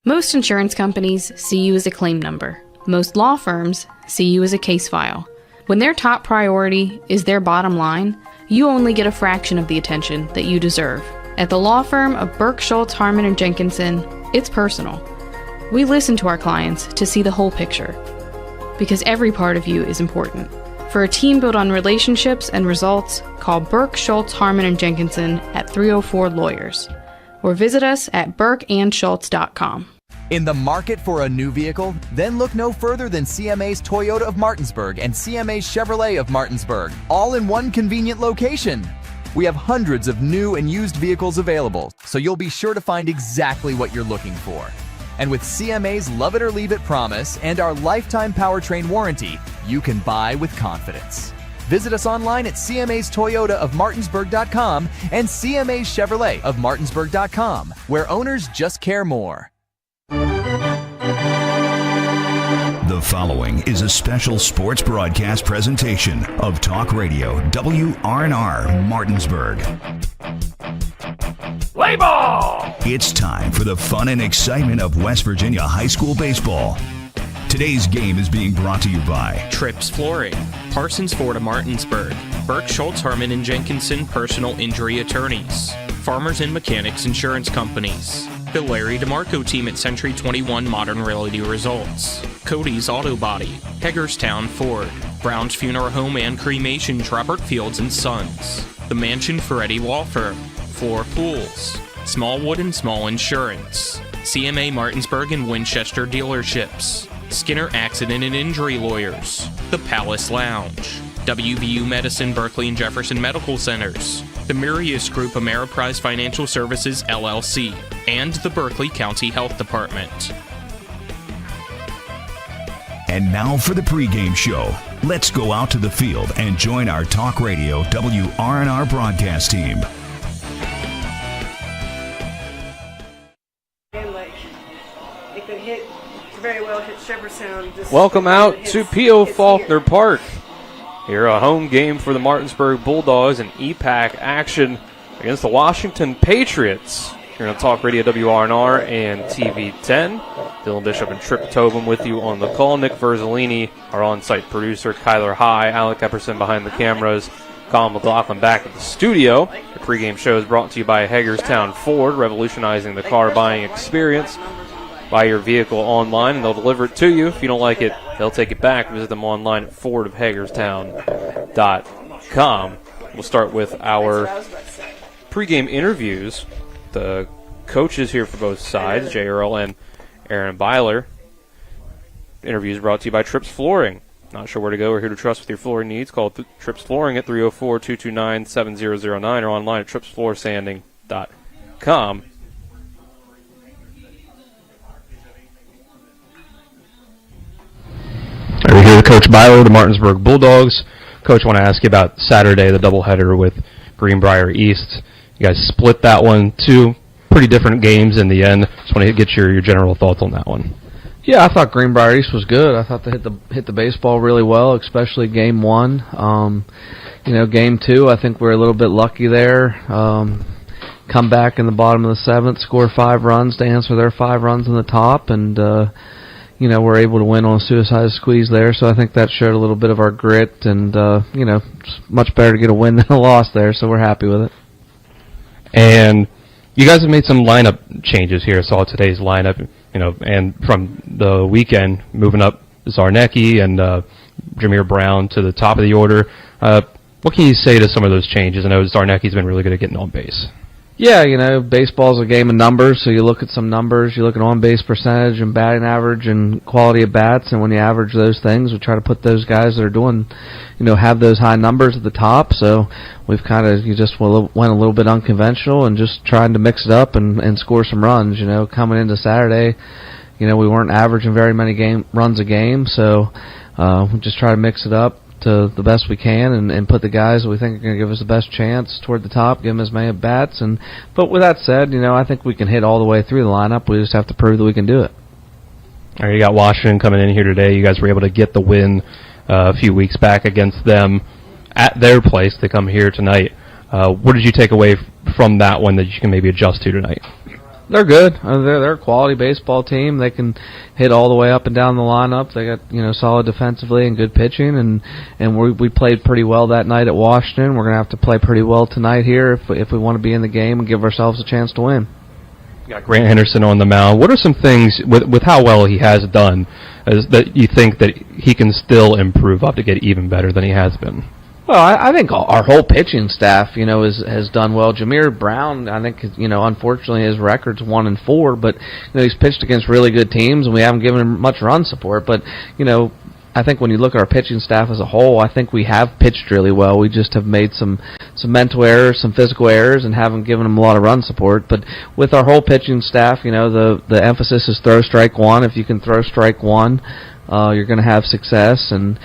Most insurance companies see you as a claim number. Most law firms see you as a case file. When their top priority is their bottom line, you only get a fraction of the attention that you deserve. At the law firm of Burke, Schultz, Harmon, and Jenkinson, it's personal. We listen to our clients to see the whole picture, because every part of you is important. For a team built on relationships and results, call Burke, Schultz, Harmon, and Jenkinson at 304 Lawyers, or visit us at burkeandschultz.com. In the market for a new vehicle? Then look no further than CMA's Toyota of Martinsburg and CMA's Chevrolet of Martinsburg, all in one convenient location. We have hundreds of new and used vehicles available, so you'll be sure to find exactly what you're looking for. And with CMA's Love It or Leave It promise and our lifetime powertrain warranty, you can buy with confidence. Visit us online at CMA's Toyota of Martinsburg.com and CMA's Chevrolet of Martinsburg.com, where owners just care more. The following is a special sports broadcast presentation of Talk Radio WRNR Martinsburg. Play ball! It's time for the fun and excitement of West Virginia high school baseball. Today's game is being brought to you by Trips Flooring, Parsons Ford of Martinsburg, Burke, Schultz, Harmon, and Jenkinson Personal Injury Attorneys, Farmers and Mechanics Insurance Companies, the Larry DeMarco team at Century 21 Modern Realty Results, Cody's Auto Body, Hagerstown Ford, Brown's Funeral Home and Cremation Robert Fields & Sons, The Mansion Ferretti Law Firm, Floor Pools, Smallwood and Small Insurance, CMA Martinsburg and Winchester Dealerships, Skinner Accident and Injury Lawyers, The Palace Lounge, WVU Medicine Berkeley and Jefferson Medical Centers, the Mirius Group Ameriprise Financial Services LLC, and the Berkeley County Health Department. And now for the pregame show. Let's go out to the field and join our Talk Radio WRNR broadcast team. It could hit, very well hit Shepherdstown. Welcome out to P.O. Faulkner Park. Here, a home game for the Martinsburg Bulldogs and EPAC action against the Washington Patriots. Here on Talk Radio WRNR and TV 10. Dylan Bishop and Tripp Tobin with you on the call. Nick Verzolini, our on-site producer. Kyler High, Alec Epperson behind the cameras. Colin McLaughlin back at the studio. The pregame show is brought to you by Hagerstown Ford, revolutionizing the car buying experience. Buy your vehicle online and they'll deliver it to you. If you don't like it, they'll take it back. Visit them online at fordofhagerstown.com. We'll start with our pregame interviews. The coaches here for both sides, Jay Earl and Aaron Byler. Interviews brought to you by Trips Flooring. Not sure where to go or who to trust with your flooring needs? Call Trips Flooring at 304-229-7009 or online at tripsfloorsanding.com. We're here with Coach Byler, the Martinsburg Bulldogs. Coach, I want to ask you about Saturday, the doubleheader with Greenbrier East. You guys split that one, two pretty different games in the end. Just want to get your general thoughts on that one. Yeah, I thought Greenbrier East was good. I thought they hit the baseball really well, especially game one. Game two, I think we're a little bit lucky there. Come back in the bottom of the seventh, score 5 runs to answer their 5 runs in the top, and we're able to win on a suicide squeeze there. So I think that showed a little bit of our grit, and it's much better to get a win than a loss there. So we're happy with it. And you guys have made some lineup changes here. I saw today's lineup, and from the weekend, moving up Zarnecki and Jameer Brown to the top of the order. What can you say to some of those changes? I know Zarnecki's been really good at getting on base. Yeah, baseball's a game of numbers, so you look at some numbers, you look at on-base percentage and batting average and quality of bats, and when you average those things, we try to put those guys that are doing, have those high numbers at the top. So we've kind of, went a little bit unconventional and just trying to mix it up and score some runs. Coming into Saturday, we weren't averaging very many runs a game, so we just try to mix it up to the best we can and put the guys that we think are going to give us the best chance toward the top, give them as many at-bats. But with that said, I think we can hit all the way through the lineup. We just have to prove that we can do it. All right, you got Washington coming in here today. You guys were able to get the win a few weeks back against them at their place to come here tonight. What did you take away from that one that you can maybe adjust to tonight? They're good. They're a quality baseball team. They can hit all the way up and down the lineup. They got solid defensively and good pitching, and we played pretty well that night at Washington. We're gonna have to play pretty well tonight here if we want to be in the game and give ourselves a chance to win. You got Grant Henderson on the mound. What are some things with how well he has done that you think that he can still improve up to get even better than he has been? Well, I think our whole pitching staff, has done well. Jameer Brown, I think, unfortunately his record's 1-4, but he's pitched against really good teams, and we haven't given him much run support. But I think when you look at our pitching staff as a whole, I think we have pitched really well. We just have made some mental errors, some physical errors, and haven't given them a lot of run support. But with our whole pitching staff, the emphasis is throw strike one. If you can throw strike one, you're going to have success, and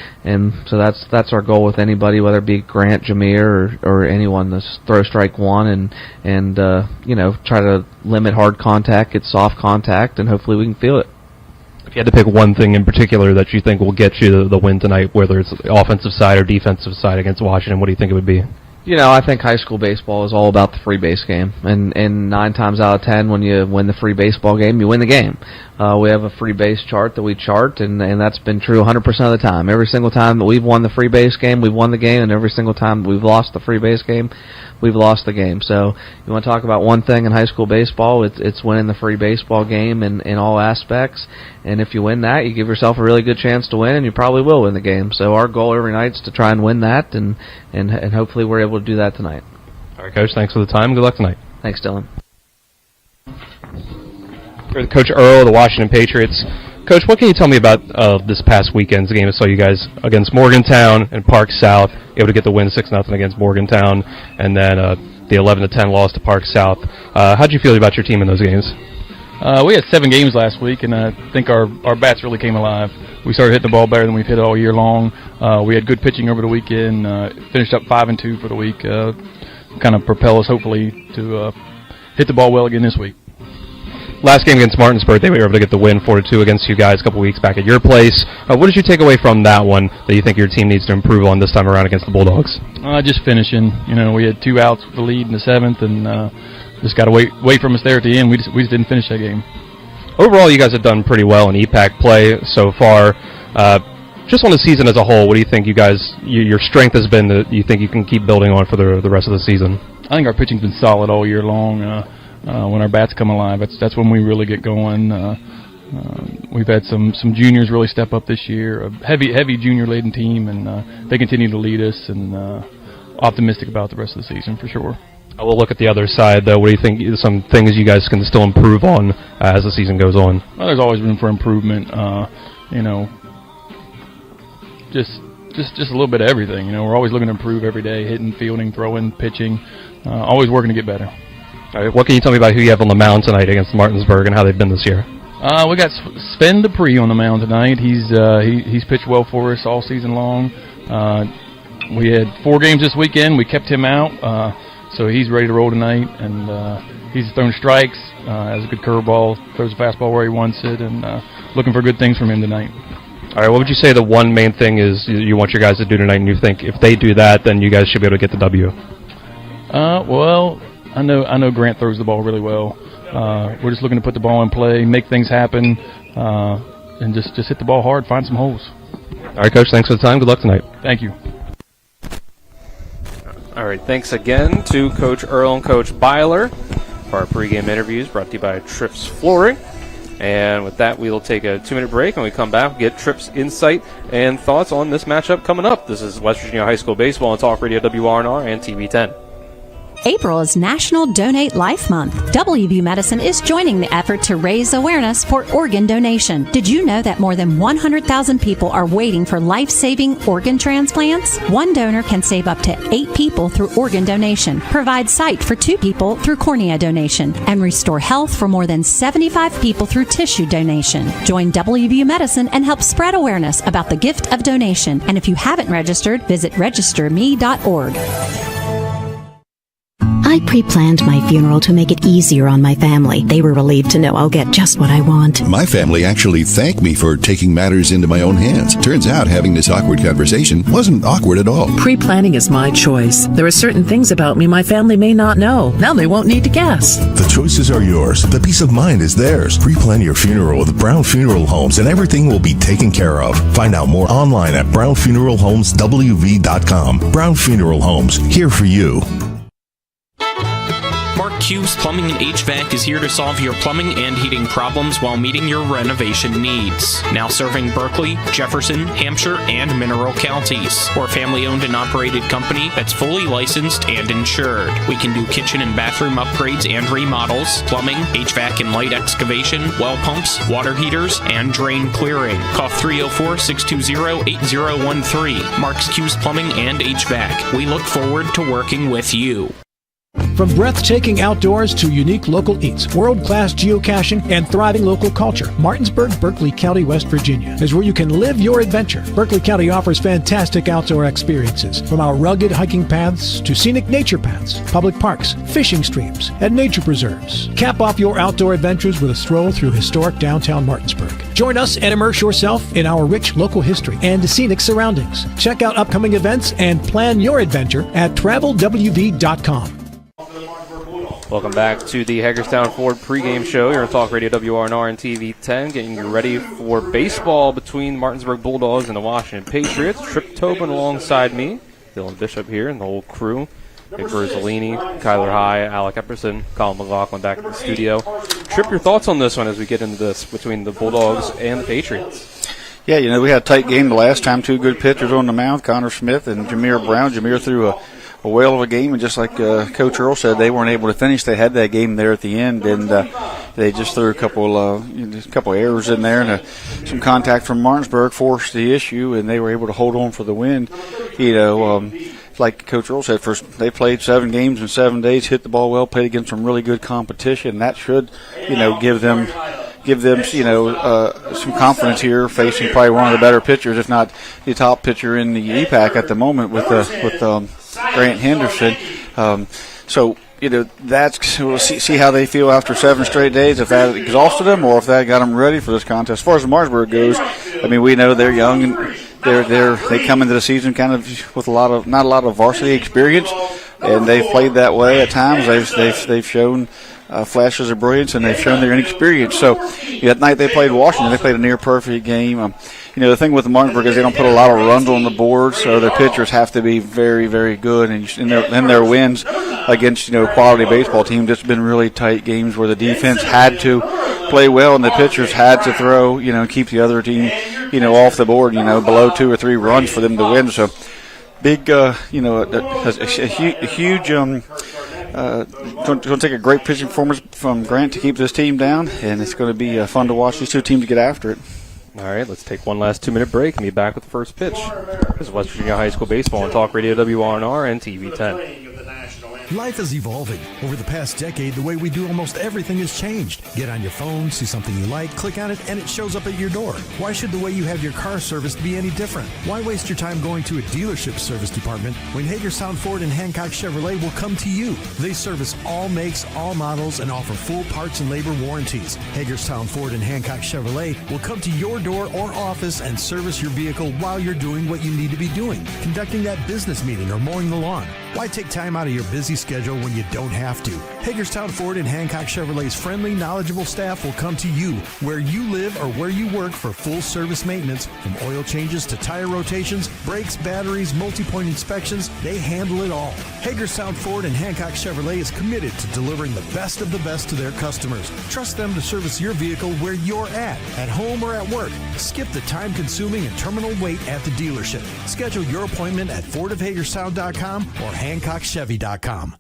so that's our goal with anybody, whether it be Grant, Jameer, or anyone. This throw strike one, and try to limit hard contact, get soft contact, and hopefully we can feel it. If you had to pick one thing in particular that you think will get you the win tonight, whether it's the offensive side or defensive side against Washington, what do you think it would be? I think high school baseball is all about the free base game, and 9 times out of 10, when you win the free baseball game, you win the game. We have a free base chart that we chart, and that's been true 100% of the time. Every single time that we've won the free base game, we've won the game, and every single time that we've lost the free base game, we've lost the game. So you want to talk about one thing in high school baseball, it's winning the free baseball game in all aspects, and if you win that, you give yourself a really good chance to win, and you probably will win the game. So our goal every night is to try and win that, and hopefully we're able to do that tonight. All right, Coach, thanks for the time. Good luck tonight. Thanks, Dylan. Coach Earl of the Washington Patriots. Coach, what can you tell me about this past weekend's game? I saw you guys against Morgantown and Park South, able to get the win 6-0 against Morgantown, and then the 11-10 loss to Park South. How did you feel about your team in those games? We had 7 games last week, and I think our bats really came alive. We started hitting the ball better than we've hit all year long. We had good pitching over the weekend, finished up 5-2 for the week, kind of propel us hopefully to hit the ball well again this week. Last game against Martinsburg, they were able to get the win 4-2 against you guys a couple weeks back at your place. What did you take away from that one that you think your team needs to improve on this time around against the Bulldogs? Just finishing. We had 2 outs with the lead in the 7th, and just got to wait from us there at the end. We just didn't finish that game. Overall, you guys have done pretty well in EPAC play so far. Just on the season as a whole, what do you think your strength has been that you think you can keep building on for the rest of the season? I think our pitching's been solid all year long. When our bats come alive, that's when we really get going. We've had some juniors really step up this year, a heavy junior-laden team, and they continue to lead us, and optimistic about the rest of the season for sure. We'll look at the other side, though. What do you think some things you guys can still improve on as the season goes on? Well, there's always room for improvement. Just a little bit of everything. We're always looking to improve every day, hitting, fielding, throwing, pitching, always working to get better. All right, what can you tell me about who you have on the mound tonight against Martinsburg and how they've been this year? We got Sven Dupree on the mound tonight. He's pitched well for us all season long. We had 4 games this weekend. We kept him out, so he's ready to roll tonight. And he's thrown strikes, has a good curveball, throws a fastball where he wants it, and looking for good things from him tonight. All right, what would you say the one main thing is you want your guys to do tonight, and you think if they do that, then you guys should be able to get the W? Well, I know Grant throws the ball really well. We're just looking to put the ball in play, make things happen, and just hit the ball hard, find some holes. All right, Coach, thanks for the time. Good luck tonight. Thank you. All right, thanks again to Coach Earl and Coach Byler for our pregame interviews brought to you by Trips Flooring. And with that, we'll take a 2-minute break, and we come back, get Trips' insight and thoughts on this matchup coming up. This is West Virginia High School Baseball on Talk Radio WRNR and TV10. April is National Donate Life Month. WVU Medicine is joining the effort to raise awareness for organ donation. Did you know that more than 100,000 people are waiting for life-saving organ transplants? One donor can save up to 8 people through organ donation, provide sight for 2 people through cornea donation, and restore health for more than 75 people through tissue donation. Join WVU Medicine and help spread awareness about the gift of donation. And if you haven't registered, visit registerme.org. I pre-planned my funeral to make it easier on my family. They were relieved to know I'll get just what I want. My family actually thanked me for taking matters into my own hands. Turns out having this awkward conversation wasn't awkward at all. Pre-planning is my choice. There are certain things about me my family may not know. Now they won't need to guess. The choices are yours. The peace of mind is theirs. Pre-plan your funeral with Brown Funeral Homes and everything will be taken care of. Find out more online at brownfuneralhomeswv.com. Brown Funeral Homes, here for you. Mark Q's Plumbing and HVAC is here to solve your plumbing and heating problems while meeting your renovation needs. Now serving Berkeley, Jefferson, Hampshire, and Mineral counties. We're a family-owned and operated company that's fully licensed and insured. We can do kitchen and bathroom upgrades and remodels, plumbing, HVAC and light excavation, well pumps, water heaters, and drain clearing. Call 304-620-8013. Mark's Q's Plumbing and HVAC. We look forward to working with you. From breathtaking outdoors to unique local eats, world-class geocaching, and thriving local culture, Martinsburg, Berkeley County, West Virginia is where you can live your adventure. Berkeley County offers fantastic outdoor experiences, from our rugged hiking paths to scenic nature paths, public parks, fishing streams, and nature preserves. Cap off your outdoor adventures with a stroll through historic downtown Martinsburg. Join us and immerse yourself in our rich local history and scenic surroundings. Check out upcoming events and plan your adventure at travelwv.com. Welcome back to the Hagerstown Ford pregame show here on Talk Radio WRNR and TV 10, getting you ready for baseball between Martinsburg Bulldogs and the Washington Patriots. Trip Tobin alongside me, Dylan Bishop here, and the whole crew. Nick Verzolini, Kyler High, Alec Epperson, Colin McLaughlin back in the studio. Trip, your thoughts on this one as we get into this between the Bulldogs and the Patriots? Yeah, we had a tight game the last time. Two good pitchers on the mound, Connor Smith and Jameer Brown. Jameer threw a whale of a game, and just like Coach Earl said, they weren't able to finish. They had that game there at the end, and they just threw a couple errors in there, and some contact from Martinsburg forced the issue, and they were able to hold on for the win. Like Coach Earl said, they played 7 games in 7 days, hit the ball well, played against some really good competition. That should, give them some confidence here, facing probably one of the better pitchers, if not the top pitcher in the EPAC at the moment with Grant Henderson. We'll see how they feel after 7 straight days, if that exhausted them or if that got them ready for this contest. As far as Martinsburg goes, we know they're young and they come into the season kind of with not a lot of varsity experience, and they've played that way at times. They've shown flashes of brilliance, and they've shown their inexperience. So that night they played Washington. They played a near perfect game. The thing with Martinsburg is they don't put a lot of runs on the board, so their pitchers have to be very, very good. And in their wins against quality baseball teams, it's been really tight games where the defense had to play well and the pitchers had to throw, keep the other team, off the board, below 2 or 3 runs for them to win. So big, a huge. Going to take a great pitching performance from Grant to keep this team down, and it's going to be fun to watch these two teams get after it. All right, let's take one last 2-minute break and be back with the first pitch. This is West Virginia High School Baseball on Talk Radio WRNR and TV 10. Life is evolving. Over the past decade, the way we do almost everything has changed. Get on your phone, see something you like, click on it, and it shows up at your door. Why should the way you have your car serviced be any different? Why waste your time going to a dealership service department when Hagerstown Ford and Hancock Chevrolet will come to you? They service all makes, all models, and offer full parts and labor warranties. Hagerstown Ford and Hancock Chevrolet will come to your door or office and service your vehicle while you're doing what you need to be doing, conducting that business meeting or mowing the lawn. Why take time out of your busy schedule when you don't have to? Hagerstown Ford and Hancock Chevrolet's friendly, knowledgeable staff will come to you where you live or where you work for full service maintenance, from oil changes to tire rotations, brakes, batteries, multi-point inspections. They handle it all. Hagerstown Ford and Hancock Chevrolet is committed to delivering the best of the best to their customers. Trust them to service your vehicle where you're at home or at work. Skip the time-consuming and terminal wait at the dealership. Schedule your appointment at fordofhagerstown.com or hancockchevy.com.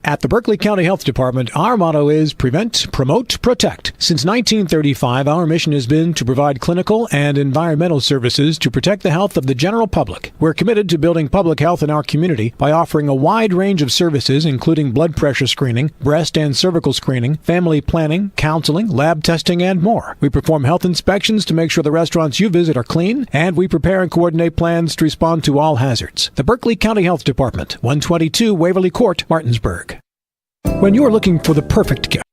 At the Berkeley County Health Department, our motto is prevent, promote, protect. Since 1935, our mission has been to provide clinical and environmental services to protect the health of the general public. We're committed to building public health in our community by offering a wide range of services, including blood pressure screening, breast and cervical screening, family planning, counseling, lab testing, and more. We perform health inspections to make sure the restaurants you visit are clean, and we prepare and coordinate plans to respond to all hazards. The Berkeley County Health Department, 122 Waverly Court, Martinsburg. When you're looking for the perfect gift,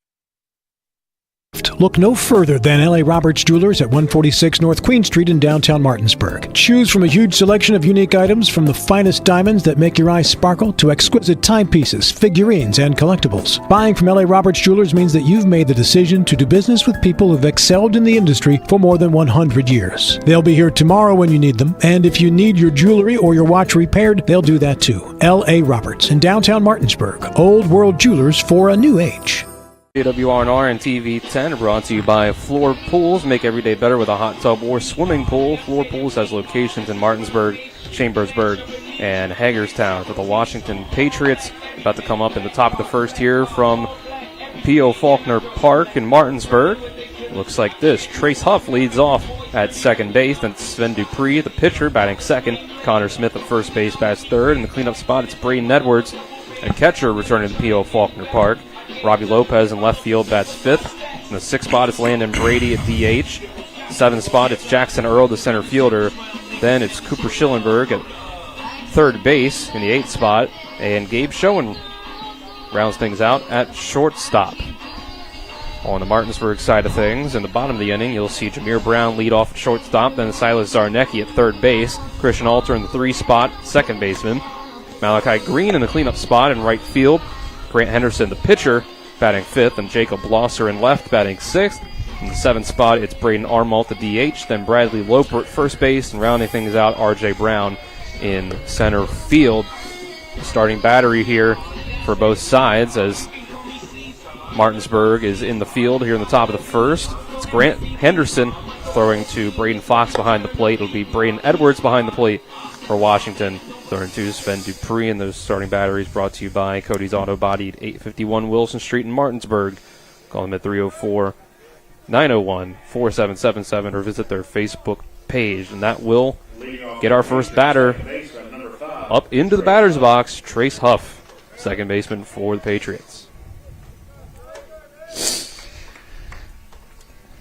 look no further than L.A. Roberts Jewelers at 146 North Queen Street in downtown Martinsburg. Choose from a huge selection of unique items, from the finest diamonds that make your eyes sparkle to exquisite timepieces, figurines, and collectibles. Buying from L.A. Roberts Jewelers means that you've made the decision to do business with people who've excelled in the industry for more than 100 years. They'll be here tomorrow when you need them, and if you need your jewelry or your watch repaired, they'll do that too. L.A. Roberts in downtown Martinsburg. Old World Jewelers for a new age. WRNR and TV 10 are brought to you by Floor Pools. Make every day better with a hot tub or swimming pool. Floor Pools has locations in Martinsburg, Chambersburg, and Hagerstown. For the Washington Patriots, about to come up in the top of the first here from P.O. Faulkner Park in Martinsburg. Looks like this. Trace Huff leads off at second base. Then Sven Dupree, the pitcher, batting second. Connor Smith at first base bats third. In the cleanup spot, it's Braden Edwards, a catcher, returning to P.O. Faulkner Park. Robbie Lopez in left field bats fifth. In the sixth spot, it's Landon Brady at DH. Seventh spot, it's Jackson Earl, the center fielder. Then it's Cooper Schillenberg at third base in the eighth spot. And Gabe Schoen rounds things out at shortstop. On the Martinsburg side of things, in the bottom of the inning, you'll see Jameer Brown lead off at shortstop. Then Silas Zarnecki at third base. Christian Alter in the three spot, second baseman. Malachi Green in the cleanup spot in right field. Grant Henderson, the pitcher, batting fifth, and Jacob Blosser in left, batting sixth. In the seventh spot, it's Braden Armalt, the DH, then Bradley Loper at first base, and rounding things out, R.J. Brown in center field. Starting battery here for both sides as Martinsburg is in the field here in the top of the first. It's Grant Henderson throwing to Braden Fox behind the plate. It'll be Braden Edwards behind the plate for Washington. Throwing to Sven Dupree, and those starting batteries brought to you by Cody's Auto Body at 851 Wilson Street in Martinsburg. Call them at 304-901-4777 or visit their Facebook page. And that will get our first batter up into the batter's box, Trace Huff, second baseman for the Patriots.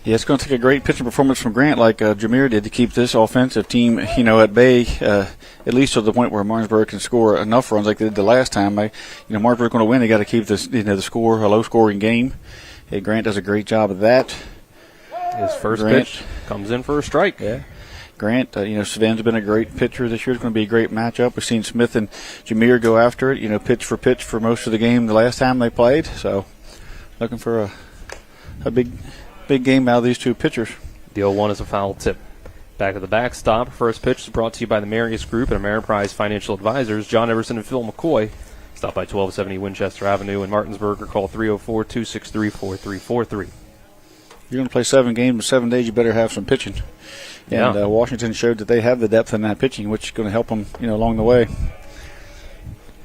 Yeah, it's going to take a great pitching performance from Grant like Jameer did to keep this offensive team, at bay, at least to the point where Martinsburg can score enough runs like they did the last time. Martinsburg's going to win. They got to keep this, the score a low-scoring game. Hey, Grant does a great job of that. His first pitch comes in for a strike. Yeah. Grant, Sven's been a great pitcher this year. It's going to be a great matchup. We've seen Smith and Jameer go after it, pitch for most of the game the last time they played. So, looking for a big game out of these two pitchers. The 0-1 is a foul tip. Back at the backstop. First pitch is brought to you by the Marius Group and Ameriprise Financial Advisors, John Everson and Phil McCoy. Stop by 1270 Winchester Avenue in Martinsburg or call 304-263-4343. If you're going to play 7 games in 7 days, you better have some pitching. And Washington showed that they have the depth in that pitching, which is going to help them, along the way.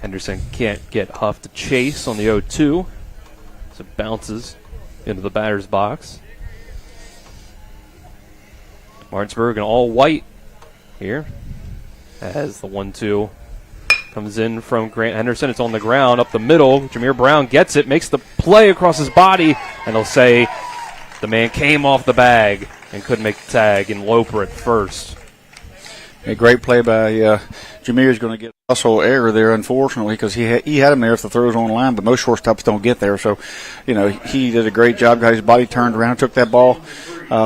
Henderson can't get Huff to chase on the 0-2. So it bounces into the batter's box. Martinsburg in all white here as the 1-2 comes in from Grant Henderson. It's on the ground up the middle. Jameer Brown gets it, makes the play across his body, and they'll say the man came off the bag and couldn't make the tag, and Loper at first. A great play by Jameer. Is going to get a hustle error there, unfortunately, because he had him there if the throw's on the line, but most shortstops don't get there. So, he did a great job. Got his body turned around, took that ball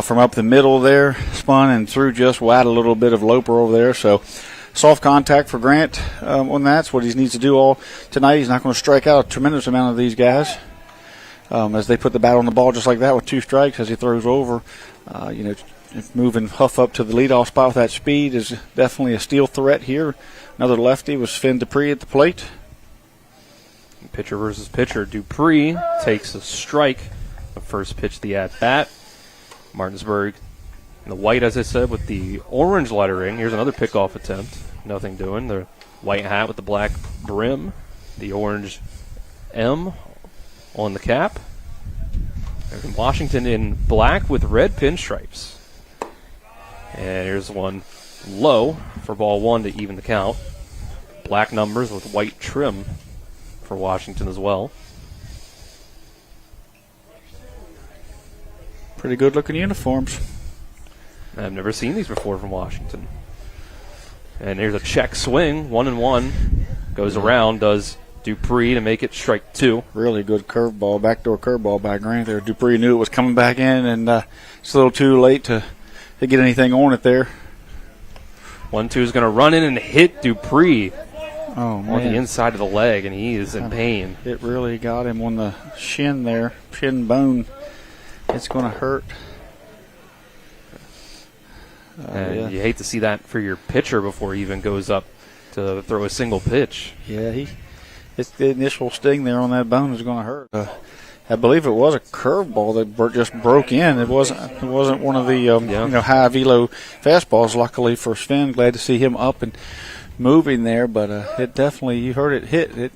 from up the middle there, spun and threw just wide a little bit of Loper over there. So, soft contact for Grant on that. That's what he needs to do all tonight. He's not going to strike out a tremendous amount of these guys as they put the bat on the ball just like that with 2 strikes as he throws over. Moving Huff up to the leadoff spot with that speed is definitely a steal threat here. Another lefty was Sven Dupree at the plate. Pitcher versus pitcher. Dupree takes a strike. The first pitch of the at-bat. Martinsburg in the white, as I said, with the orange lettering. Here's another pickoff attempt. Nothing doing. The white hat with the black brim. The orange M on the cap. And Washington in black with red pinstripes. And here's one low for ball one to even the count. Black numbers with white trim for Washington as well. Pretty good looking uniforms. I've never seen these before from Washington. And here's a check swing, 1-1. Goes around, does Dupree to make it strike two. Really good curveball, backdoor curveball by Grant there. Dupree knew it was coming back in, and it's a little too late to get anything on it there. 1-2 is going to run in and hit Dupree on the inside of the leg, and he is in pain. It really got him on the shin there, shin bone. It's going to hurt. And you hate to see that for your pitcher before he even goes up to throw a single pitch. Yeah, it's the initial sting there on that bone is going to hurt. I believe it was a curveball that just broke in. It wasn't one of the high velo fastballs. Luckily for Sven, glad to see him up and moving there. But it definitely, you heard it hit.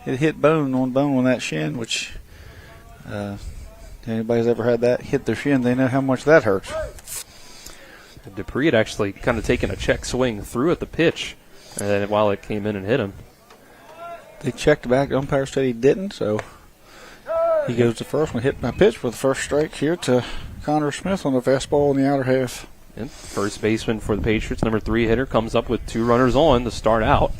It hit bone on that shin, which anybody's ever had that hit their shin, they know how much that hurts. Dupree had actually kind of taken a check swing through at the pitch, and then while it came in and hit him. They checked back. The umpire said he didn't, so he goes to first one. Hit my pitch for the first strike here to Connor Smith on the fastball in the outer half. And first baseman for the Patriots, number 3 hitter, comes up with 2 runners on to start out.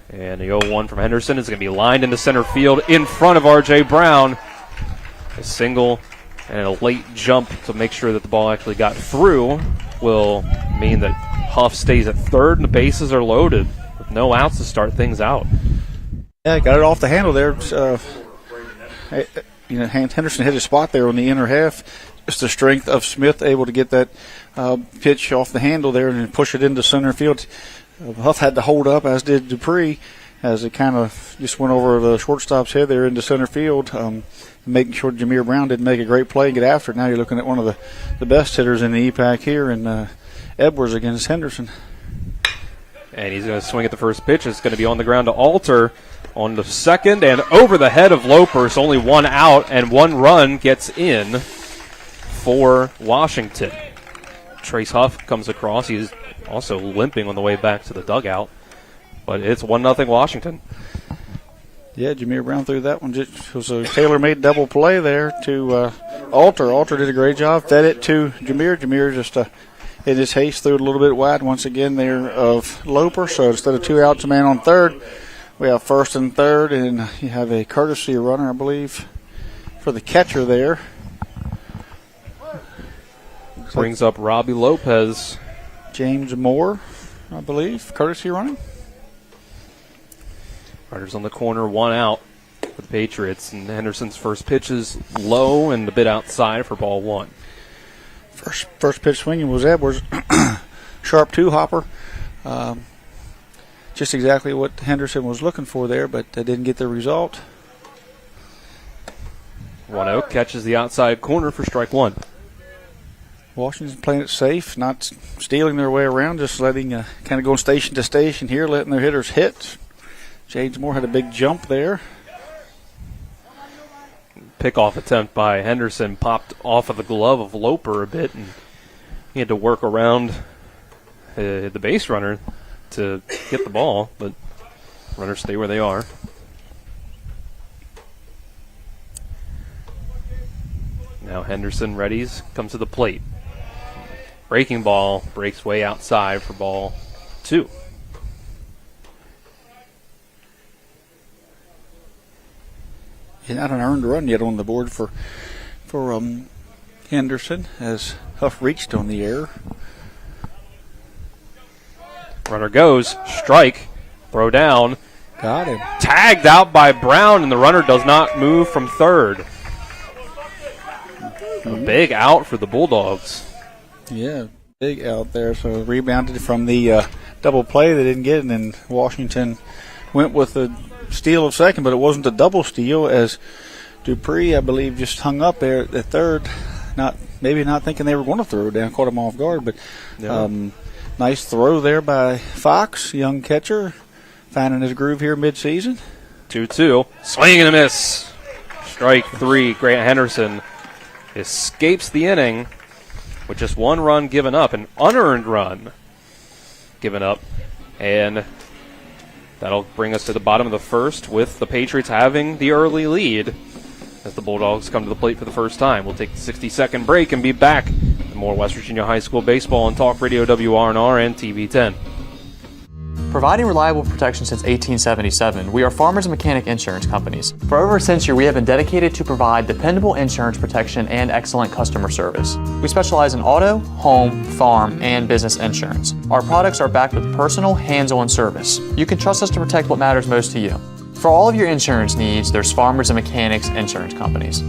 And the 0-1 from Henderson is going to be lined into center field in front of R.J. Brown. A single and a late jump to make sure that the ball actually got through will mean that Huff stays at third and the bases are loaded with no outs to start things out. Yeah, got it off the handle there. Henderson hit his spot there on the inner half. Just the strength of Smith able to get that pitch off the handle there and push it into center field. Huff had to hold up, as did Dupree, as it kind of just went over the shortstop's head there into center field, making sure Jameer Brown didn't make a great play and get after it. Now you're looking at one of the best hitters in the EPAC here, and Edwards against Henderson. And he's going to swing at the first pitch. It's going to be on the ground to Alter on the second, and over the head of Loper. So only 1 out, and 1 run gets in for Washington. Trace Huff comes across. He's also limping on the way back to the dugout. But it's 1-0 Washington. Yeah, Jameer Brown threw that one. It was a tailor-made double play there to Alter. Alter did a great job. Fed it to Jameer. Jameer just, in his haste, threw it a little bit wide once again there of Loper. So instead of 2 outs, a man on third, we have first and third, and you have a courtesy runner, I believe, for the catcher there. Brings up Robbie Lopez. James Moore, I believe, courtesy running. Runners on the corner, 1 out for the Patriots. And Henderson's first pitch is low and a bit outside for ball 1. First pitch swinging was Edwards. Sharp 2-hopper. Just exactly what Henderson was looking for there, but they didn't get the result. 1-0 catches the outside corner for strike 1. Washington's playing it safe, not stealing their way around, just letting kind of going station to station here, letting their hitters hit. James Moore had a big jump there. Pickoff attempt by Henderson popped off of the glove of Loper a bit, and he had to work around the base runner to get the ball, but runners stay where they are. Now Henderson readies, comes to the plate. Breaking ball, breaks way outside for ball 2. Not an earned run yet on the board for Henderson as Huff reached on the air. Runner goes, strike, throw down. Got him. Tagged out by Brown, and the runner does not move from third. A big out for the Bulldogs. Yeah, big out there. So rebounded from the double play they didn't get, and then Washington went with the steal of second, but it wasn't a double steal as Dupree, I believe, just hung up there at third, maybe not thinking they were going to throw it down, caught him off guard, but nice throw there by Fox, young catcher, finding his groove here mid-season. 2-2. Swing and a miss. Strike 3. Grant Henderson escapes the inning with just 1 run given up, an unearned run given up. And that'll bring us to the bottom of the first with the Patriots having the early lead as the Bulldogs come to the plate for the first time. We'll take the 60-second break and be back with more West Virginia High School baseball on Talk Radio WRNR and TV 10. Providing reliable protection since 1877, we are Farmers and Mechanic Insurance Companies. For over a century, we have been dedicated to provide dependable insurance protection and excellent customer service. We specialize in auto, home, farm, and business insurance. Our products are backed with personal, hands-on service. You can trust us to protect what matters most to you. For all of your insurance needs, there's Farmers and Mechanics Insurance Companies.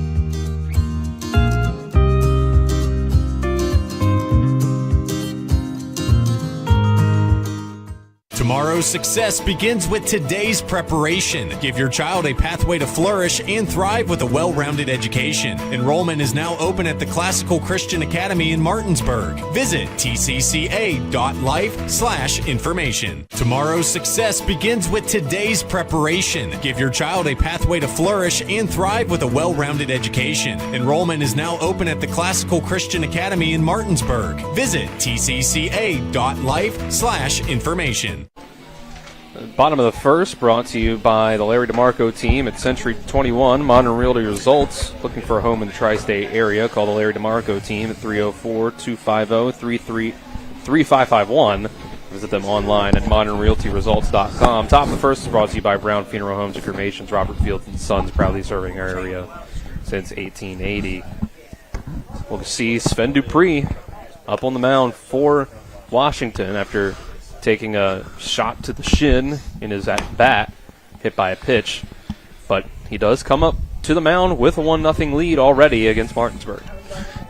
Tomorrow's success begins with today's preparation. Give your child a pathway to flourish and thrive with a well-rounded education. Enrollment is now open at the Classical Christian Academy in Martinsburg. Visit tcca.life/information. Tomorrow's success begins with today's preparation. Give your child a pathway to flourish and thrive with a well-rounded education. Enrollment is now open at the Classical Christian Academy in Martinsburg. Visit tcca.life/information. Bottom of the first, brought to you by the Larry DeMarco team at Century 21. Modern Realty Results. Looking for a home in the tri-state area? Call the Larry DeMarco team at 304-250-3551. Visit them online at modernrealtyresults.com. Top of the first is brought to you by Brown Funeral Homes and Cremations. Robert Fields and Sons, proudly serving our area since 1880. We'll see Sven Dupree up on the mound for Washington after taking a shot to the shin in his at-bat, hit by a pitch. But he does come up to the mound with a 1-0 lead already against Martinsburg.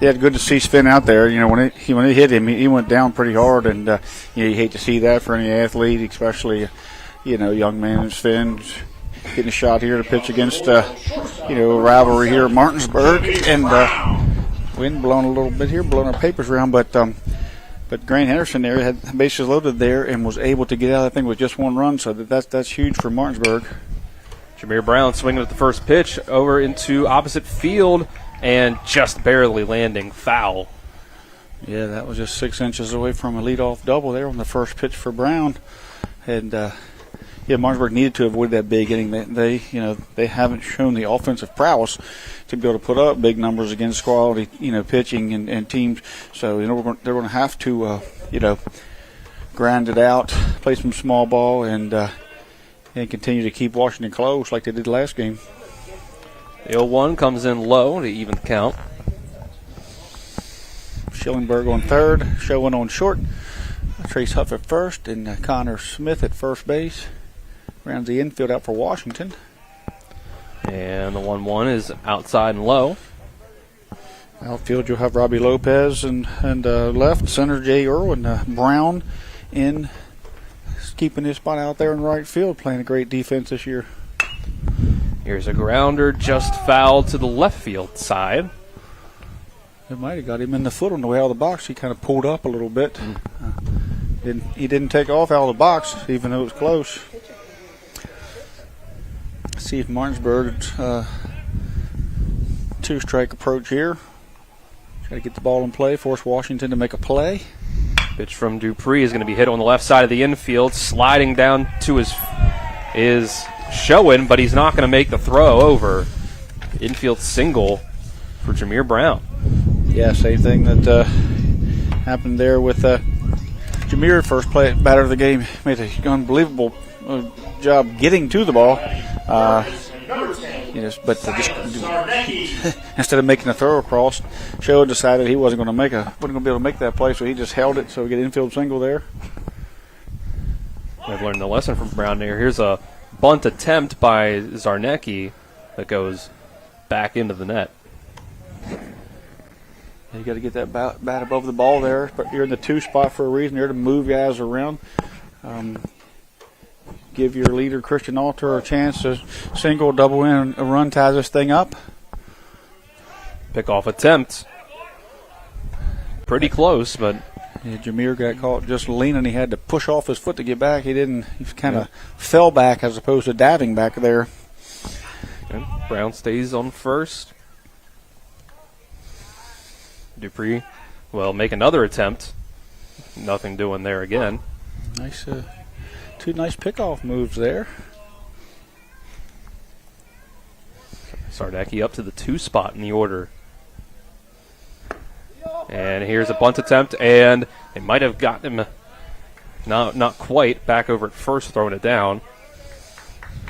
Yeah, good to see Sven out there. You know, when it hit him, he went down pretty hard, and you hate to see that for any athlete, especially young man Sven getting a shot here to pitch against a rivalry here at Martinsburg, and wind blowing a little bit here, blowing our papers around, but Grant Henderson there had bases loaded there and was able to get out of that thing with just 1 run, so that's huge for Martinsburg. Jameer Brown swinging at the first pitch over into opposite field and just barely landing foul. Yeah, that was just 6 inches away from a leadoff double there on the first pitch for Brown. And Martinsburg needed to avoid that big inning. They haven't shown the offensive prowess to be able to put up big numbers against quality, pitching and teams. So, they're going to have to, grind it out, play some small ball, and continue to keep Washington close like they did last game. The 0-1 comes in low to even the count. Schillingberg on third, Sherwin on short, Trace Huff at first, and Connor Smith at first base. Rounds the infield out for Washington. And the 1-1 is outside and low. Outfield, you'll have Robbie Lopez and left. Center, Jay Irwin. Brown in, keeping his spot out there in right field, playing a great defense this year. Here's a grounder just fouled to the left field side. It might have got him in the foot on the way out of the box. He kind of pulled up a little bit. He didn't take off out of the box, even though it was close. See if Martinsburg's 2-strike approach here. Try to get the ball in play, force Washington to make a play. Pitch from Dupree is going to be hit on the left side of the infield. Sliding down to his is Sherwin, but he's not going to make the throw over. Infield single for Jameer Brown. Yeah, same thing that happened there with Jameer, first batter of the game. Made an unbelievable job getting to the ball. But instead of making a throw across, Sherwin decided he wasn't going to be able to make that play, so he just held it. So we get an infield single there. We've learned the lesson from Brown here. Here's a bunt attempt by Zarnecki that goes back into the net. You got to get that bat above the ball there, but you're in the 2 spot for a reason. You're to move guys around. Give your leader, Christian Alter, a chance to single, double in, a run, ties this thing up. Pickoff attempt. Pretty close, but Yeah, Jameer got caught just leaning. He had to push off his foot to get back. He kind of fell back as opposed to diving back there. And Brown stays on first. Dupree will make another attempt. Nothing doing there again. Nice, two nice pickoff moves there. Sardecki up to the 2 spot in the order. And here's a bunt attempt, and they might have gotten him, not quite, back over at first, throwing it down.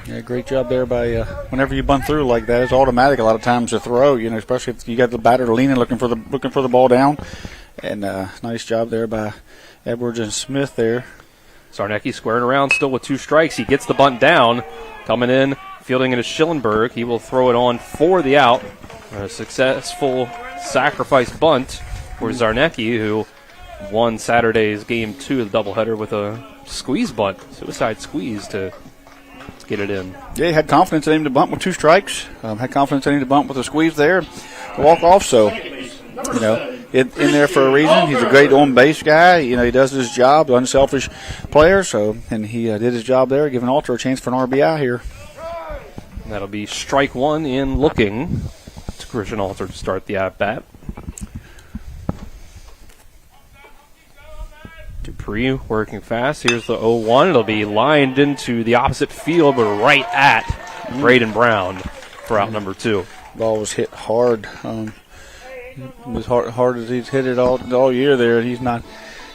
Yeah, great job there by, whenever you bunt through like that, it's automatic a lot of times to throw, especially if you got the batter leaning, looking for the ball down. And nice job there by Edwards and Smith there. Sarnecki squaring around still with 2 strikes. He gets the bunt down, coming in, fielding into Schillenberg. He will throw it on for the out. A successful sacrifice bunt for Zarnecki, who won Saturday's Game 2 of the doubleheader with a squeeze bunt, suicide squeeze to get it in. Yeah, he had confidence in him to bunt with 2 strikes. Had confidence in him to bunt with a squeeze there. To walk off, so, in there for a reason. He's a great on-base guy. He does his job, unselfish player, and he did his job there, giving Alter a chance for an RBI here. That'll be strike 1 in looking to Christian Alter to start the at-bat. Dupree working fast. Here's the 0-1. It'll be lined into the opposite field, but right at Braden Brown for out number 2. Ball was hit hard. As hard as he's hit it all year there. He's not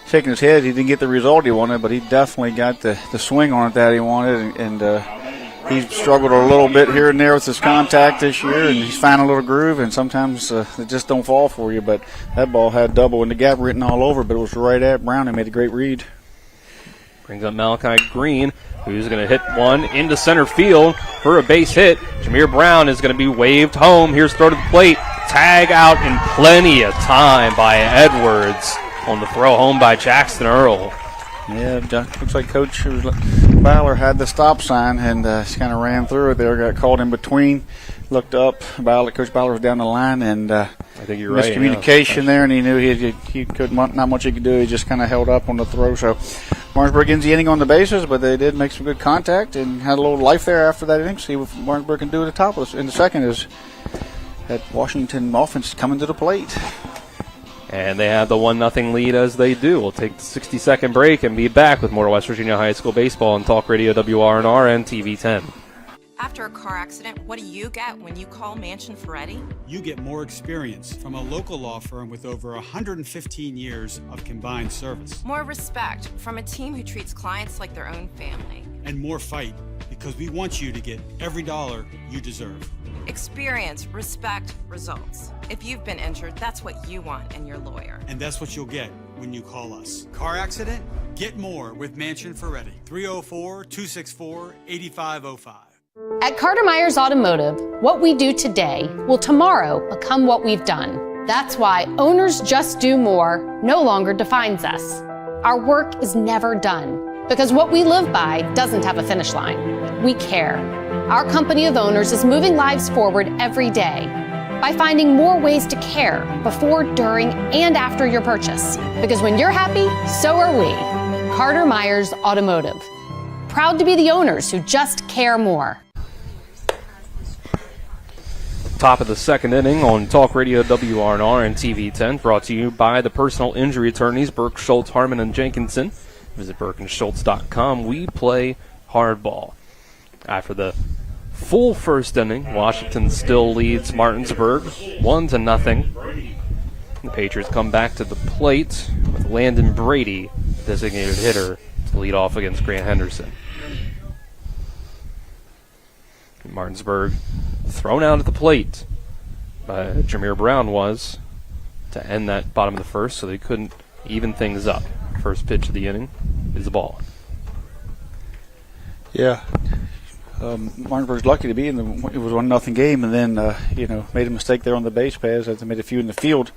shaking his head. He didn't get the result he wanted, but he definitely got the swing on it that he wanted, and he's struggled a little bit here and there with his contact this year, and he's finding a little groove, and sometimes it just don't fall for you. But that ball had double in the gap written all over, but it was right at Brown and made a great read. Brings up Malachi Green, who's going to hit one into center field for a base hit. Jameer Brown is going to be waved home. Here's throw to the plate. Tag out in plenty of time by Edwards on the throw home by Jackson Earl. Yeah, looks like Coach Bowler had the stop sign and kind of ran through it there. Got caught in between, looked up. Coach Bowler was down the line, and I think you're right. Miscommunication there, and he knew he couldn't. Not much he could do. He just kind of held up on the throw. So Martinsburg ends the inning on the bases, but they did make some good contact and had a little life there after that inning. See what Martinsburg can do at the top of this. In the second is that Washington offense coming to the plate. And they have the 1-0 lead as they do. We'll take the 60-second break and be back with more West Virginia High School baseball on Talk Radio WRNR and TV 10. After a car accident, what do you get when you call Mansion Ferretti? You get more experience from a local law firm with over 115 years of combined service. More respect from a team who treats clients like their own family. And more fight, because we want you to get every dollar you deserve. Experience, respect, results. If you've been injured, that's what you want in your lawyer. And that's what you'll get when you call us. Car accident? Get more with Mansion Ferretti. 304-264-8505. At Carter Myers Automotive, what we do today will tomorrow become what we've done. That's why Owners Just Do More no longer defines us. Our work is never done because what we live by doesn't have a finish line. We care. Our company of owners is moving lives forward every day by finding more ways to care before, during, and after your purchase. Because when you're happy, so are we. Carter Myers Automotive. Proud to be the owners who just care more. Top of the second inning on Talk Radio WRNR and TV 10, brought to you by the personal injury attorneys Burke, Schultz, Harmon, and Jenkinson. Visit burkeandschultz.com. We play hardball. After the full first inning, Washington still leads Martinsburg 1-0. The Patriots come back to the plate with Landon Brady, designated hitter, to lead off against Grant Henderson. Martinsburg thrown out at the plate by Jameer Brown was to end that bottom of the first, so they couldn't even things up. First pitch of the inning is the ball. Yeah. Martinsburg's lucky to be in it was 1-0 game, and then made a mistake there on the base paths as they made a few in the field,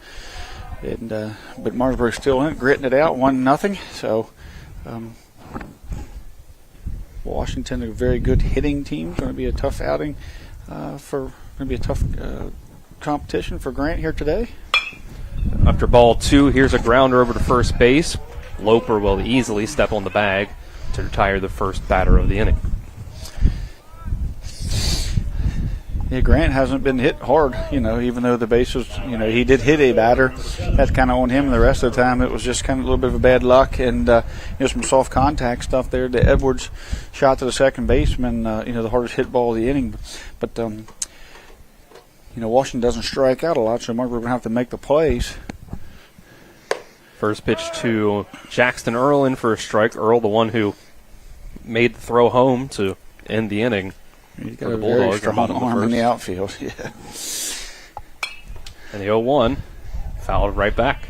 and but Martinsburg's still in it, gritting it out 1-0. So Washington, a very good hitting team, going to be a tough outing competition for Grant here today. After ball 2, here's a grounder over to first base. Loper will easily step on the bag to retire the first batter of the inning. Yeah, Grant hasn't been hit hard, even though the base was, he did hit a batter. That's kind of on him. The rest of the time, it was just kind of a little bit of a bad luck and some soft contact stuff there. The Edwards shot to the second baseman, the hardest hit ball of the inning. But, Washington doesn't strike out a lot, so we're going to have to make the plays. First pitch to Jackson Earl in for a strike. Earl, the one who made the throw home to end the inning. He's got a very strong arm in the outfield. Yeah. And the 0-1 fouled right back.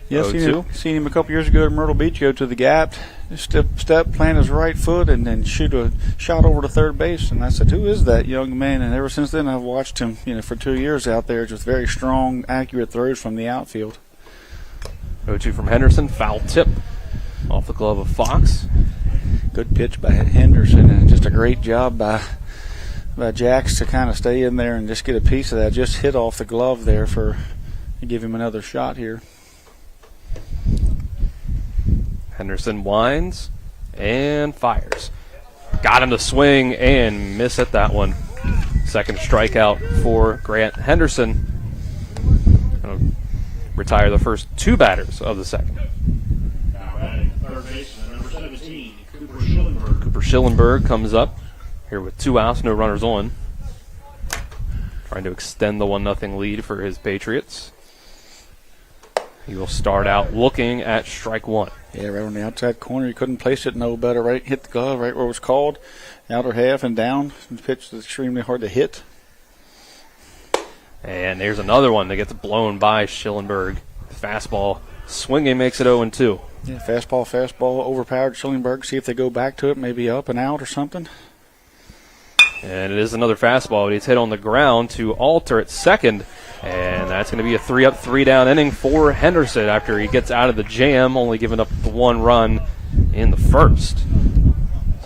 Yeah, seen him a couple years ago at Myrtle Beach go to the gap, step, plant his right foot, and then shoot a shot over to third base. And I said, who is that young man? And ever since then, I've watched him, for 2 years out there, just very strong, accurate throws from the outfield. 0-2 from Henderson, foul tip off the glove of Fox. Good pitch by Henderson, and just a great job by Jax to kind of stay in there and just get a piece of that. Just hit off the glove there to give him another shot here. Henderson winds and fires. Got him to swing and miss at that one. Second strikeout for Grant Henderson. Gonna retire the first 2 batters of the second. Cooper Schillenberg comes up here with 2 outs, no runners on. Trying to extend the 1-0 lead for his Patriots. He will start out looking at strike 1. Yeah, right on the outside corner. He couldn't place it no better. Right, hit the glove right where it was called. Outer half and down. The pitch is extremely hard to hit. And there's another one that gets blown by Schillenberg. Fastball swinging makes it 0-2. Yeah, fastball overpowered Schillenberg. See if they go back to it, maybe up and out or something. And it is another fastball, but he's hit on the ground to alter at second. And that's going to be a 3-up, 3-down inning for Henderson after he gets out of the jam, only giving up the 1 run in the first.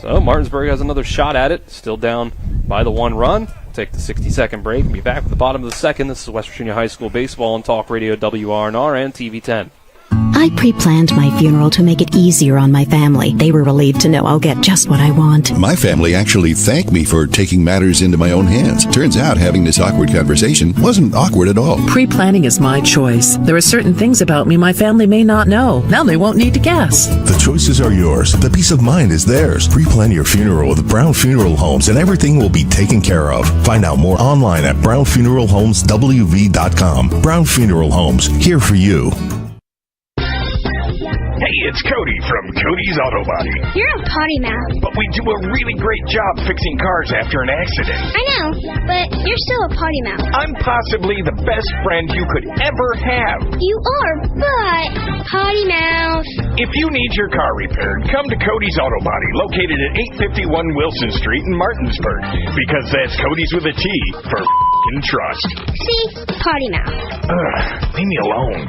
So Martinsburg has another shot at it, still down by the 1 run. Take the 60-second break and be back with the bottom of the second. This is West Virginia High School Baseball on Talk Radio WRNR and TV 10. I pre-planned my funeral to make it easier on my family. They were relieved to know I'll get just what I want. My family actually thanked me for taking matters into my own hands. Turns out having this awkward conversation wasn't awkward at all. Pre-planning is my choice. There are certain things about me my family may not know. Now they won't need to guess. The choices are yours. The peace of mind is theirs. Pre-plan your funeral with Brown Funeral Homes and everything will be taken care of. Find out more online at brownfuneralhomeswv.com. Brown Funeral Homes, here for you. Hey, it's Cody from Cody's Auto Body. You're a potty mouth. But we do a really great job fixing cars after an accident. I know, but you're still a potty mouth. I'm possibly the best friend you could ever have. You are, but potty mouth. If you need your car repaired, come to Cody's Auto Body, located at 851 Wilson Street in Martinsburg. Because that's Cody's with a T for f***ing trust. See? Potty mouth. Leave me alone.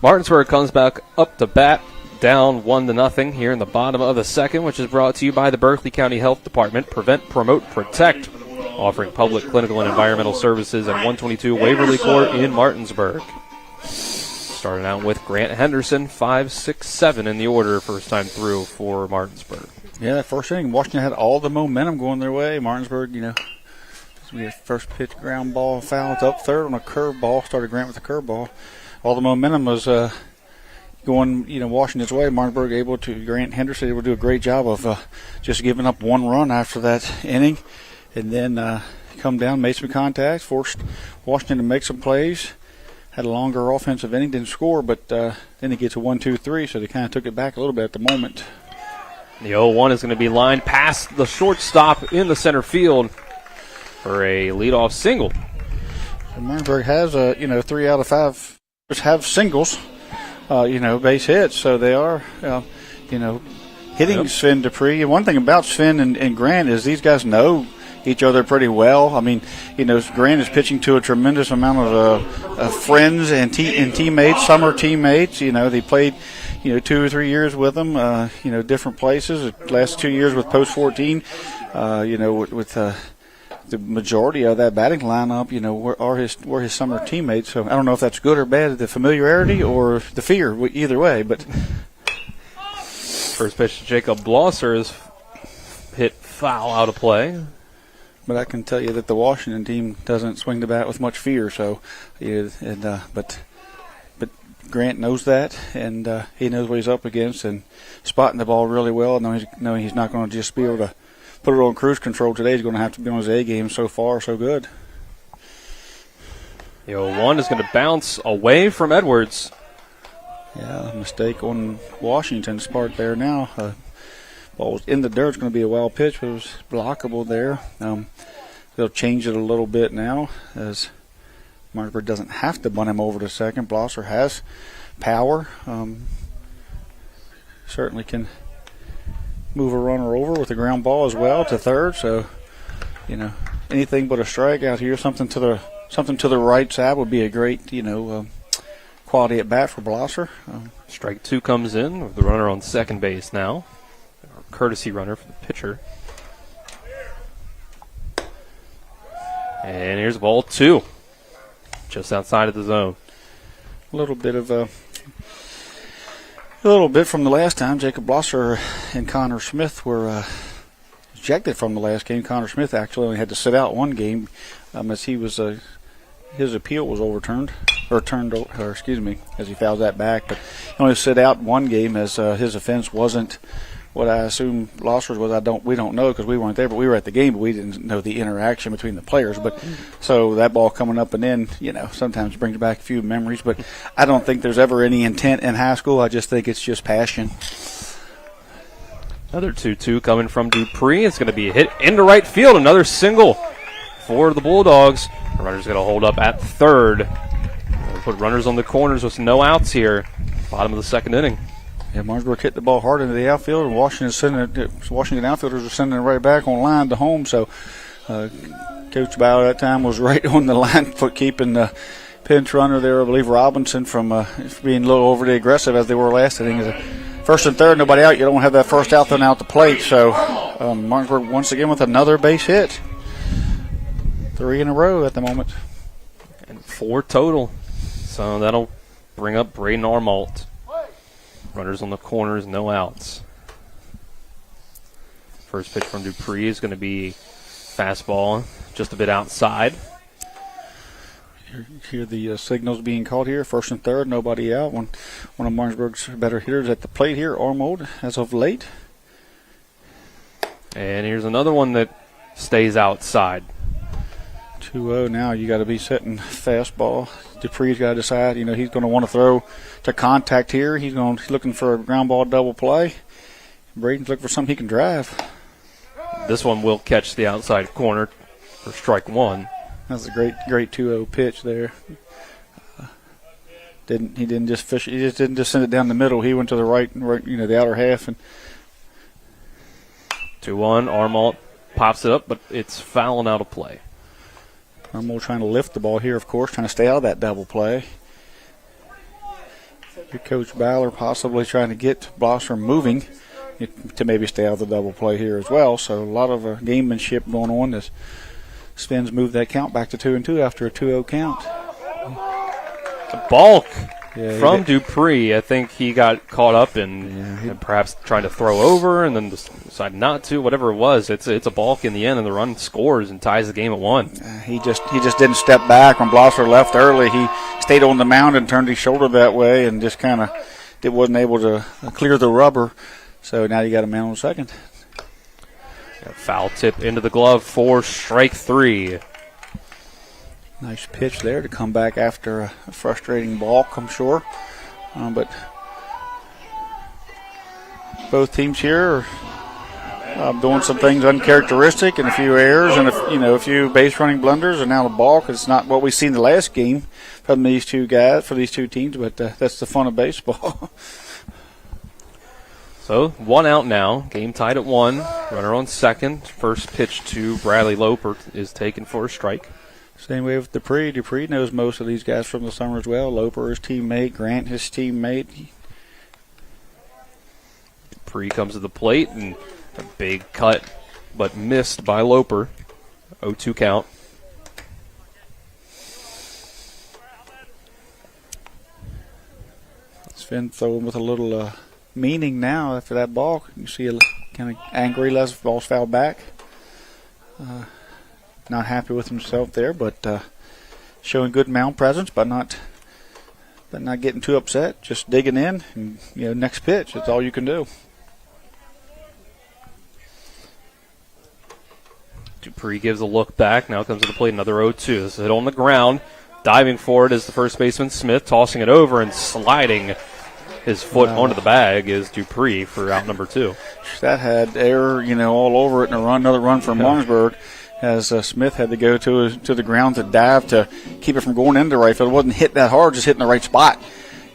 Martinsburg comes back up to bat, down 1-0 here in the bottom of the second, which is brought to you by the Berkeley County Health Department. Prevent, promote, protect, offering public, clinical, and environmental services at 122 Waverly Court in Martinsburg. Starting out with Grant Henderson, 5, 6, 7 in the order, first time through for Martinsburg. Yeah, that first inning, Washington had all the momentum going their way. Martinsburg, first pitch ground ball foul. It's up third on a curveball. Started Grant with a curveball. All the momentum was going, Washington's way. Grant Henderson able to do a great job of just giving up 1 run after that inning. And then come down, made some contacts, forced Washington to make some plays. Had a longer offensive inning, didn't score, but then it gets a 1-2-3, so they kind of took it back a little bit at the moment. The 0-1 is going to be lined past the shortstop in the center field for a leadoff single. And Martinsburg has 3 out of 5 have singles, base hits, so they are, hitting Sven Dupree. And one thing about Sven and Grant is these guys know each other pretty well. I mean, Grant is pitching to a tremendous amount of friends and teammates. Some are teammates. They played, 2 or 3 years with them, different places. The last 2 years with Post 14, with the majority of that batting lineup, were his summer teammates. So I don't know if that's good or bad, the familiarity or the fear, either way. But first pitch to Jacob Blosser is hit foul out of play. But I can tell you that the Washington team doesn't swing the bat with much fear. So, but Grant knows that, and he knows what he's up against, and spotting the ball really well. Knowing he's not going to just be able to put it on cruise control today. He's going to have to be on his A game. So far, so good. The 0-1 is going to bounce away from Edwards. Yeah, mistake on Washington's part there now. Ball was in the dirt. It's going to be a wild pitch, but it was blockable there. They'll change it a little bit now as Martinsburg doesn't have to bunt him over to second. Blosser has power. Certainly can move a runner over with a ground ball as well to third. So, anything but a strike out here. Something to the right side would be a great, quality at bat for Blosser. Strike 2 comes in with the runner on second base now. Courtesy runner for the pitcher. And here's ball 2. Just outside of the zone. A little bit from the last time. Jacob Blosser and Connor Smith were ejected from the last game. Connor Smith actually only had to sit out one game as he was his appeal was overturned as he fouled that back. But he only sit out one game as his offense wasn't what I assume Blosser's was. We don't know because we weren't there, but we were at the game, but we didn't know the interaction between the players. But so that ball coming up and in, sometimes brings back a few memories. But I don't think there's ever any intent in high school. I just think it's just passion. Another 2-2 coming from Dupree. It's going to be a hit into right field. Another single for the Bulldogs. The runner's going to hold up at third. We'll put runners on the corners with no outs here. Bottom of the second inning. Yeah, Martinsburg hit the ball hard into the outfield, and Washington outfielders are sending it right back on line to home. So Coach Bauer that time was right on the line for keeping the pinch runner there, I believe Robinson, from being a little overly aggressive as they were last inning. First and third, nobody out. You don't have that first out thrown out the plate. So Martinsburg once again with another base hit. 3 in a row at the moment. And 4 total. So that'll bring up Braden Armalt. Runners on the corners, no outs. First pitch from Dupree is going to be fastball just a bit outside. Hear the signals being called here. First and third, nobody out. One of Martinsburg's better hitters at the plate here, Armold, as of late. And here's another one that stays outside. 2-0 now. You got to be setting fastball. Dupree's got to decide. He's going to want to throw to contact here. He's looking for a ground ball double play. Braden's looking for something he can drive. This one will catch the outside corner for strike 1. That's a great 2-0 pitch there. He didn't just fish. He just didn't just send it down the middle. He went to the right, the outer half. And 2-1. Armalt pops it up, but it's fouling out of play. Armalt trying to lift the ball here, of course, trying to stay out of that double play. Your Coach Baller possibly trying to get Blosser moving to maybe stay out of the double play here as well. So a lot of gamemanship going on as Spins moved that count back to 2-2 after a 2-0 count. The balk from Dupree. I think he got caught up in perhaps trying to throw over and then decided not to. Whatever it was, it's a balk in the end, and the run scores and ties the game at 1. He just didn't step back when Blosser left early. He stayed on the mound and turned his shoulder that way and just kind of wasn't able to clear the rubber. So now you got a man on second. A foul tip into the glove for strike 3. Nice pitch there to come back after a frustrating balk, I'm sure. But both teams here are doing some things uncharacteristic and a few errors and a few base running blunders, and now the balk. It's not what we seen in the last game from these two teams, but that's the fun of baseball. So 1 out now. Game tied at 1. Runner on second. First pitch to Bradley Loper is taken for a strike. Same way with Dupree. Dupree knows most of these guys from the summer as well. Loper, his teammate. Grant, his teammate. Dupree comes to the plate, and a big cut, but missed by Loper. 0-2 count. Finn throwing with a little meaning now after that ball. You see a kind of angry as the ball's fouled back. Not happy with himself there, but showing good mound presence, but not getting too upset. Just digging in, and next pitch. That's all you can do. Dupree gives a look back. Now comes to the plate. Another 0-2. This is hit on the ground. Diving forward is the first baseman Smith, tossing it over and sliding his foot onto the bag is Dupree for out number 2. That had air, all over it, and another run from Martinsburg, as Smith had to go to the ground to dive to keep it from going into right field. It wasn't hit that hard, just hitting the right spot.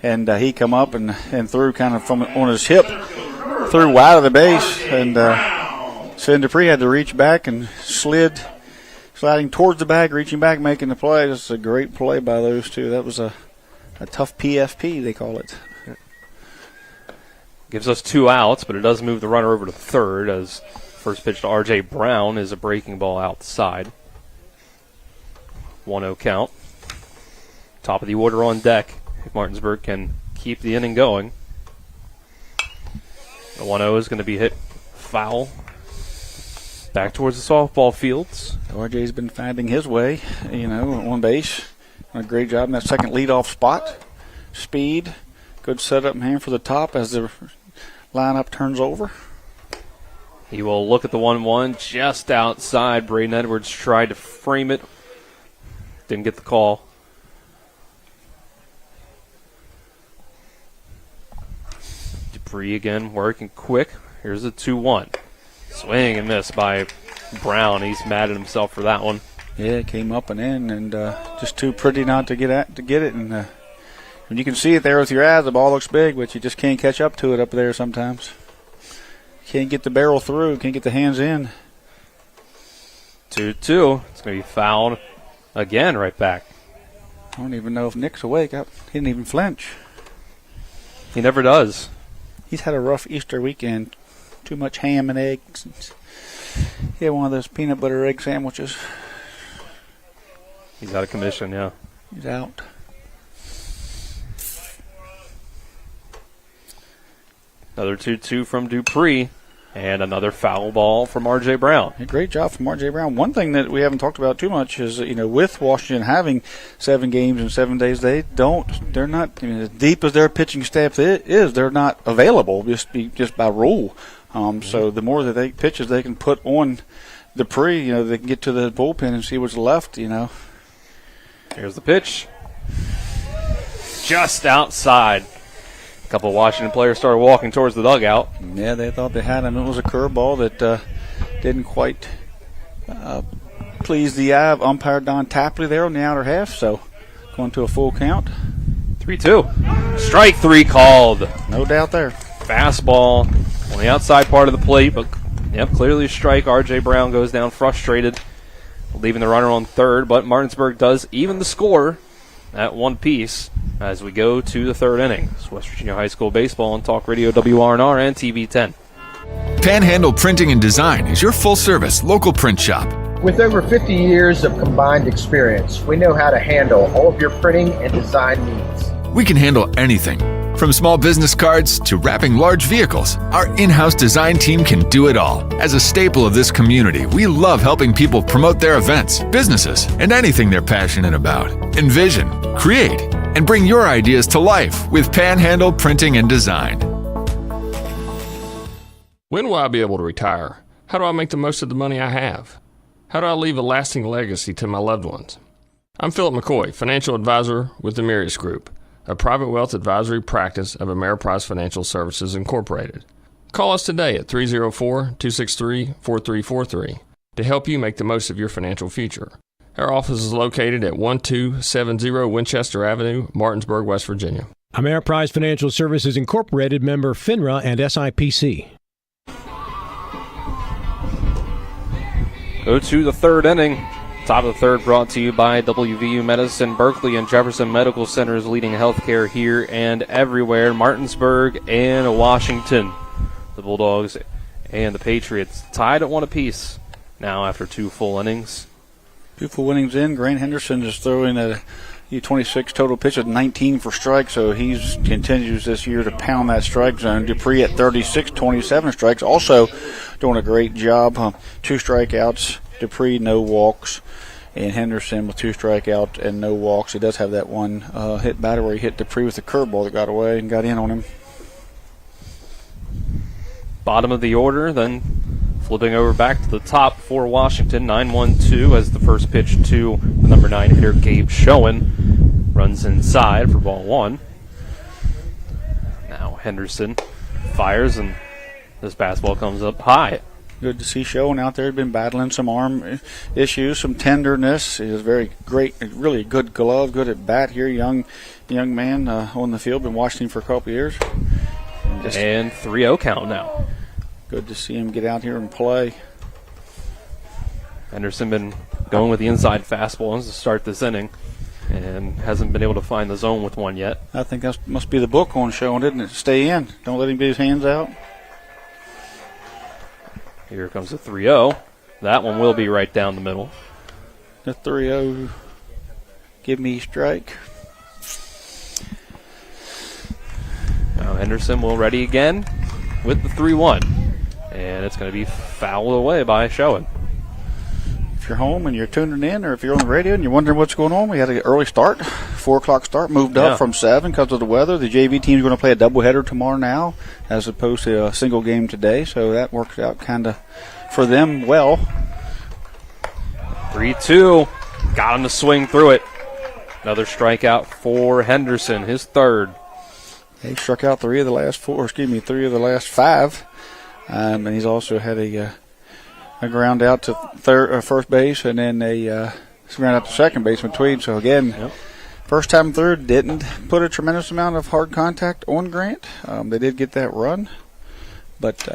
And he come up and threw kind of from on his hip, threw wide of the base, and Finn Dupree had to reach back and sliding towards the bag, reaching back, making the play. This is a great play by those two. That was a tough PFP, they call it. Gives us 2 outs, but it does move the runner over to third as first pitch to R.J. Brown is a breaking ball outside. 1-0 count. Top of the order on deck if Martinsburg can keep the inning going. The 1-0 is going to be hit foul back towards the softball fields. R.J.'s been finding his way, on base. Done a great job in that second leadoff spot. Speed. Good setup in hand for the top as the lineup turns over. He will look at the 1-1 just outside. Braden Edwards tried to frame it. Didn't get the call. Dupree again working quick. Here's a 2-1. Swing and miss by Brown. He's mad at himself for that one. Yeah, it came up and in, and just too pretty not to get it. And when you can see it there with your eyes, the ball looks big, but you just can't catch up to it up there sometimes. Can't get the barrel through, can't get the hands in. 2-2. It's going to be fouled again right back. I don't even know if Nick's awake. He didn't even flinch. He never does. He's had a rough Easter weekend. Too much ham and eggs. He had one of those peanut butter egg sandwiches. He's out of commission, yeah. He's out. Another 2-2 from Dupree, and another foul ball from R.J. Brown. A great job from R.J. Brown. One thing that we haven't talked about too much is, with Washington having 7 games in 7 days, they're not, as deep as their pitching staff is, they're not available just by rule. So the more that pitches they can put on Dupree, they can get to the bullpen and see what's left, Here's the pitch. Just outside. A couple of Washington players started walking towards the dugout. Yeah, they thought they had him. It was a curveball that didn't quite please the eye of umpire Don Tapley there on the outer half. So going to a full count. 3-2. Strike 3 called. No doubt there. Fastball on the outside part of the plate, but clearly a strike. R.J. Brown goes down frustrated, leaving the runner on third, but Martinsburg does even the score at 1 piece as we go to the third inning. It's West Virginia High School Baseball on Talk Radio WRNR and TV 10. Panhandle Printing and Design is your full-service local print shop. With over 50 years of combined experience, we know how to handle all of your printing and design needs. We can handle anything, from small business cards to wrapping large vehicles. Our in-house design team can do it all. As a staple of this community, we love helping people promote their events, businesses, and anything they're passionate about. Envision, create, and bring your ideas to life with Panhandle Printing and Design. When will I be able to retire? How do I make the most of the money I have? How do I leave a lasting legacy to my loved ones? I'm Philip McCoy, financial advisor with the Mirius Group, a private wealth advisory practice of Ameriprise Financial Services Incorporated. Call us today at 304-263-4343 to help you make the most of your financial future. Our office is located at 1270 Winchester Avenue, Martinsburg, West Virginia. Ameriprise Financial Services Incorporated, member FINRA and SIPC. Go to the third inning. Top of the third brought to you by WVU Medicine, Berkeley and Jefferson Medical Centers, leading healthcare here and everywhere. Martinsburg and Washington. The Bulldogs and the Patriots tied at 1 apiece now after 2 full innings. 2 full innings in. Grant Henderson is throwing a 26 total pitches, 19 for strikes, so he continues this year to pound that strike zone. Dupree at 36, 27 strikes, also doing a great job. 2 strikeouts. Dupree, no walks. And Henderson with 2 strikeouts and no walks. He does have that one hit batter where he hit Dupree with a curveball that got away and got in on him. Bottom of the order, then flipping over back to the top for Washington. 9-1-2 as the first pitch to the number 9 hitter, Gabe Schoen. Runs inside for ball 1. Now Henderson fires, and this fastball comes up high. Good to see Schoen out there. He's been battling some arm issues, some tenderness. He is very great, really good glove, good at bat here. Young man on the field. Been watching him for a couple years. And 3-0 count now. Good to see him get out here and play. Henderson been going with the inside fastballs to start this inning and hasn't been able to find the zone with one yet. I think that must be the book on Schoen, didn't it? Stay in. Don't let him get his hands out. Here comes the 3-0. That one will be right down the middle. The 3-0. Give me strike. Now Henderson will ready again with the 3-1. And it's going to be fouled away by Schoen. If you're home and you're tuning in, or if you're on the radio and you're wondering what's going on, we had an early start, 4 o'clock start, moved up from 7 because of the weather. The JV team's going to play a doubleheader tomorrow now, as opposed to a single game today, so that works out kind of for them well. 3-2, got him to swing through it. Another strikeout for Henderson, his third. He struck out 3 of the last 5, and he's also had a ground out to first base, and then a ground out to second base in between. So again, first time through, didn't put a tremendous amount of hard contact on Grant. They did get that run, but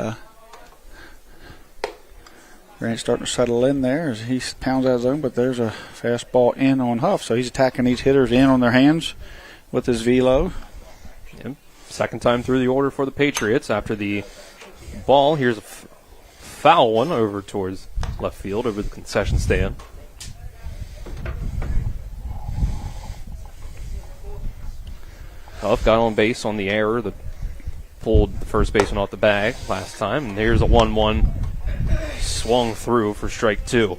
Grant's starting to settle in there as he pounds out his zone. But there's a fastball in on Huff, so he's attacking these hitters in on their hands with his velo. Yep. Second time through the order for the Patriots after the ball. Here's a foul one over towards left field over the concession stand. Huff got on base on the error that pulled the first baseman off the bag last time. And here's a 1-1 swung through for strike 2.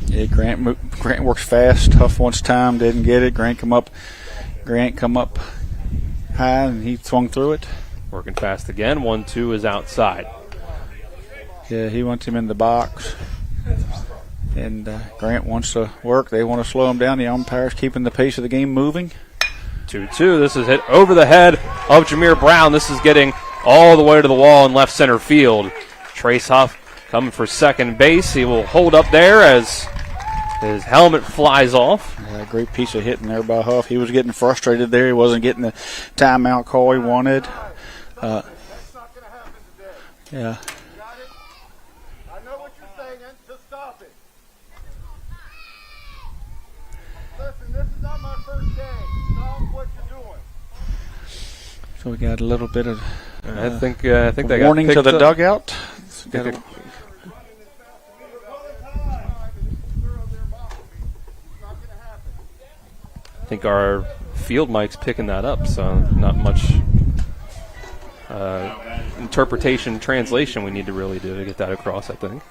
Yeah, Grant works fast. Huff wants time, didn't get it. Grant come up high, and he swung through it. Working fast again. 1-2 is outside. Yeah, he wants him in the box. And Grant wants to work. They want to slow him down. The umpire's keeping the pace of the game moving. 2-2. This is hit over the head of Jameer Brown. This is getting all the way to the wall in left center field. Trace Huff coming for second base. He will hold up there as his helmet flies off. Yeah, great piece of hitting there by Huff. He was getting frustrated there. He wasn't getting the timeout call he wanted. Yeah. So we got a little bit of I think they got warning to the dugout. I think our field mic's picking that up, so not much interpretation, translation we need to really do to get that across, I think.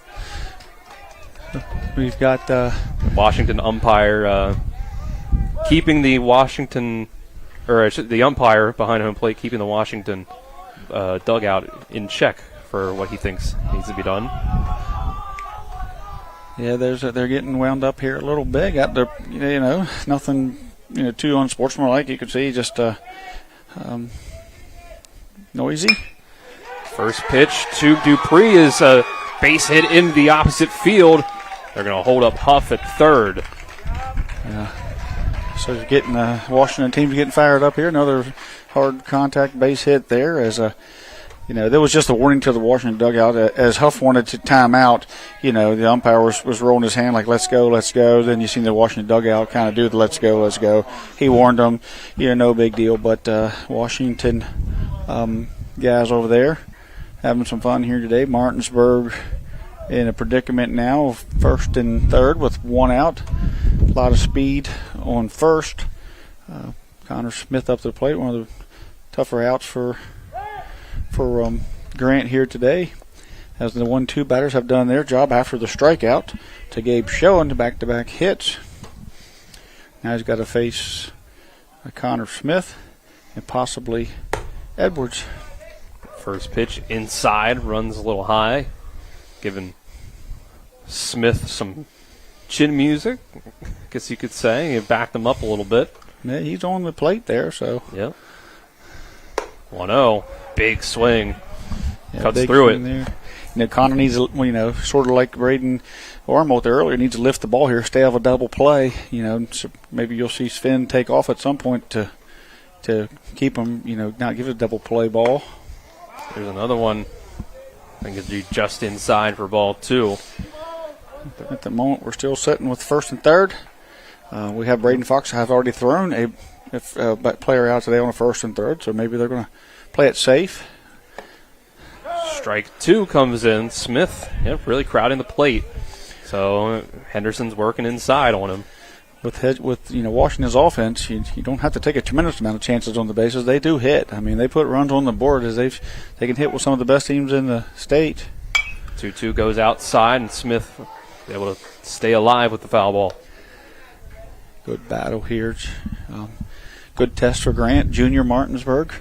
We've got Washington umpire keeping the Washington, or the umpire behind home plate keeping the Washington dugout in check for what he thinks needs to be done. Yeah, they're getting wound up here a little bit. Got the nothing too unsportsmanlike. You can see just noisy. First pitch to Dupree is a base hit in the opposite field. They're going to hold up Huff at third. Yeah. So you're getting Washington team's getting fired up here. Another hard contact base hit there. As there was just a warning to the Washington dugout as Huff wanted to time out. The umpire was rolling his hand like let's go, let's go. Then you seen the Washington dugout kind of do the let's go, let's go. He warned them, no big deal. But Washington guys over there having some fun here today. Martinsburg in a predicament now of 1st and 3rd with 1 out. A lot of speed on first. Connor Smith up to the plate, one of the tougher outs for Grant here today, as the 1-2 batters have done their job after the strikeout to Gabe Schoen to back-to-back hits. Now he's got to face Connor Smith and possibly Edwards. First pitch inside, runs a little high, giving Smith some chin music, I guess you could say. He backed him up a little bit. Yeah, he's on the plate there, so. Yep. 1-0, big swing. Cuts through it. There. Connor needs, sort of like Braden Ormoth earlier, needs to lift the ball here, stay off a double play. So maybe you'll see Sven take off at some point to keep him, not give it a double play ball. There's another one. I think it's just inside for ball 2. At the moment, we're still sitting with 1st and 3rd. We have Braden Fox have already thrown a player out today on a 1st and 3rd, so maybe they're going to play it safe. Strike 2 comes in. Smith, really crowding the plate. So Henderson's working inside on him. With Washington's offense, you don't have to take a tremendous amount of chances on the bases. They do hit. I mean, they put runs on the board as they can hit with some of the best teams in the state. 2-2 goes outside, and Smith able to stay alive with the foul ball. Good battle here. Good test for Grant, junior Martinsburg.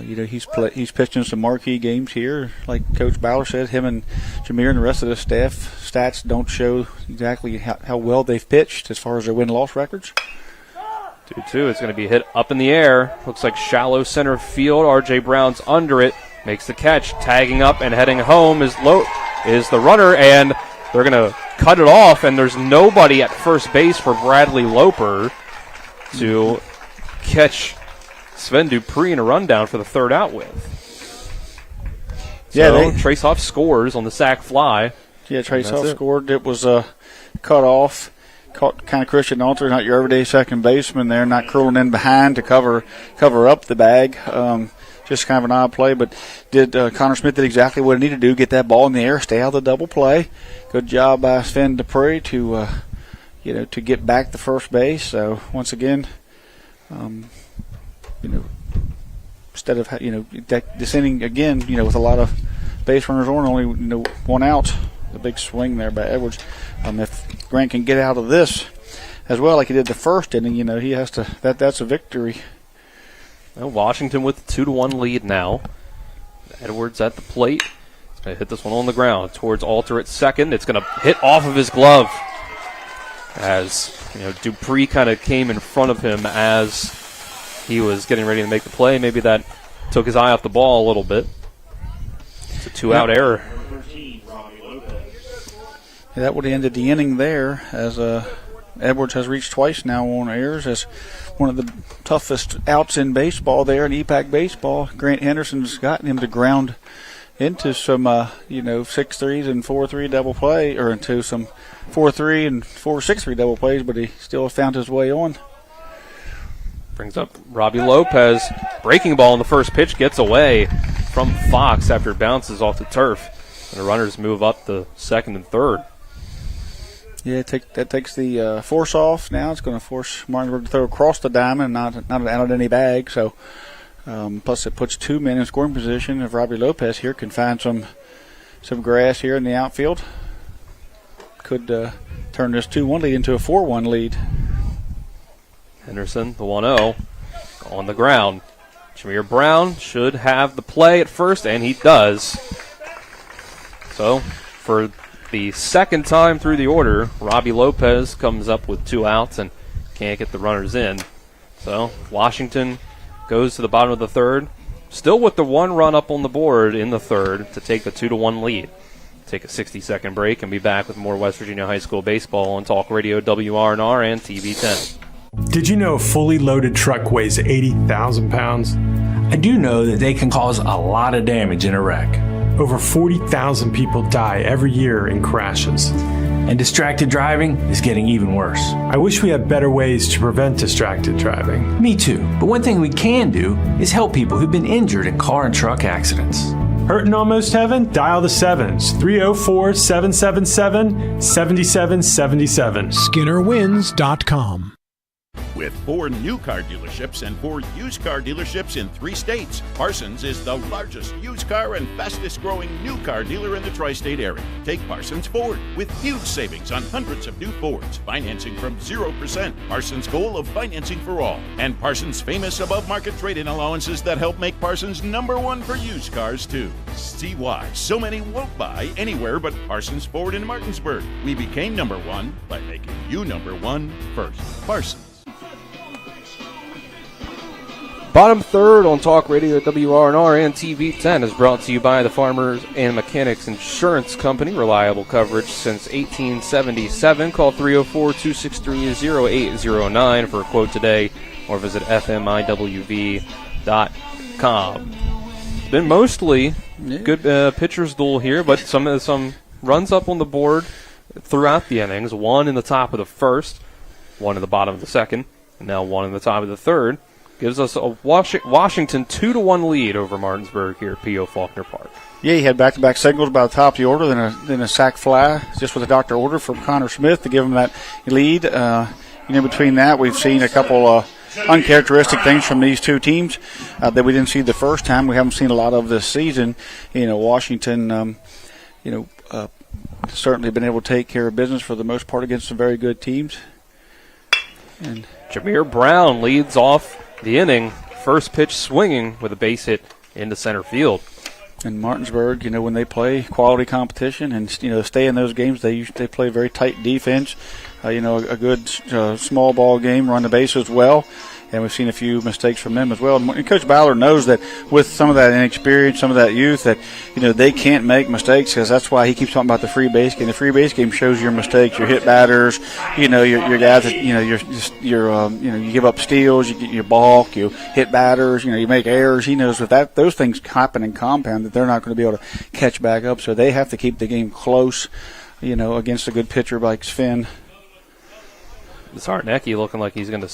He's pitching some marquee games here. Like Coach Bauer said, him and Jameer and the rest of the staff stats don't show exactly how well they've pitched as far as their win-loss records. 2-2. It's going to be hit up in the air. Looks like shallow center field. R.J. Brown's under it. Makes the catch. Tagging up and heading home is the runner, and they're going to cut it off, and there's nobody at first base for Bradley Loper to catch Sven Dupree in a rundown for the 3rd out with. So Tracehoff scores on the sac fly. Yeah, Tracehoff scored. It was cut off. Caught kind of Christian Alter, not your everyday second baseman there, not curling in behind to cover up the bag. Just kind of an odd play, but Connor Smith did exactly what he needed to do, get that ball in the air, stay out of the double play. Good job by Sven Dupree to get back to first base. So once again, instead of descending again, with a lot of base runners on, only 1 out. The big swing there by Edwards. If Grant can get out of this as well, like he did the first inning, he has to. That's a victory. Well, Washington with the 2-1 lead now. Edwards at the plate. He's going to hit this one on the ground towards Alter at second. It's going to hit off of his glove as Dupree kind of came in front of him as he was getting ready to make the play. Maybe that took his eye off the ball a little bit. It's a 2-out error. Yeah, that would have ended the inning there, as Edwards has reached twice now on errors as one of the toughest outs in baseball there in EPAC baseball. Grant Henderson's gotten him to ground into some 6-3s and 4-3 double play, or into some 4-3 and 4-6-3 double plays, but he still found his way on. Brings up Robbie Lopez. Breaking ball on the first pitch gets away from Fox after it bounces off the turf. And the runners move up the 2nd and 3rd. Yeah, that takes the force off now. It's going to force Martinsburg to throw across the diamond, not out of any bag. So, plus it puts 2 men in scoring position. If Robbie Lopez here can find some grass here in the outfield, could turn this 2-1 lead into a 4-1 lead. Henderson, the 1-0, on the ground. Jameer Brown should have the play at first, and he does. So, for the 2nd time through the order, Robbie Lopez comes up with 2 outs and can't get the runners in. So, Washington goes to the bottom of the 3rd, still with the 1 run up on the board in the 3rd to take the 2-1 lead. Take a 60-second break and be back with more West Virginia High School baseball on Talk Radio WRNR and TV 10. Did you know a fully loaded truck weighs 80,000 pounds? I do know that they can cause a lot of damage in a wreck. Over 40,000 people die every year in crashes. And distracted driving is getting even worse. I wish we had better ways to prevent distracted driving. Me too. But one thing we can do is help people who've been injured in car and truck accidents. Hurting almost heaven? Dial the 7s. 304-777-7777. SkinnerWins.com. With 4 new car dealerships and 4 used car dealerships in 3 states, Parsons is the largest used car and fastest growing new car dealer in the tri-state area. Take Parsons Ford with huge savings on hundreds of new Fords, financing from 0%. Parsons' goal of financing for all, and Parsons' famous above-market trade-in allowances that help make Parsons #1 for used cars too. See why so many won't buy anywhere but Parsons Ford in Martinsburg. We became #1 by making you #1 first. Parsons. Bottom third on Talk Radio WRNR and TV10 is brought to you by the Farmers and Mechanics Insurance Company. Reliable coverage since 1877. Call 304-263-0809 for a quote today or visit fmiwv.com. It's been mostly good pitcher's duel here, but some runs up on the board throughout the innings. One in the top of the first, one in the bottom of the second, and now one in the top of the third. Gives us a Washington 2-1 lead over Martinsburg here at P.O. Faulkner Park. Yeah, he had back-to-back singles by the top of the order, then a sac fly, just with a doctor order from Connor Smith to give him that lead. Between that, we've seen a couple uncharacteristic things from these two teams that we didn't see the first time. We haven't seen a lot of this season. Washington, certainly been able to take care of business for the most part against some very good teams. And Jameer Brown leads off the inning, first pitch swinging with a base hit into center field. And Martinsburg, when they play quality competition and stay in those games, they play very tight defense. A good small ball game, run the bases well, and we've seen a few mistakes from them as well. And Coach Ballard knows that with some of that inexperience, some of that youth, that they can't make mistakes, because that's why he keeps talking about the free base game. The free base game shows your mistakes, your hit batters, your guys that you give up steals, you balk, you hit batters, you make errors. He knows that those things happen in compound, that they're not going to be able to catch back up. So they have to keep the game close, against a good pitcher like Sven. Zarnecki looking like he's going to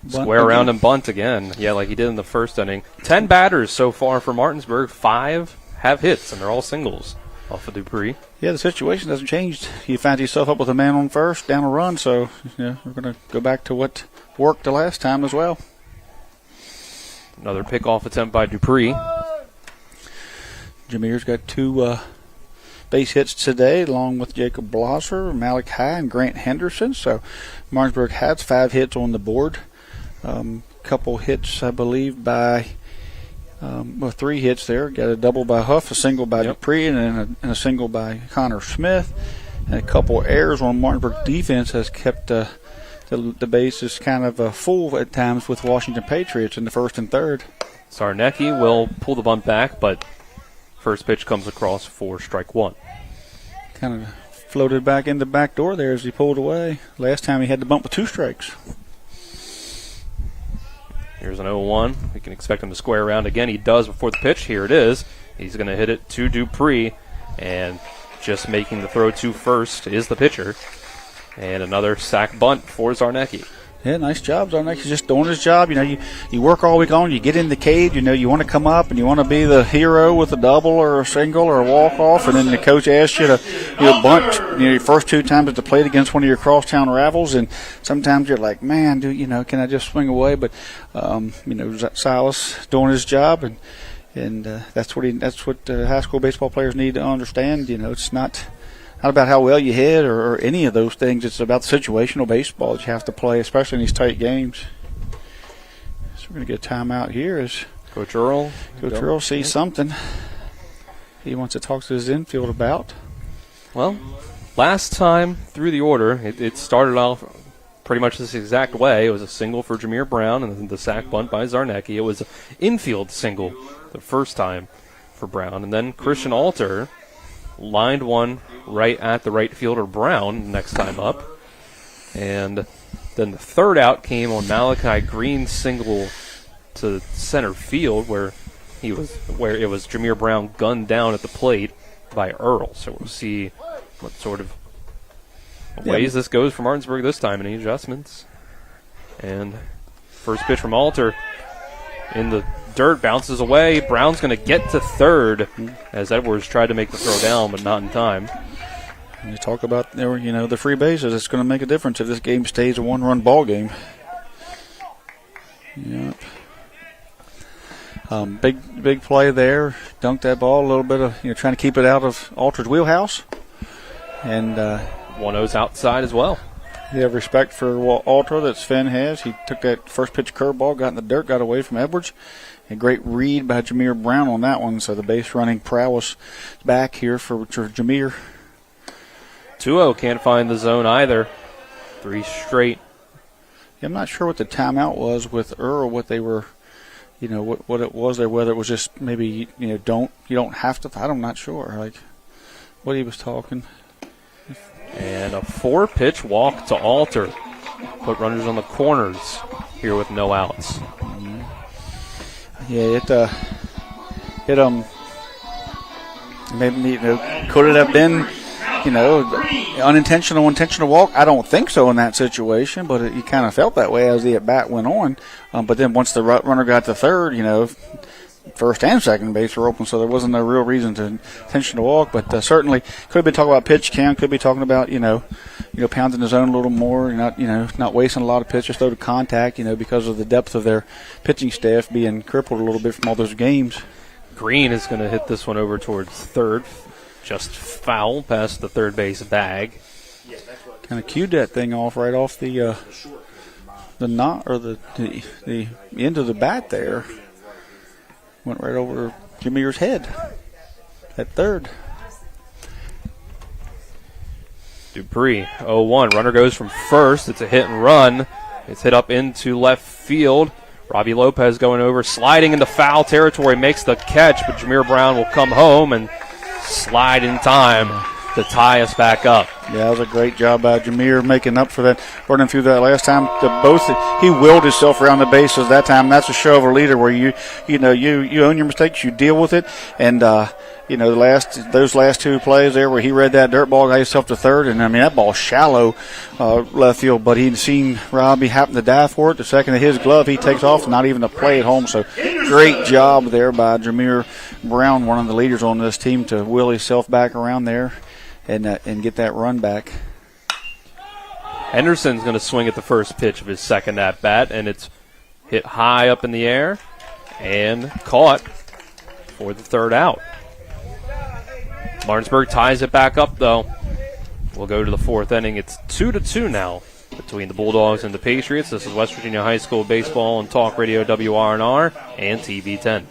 square around and bunt again. Yeah, like he did in the first inning. 10 batters so far for Martinsburg. 5 have hits, and they're all singles off of Dupree. Yeah, the situation hasn't changed. You found yourself up with a man on first, down a run, so we're going to go back to what worked the last time as well. Another pickoff attempt by Dupree. Jameer's got 2 base hits today, along with Jacob Blosser, Malik High, and Grant Henderson. So Martinsburg has 5 hits on the board. Couple hits, I believe, by 3 hits there. Got a double by Huff, a single by Dupree, and a single by Connor Smith. And a couple errors on Martinsburg defense has kept the bases kind of full at times with Washington Patriots in the first and third. Zarnecki will pull the bunt back, but first pitch comes across for strike 1. Kind of floated back in the back door there as he pulled away. Last time he had to bump with 2 strikes. Here's an 0-1. We can expect him to square around again. He does before the pitch. Here it is. He's going to hit it to Dupree, and just making the throw to first is the pitcher. And another sac bunt for Zarnecki. Yeah, nice job. Zarnecki's just doing his job. You work all week long. You get in the cage. You want to come up and you want to be the hero with a double or a single or a walk-off, and then the coach asks you to bunt your first 2 times at the plate against one of your crosstown rivals, and sometimes you're like, man, can I just swing away? But Silas doing his job, and that's what high school baseball players need to understand. It's not about how well you hit or any of those things. It's about the situational baseball that you have to play, especially in these tight games. So we're going to get a timeout here as Coach Earl sees something he wants to talk to his infield about. Well, last time through the order, it started off pretty much this exact way. It was a single for Jameer Brown and then the sac bunt by Zarnecki. It was an infield single the first time for Brown, and then Christian Alter lined one right at the right fielder Brown next time up. And then the third out came on Malachi Green's single to center field where it was Jameer Brown gunned down at the plate by Earl. So we'll see what sort of ways this goes for Martinsburg this time. Any adjustments? And first pitch from Alter in the dirt, bounces away. Brown's going to get to third as Edwards tried to make the throw down, but not in time. You talk about the free bases. It's going to make a difference if this game stays a one-run ball game. Yep. Big play there. Dunked that ball a little bit of trying to keep it out of Alter's wheelhouse. And 1-0's outside as well. You have respect for Alter that Sven has. He took that first pitch curveball, got in the dirt, got away from Edwards. A great read by Jameer Brown on that one. So the base running prowess back here for Jameer. 2-0 can't find the zone either. 3 straight. Yeah, I'm not sure what the timeout was with Earl, what they were, what it was there, whether it was just maybe, you don't have to, I'm not sure, like what he was talking. And a 4-pitch walk to Alter. Put runners on the corners here with no outs. Mm-hmm. Yeah, maybe, could it have been, unintentional, intentional walk? I don't think so in that situation, but you kind of felt that way as the at-bat went on. But then once the runner got to third, first and second base were open, so there wasn't a real reason to intentional walk. But certainly could have been talking about pitch count, could be talking about, pounding the zone a little more, not wasting a lot of pitches, throw to contact, because of the depth of their pitching staff being crippled a little bit from all those games. Green is going to hit this one over towards third. Just foul past the third base bag. Kind of cued that thing off right off the knot or the end of the bat there. Went right over Jameer's head at third. Dupree, 0-1. Runner goes from first. It's a hit and run. It's hit up into left field. Robbie Lopez going over, sliding into foul territory, makes the catch, but Jameer Brown will come home and slide in time to tie us back up. Yeah, that was a great job by Jameer making up for that, running through that last time. He willed himself around the bases that time. That's a show of a leader where you own your mistakes, you deal with it, and those last 2 plays there where he read that dirt ball, got himself to third, and that ball shallow left field, but he'd seen Robbie happen to dive for it. The second of his glove, he takes off, not even a play at home. So great job there by Jameer Brown, one of the leaders on this team, to will himself back around there and get that run back. Henderson's going to swing at the first pitch of his second at bat, and it's hit high up in the air and caught for the third out. Martinsburg ties it back up, though. We'll go to the 4th inning. It's 2-2 now between the Bulldogs and the Patriots. This is West Virginia High School Baseball and Talk Radio WRNR and TV 10.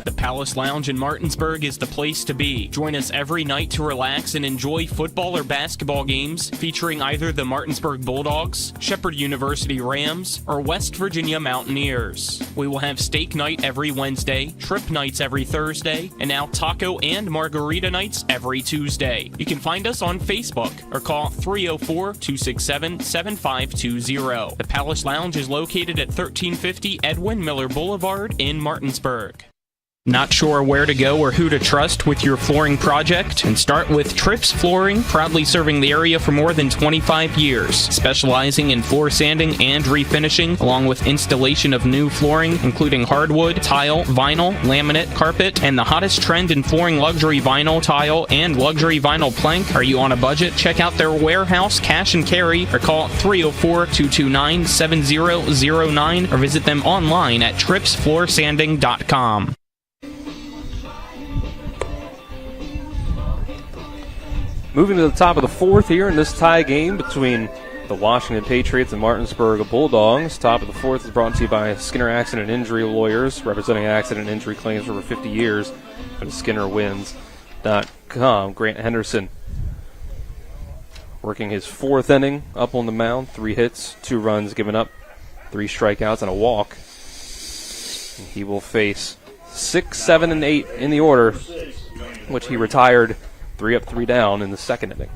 The Palace Lounge in Martinsburg is the place to be. Join us every night to relax and enjoy football or basketball games featuring either the Martinsburg Bulldogs, Shepherd University Rams, or West Virginia Mountaineers. We will have steak night every Wednesday, trip nights every Thursday, and now taco and margarita nights every Tuesday. You can find us on Facebook or call 304-267-7520. The Palace Lounge is located at 1350 Edwin Miller Boulevard in Martinsburg. Not sure where to go or who to trust with your flooring project? And start with Trips Flooring, proudly serving the area for more than 25 years, specializing in floor sanding and refinishing, along with installation of new flooring, including hardwood, tile, vinyl, laminate, carpet, and the hottest trend in flooring, luxury vinyl, tile, and luxury vinyl plank. Are you on a budget? Check out their warehouse, cash and carry, or call 304-229-7009, or visit them online at tripsfloorsanding.com. Moving to the top of the 4th here in this tie game between the Washington Patriots and Martinsburg Bulldogs. Top of the 4th is brought to you by Skinner Accident Injury Lawyers, representing accident and injury claims for over 50 years. Go to SkinnerWins.com. Grant Henderson working his 4th inning up on the mound. 3 hits, 2 runs given up, 3 strikeouts, and a walk. And he will face 6, 7, and 8 in the order, which he retired 3 up, 3 down in the 2nd inning.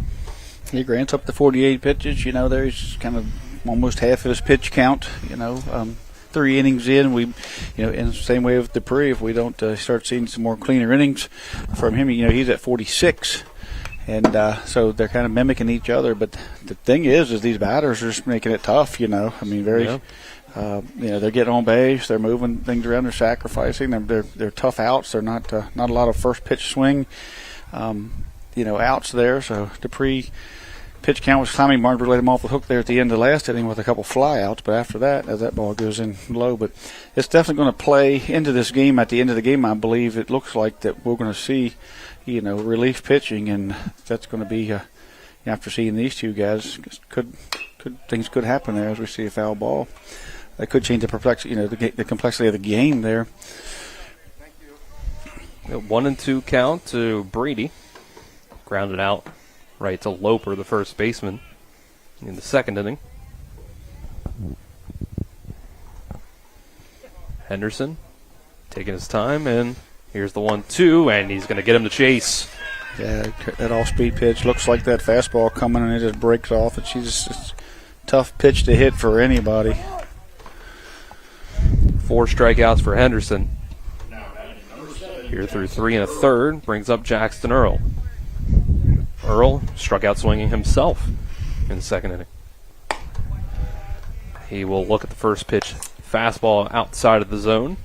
He grants up to 48 pitches. There's kind of almost half of his pitch count. 3 innings in, in the same way with Dupree, if we don't start seeing some more cleaner innings from him, he's at 46. And so they're kind of mimicking each other. But the thing is these batters are just making it tough, very They're getting on base. They're moving things around. They're sacrificing. They're tough outs. They're not a lot of first pitch swing, outs there. So Dupree pitch count was climbing. Martinsburg let him off the hook there at the end of the last inning with a couple fly outs. But after that, as that ball goes in low, but it's definitely going to play into this game. At the end of the game, I believe it looks like that we're going to see, relief pitching, and that's going to be after seeing these two guys, things could happen there as we see a foul ball. That could change the complexity of the game there. 1-2 count to Brady. Grounded out right to Loper, the first baseman, in the second inning. Henderson taking his time, and here's the 1-2, and he's going to get him to chase. Yeah, that off-speed pitch looks like that fastball coming, and it just breaks off. It's a tough pitch to hit for anybody. 4 strikeouts for Henderson. Here through 3 1/3, brings up Jackson Earl. Earl struck out swinging himself in the second inning. He will look at the first pitch. Fastball outside of the zone.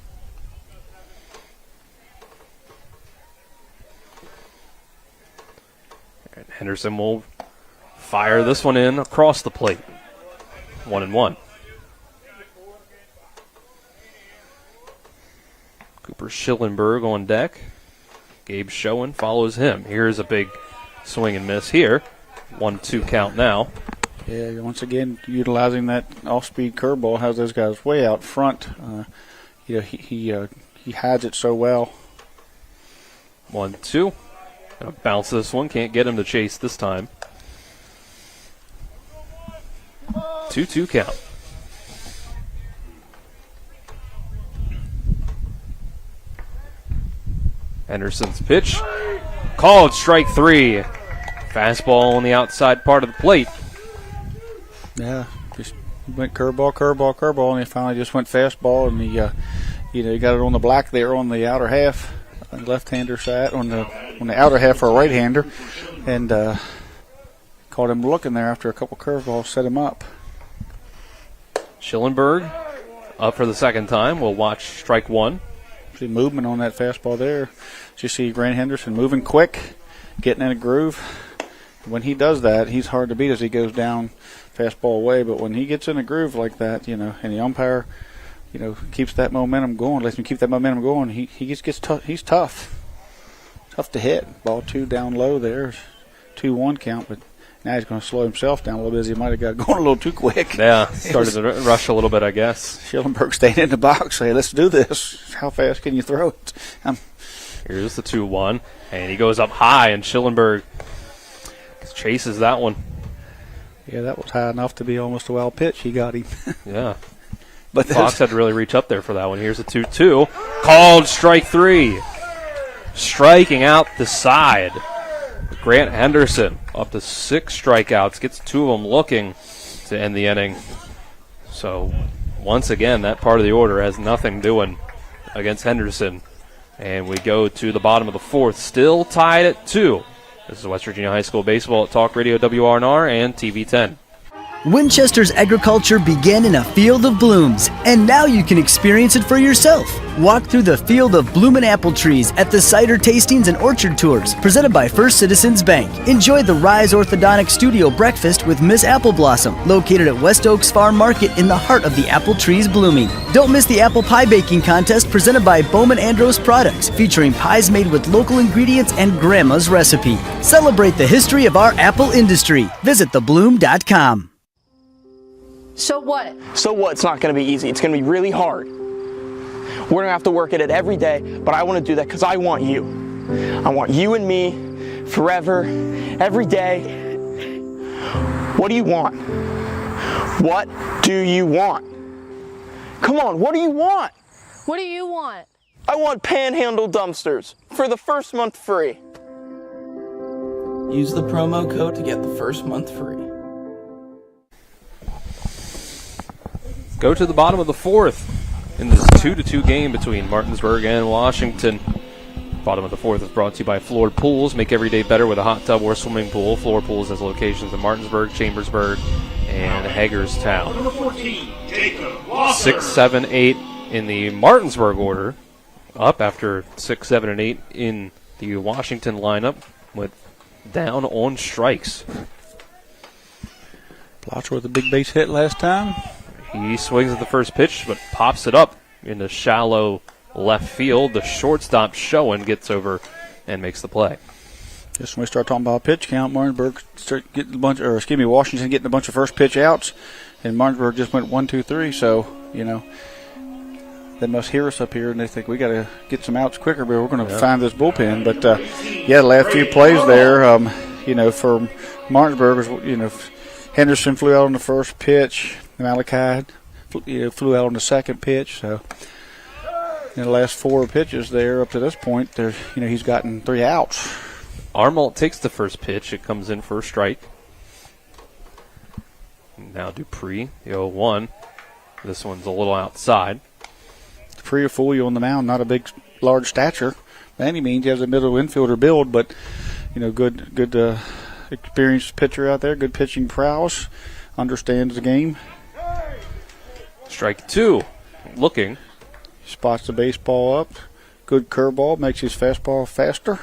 And Henderson will fire this one in across the plate. 1-1. Cooper Schillenberg on deck. Gabe Schoen follows him. Here's a big swing and miss here. 1-2 count now. Yeah, once again, utilizing that off-speed curveball has those guys way out front. He hides it so well. 1-2. Gonna bounce this one. Can't get him to chase this time. 2-2 count. Henderson's pitch. Called strike 3. Fastball on the outside part of the plate. Yeah, just went curveball, and he finally just went fastball, and he got it on the black there on the outer half, left-hander side on the outer half for a right-hander, and caught him looking there after a couple curveballs set him up. Schillenberg up for the second time. We'll watch strike 1. See movement on that fastball there. You see Grant Henderson moving quick, getting in a groove. When he does that, he's hard to beat as he goes down fastball away. But when he gets in a groove like that, and the umpire, keeps that momentum going, lets him keep that momentum going, he just gets tough. He's tough to hit. Ball 2 down low there, 2-1 count. But now he's going to slow himself down a little bit as he might have got going a little too quick. Yeah, started to rush a little bit, I guess. Schillenberg staying in the box, say, let's do this. How fast can you throw it? Here's the 2-1, and he goes up high, and Schillenberg chases that one. Yeah, that was high enough to be almost a wild pitch. He got him. Yeah. But Fox had to really reach up there for that one. Here's a 2-2. Called strike 3. Striking out the side. Grant Henderson up to 6 strikeouts. Gets 2 of them looking to end the inning. So, once again, that part of the order has nothing doing against Henderson. And we go to the bottom of the 4th. Still tied at 2. This is West Virginia High School Baseball at Talk Radio WRNR and TV 10. Winchester's agriculture began in a field of blooms, and now you can experience it for yourself. Walk through the field of bloomin' apple trees at the cider tastings and orchard tours presented by First Citizens Bank. Enjoy the Rise Orthodontic Studio breakfast with Miss Apple Blossom, located at West Oaks Farm Market in the heart of the apple trees blooming. Don't miss the apple pie baking contest presented by Bowman Andros Products, featuring pies made with local ingredients and Grandma's recipe. Celebrate the history of our apple industry. Visit thebloom.com. So what? So what? It's not going to be easy. It's going to be really hard. We're going to have to work at it every day, but I want to do that because I want you. I want you and me forever, every day. What do you want? What do you want? Come on, what do you want? What do you want? I want Panhandle dumpsters for the first month free. Use the promo code to get the first month free. Go to the bottom of the 4th in this 2-2 game between Martinsburg and Washington. Bottom of the 4th is brought to you by Floor Pools. Make every day better with a hot tub or swimming pool. Floor Pools has locations in Martinsburg, Chambersburg, and Hagerstown. 6, 7, 8 in the Martinsburg order, up after 6, 7, and 8 in the Washington lineup, with down on strikes. Blotcher with a big base hit last time. He swings at the first pitch, but pops it up into shallow left field. The shortstop, Schoen, gets over and makes the play. Just when we start talking about pitch count, Washington getting a bunch of first pitch outs, and Martinsburg just went 1, 2, 3. So, they must hear us up here, and they think we got to get some outs quicker, but we're going to find this bullpen. But the last few plays there, for Martinsburg, Henderson flew out on the first pitch. Malachi, flew out on the second pitch. So, in the last 4 pitches there up to this point, he's gotten 3 outs. Armalt takes the first pitch. It comes in for a strike. Now Dupree, the 0-1. This one's a little outside. Dupree will fool you on the mound. Not a big, large stature by any means. He has a middle infielder build, but good experienced pitcher out there. Good pitching prowess. Understands the game. Strike 2. Looking. Spots the baseball up. Good curveball. Makes his fastball faster.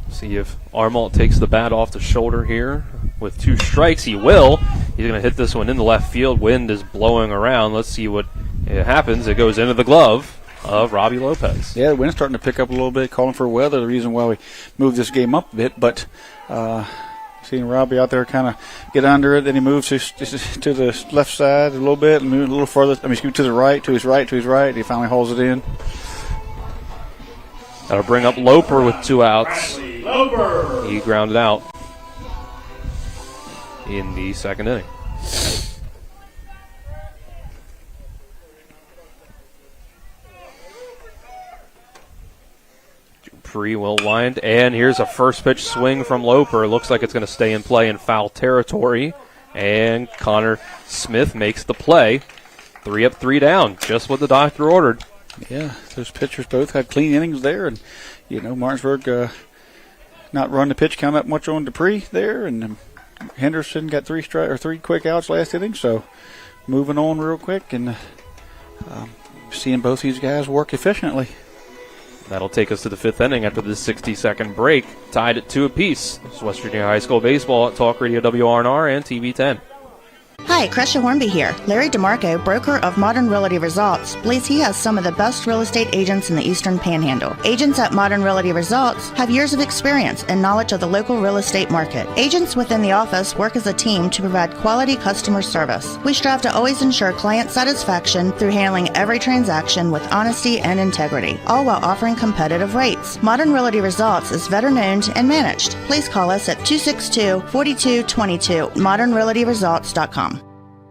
See if Armalt takes the bat off the shoulder here. With 2 strikes, he will. He's going to hit this one in the left field. Wind is blowing around. Let's see what happens. It goes into the glove of Robbie Lopez. Yeah, the wind's starting to pick up a little bit, calling for weather. The reason why we moved this game up a bit, but seeing Robbie out there kind of get under it, then he moves to the left side a little bit and move a little further. To the right, to his right. He finally hauls it in. That'll bring up Loper with 2 outs. He grounded out in the second inning. Dupree will wind, and here's a first pitch swing from Loper. Looks like it's going to stay in play in foul territory, and Connor Smith makes the play. 3 up, 3 down, just what the doctor ordered. Yeah, those pitchers both had clean innings there, and Martinsburg not run the pitch count up much on Dupree there, and Henderson got 3 quick outs last inning. So moving on real quick and seeing both these guys work efficiently. That'll take us to the 5th inning after this 60-second break, tied at 2 apiece. It's West Virginia High School baseball at Talk Radio WRNR and TV 10. Hi, Crescia Hornby here. Larry DeMarco, broker of Modern Realty Results, believes he has some of the best real estate agents in the Eastern Panhandle. Agents at Modern Realty Results have years of experience and knowledge of the local real estate market. Agents within the office work as a team to provide quality customer service. We strive to always ensure client satisfaction through handling every transaction with honesty and integrity, all while offering competitive rates. Modern Realty Results is veteran-owned and managed. Please call us at 262-4222, modernrealtyresults.com.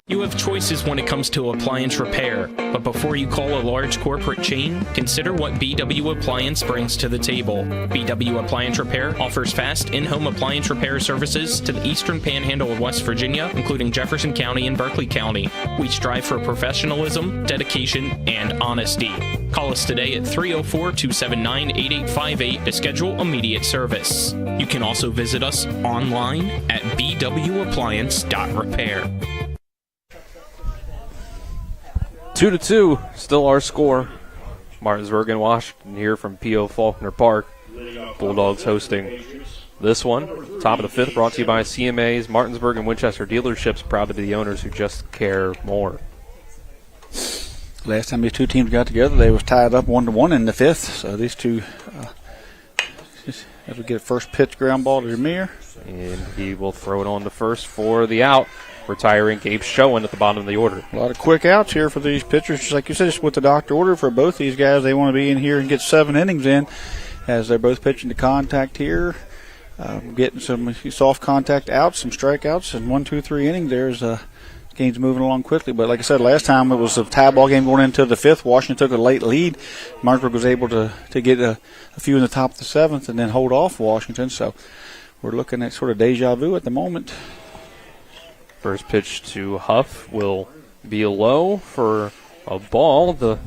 You have choices when it comes to appliance repair, but before you call a large corporate chain, consider what BW Appliance brings to the table. BW Appliance Repair offers fast in-home appliance repair services to the Eastern Panhandle of West Virginia, including Jefferson County and Berkeley County. We strive for professionalism, dedication, and honesty. Call us today at 304-279-8858 to schedule immediate service. You can also visit us online at bwappliance.repair. 2-2, still our score. Martinsburg and Washington here from P.O. Faulkner Park. Bulldogs hosting this one. Top of the 5th, brought to you by CMA's Martinsburg and Winchester dealerships, proud to be the owners who just care more. Last time these 2 teams got together, they was tied up 1-1 in the 5th. So these 2, as we get a first pitch ground ball to Demir. And he will throw it on to first for the out. Retiring Gabe Schoen at the bottom of the order. A lot of quick outs here for these pitchers. Just like you said, just what the doctor ordered for both these guys. They want to be in here and get 7 innings in as they're both pitching to contact here. Getting some soft contact outs, some strikeouts, and 1, 2, 3 innings. There's game's moving along quickly. But like I said, last time it was a tie ball game going into the 5th. Washington took a late lead. Martinsburg was able to get a few in the top of the 7th and then hold off Washington. So we're looking at sort of deja vu at the moment. First pitch to Huff will be low for a ball. The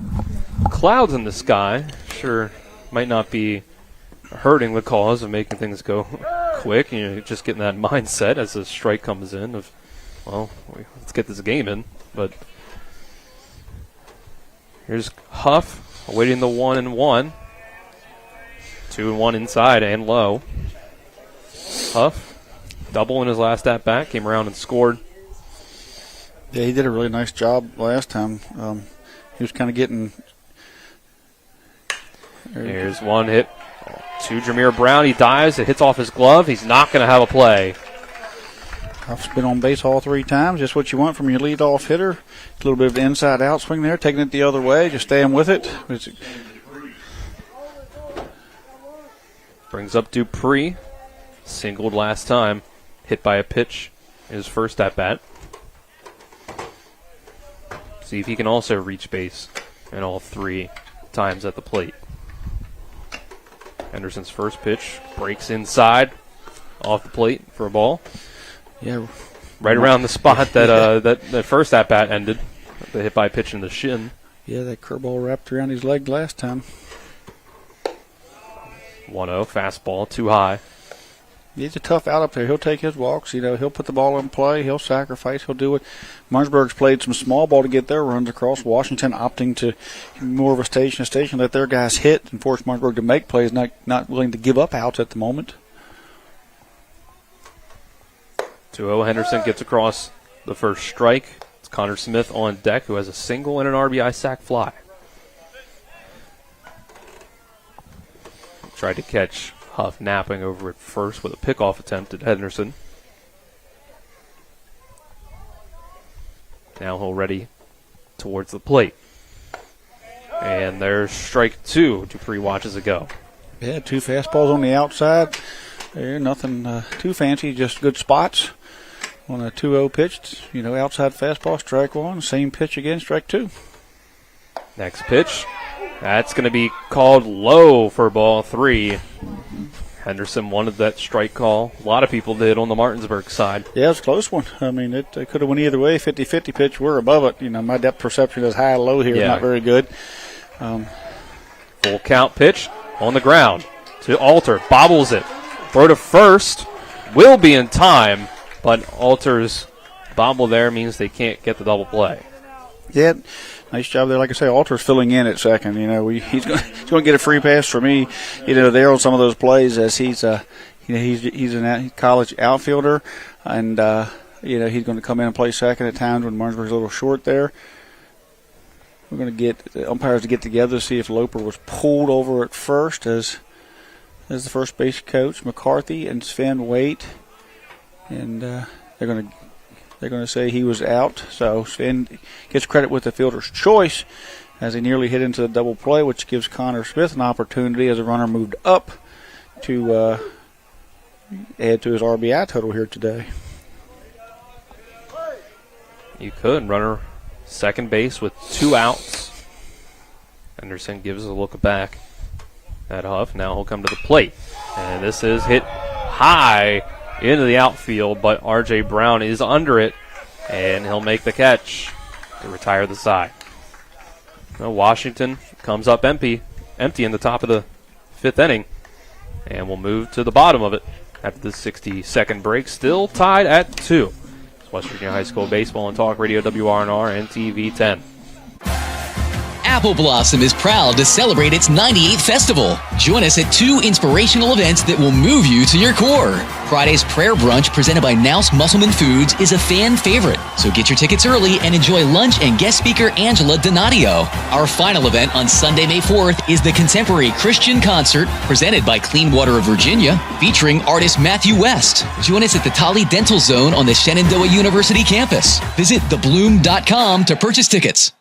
clouds in the sky sure might not be hurting the cause of making things go quick. Just getting that mindset as the strike comes in of, well, let's get this game in. But here's Huff awaiting the 1-1. 2-1 inside and low. Huff, double in his last at-bat, came around and scored. Yeah, he did a really nice job last time. He was kind of getting... Here's one hit to Jameer Brown. He dives. It hits off his glove. He's not going to have a play. Huff's been on base all 3 times. Just what you want from your leadoff hitter. A little bit of an inside-out swing there, taking it the other way, just staying with it. Brings up Dupree. Singled last time. Hit by a pitch in his first at-bat. See if he can also reach base in all 3 times at the plate. Henderson's first pitch breaks inside off the plate for a ball. Yeah, right around the spot that that first at bat ended. The hit by pitch in the shin. Yeah, that curveball wrapped around his leg last time. 1-0 fastball too high. He's a tough out up there. He'll take his walks. He'll put the ball in play. He'll sacrifice. He'll do it. Martinsburg's played some small ball to get their runs across. Washington opting to more of a station let their guys hit and force Martinsburg to make plays, not willing to give up outs at the moment. 2-0 Henderson gets across the first strike. It's Connor Smith on deck, who has a single and an RBI sac fly. Tried to catch Huff napping over at first with a pickoff attempt at Henderson. Now he'll ready towards the plate. And there's strike 2. Dupree watches it go. Yeah, 2 fastballs on the outside. There, nothing too fancy, just good spots on a 2-0 pitch. Outside fastball, strike 1. Same pitch again, strike 2. Next pitch. That's going to be called low for ball 3. Henderson wanted that strike call. A lot of people did on the Martinsburg side. Yeah, it was a close one. I mean, it could have went either way. 50-50 pitch. We're above it. My depth perception is high and low here. Yeah. Not very good. Full count pitch on the ground to Alter. Bobbles it. Throw to first. Will be in time, but Alter's bobble there means they can't get the double play. Yeah. Nice job there. Like I say, Alter's filling in at second. He's going to get a free pass for me. There on some of those plays as he's a college outfielder, and he's going to come in and play second at times when Martinsburg's a little short there. We're going to get the umpires to get together to see if Loper was pulled over at first as the first base coach, McCarthy and Sven wait, and they're going to say he was out. So Sven gets credit with the fielder's choice as he nearly hit into the double play, which gives Connor Smith an opportunity as a runner moved up to add to his RBI total here today. You could. Runner second base with 2 outs. Henderson gives a look back at Huff. Now he'll come to the plate. And this is hit high into the outfield, but R.J. Brown is under it, and he'll make the catch to retire the side. Washington comes up empty in the top of the 5th inning, and we'll move to the bottom of it after the 60-second break. Still tied at 2. It's West Virginia High School Baseball and Talk Radio, WRNR and TV 10. Apple Blossom is proud to celebrate its 98th festival. Join us at 2 inspirational events that will move you to your core. Friday's prayer brunch presented by Nous Musselman Foods is a fan favorite, so get your tickets early and enjoy lunch and guest speaker Angela Donadio. Our final event on Sunday, May 4th is the Contemporary Christian Concert presented by Clean Water of Virginia, featuring artist Matthew West. Join us at the Tolly Dental Zone on the Shenandoah University campus. Visit thebloom.com to purchase tickets.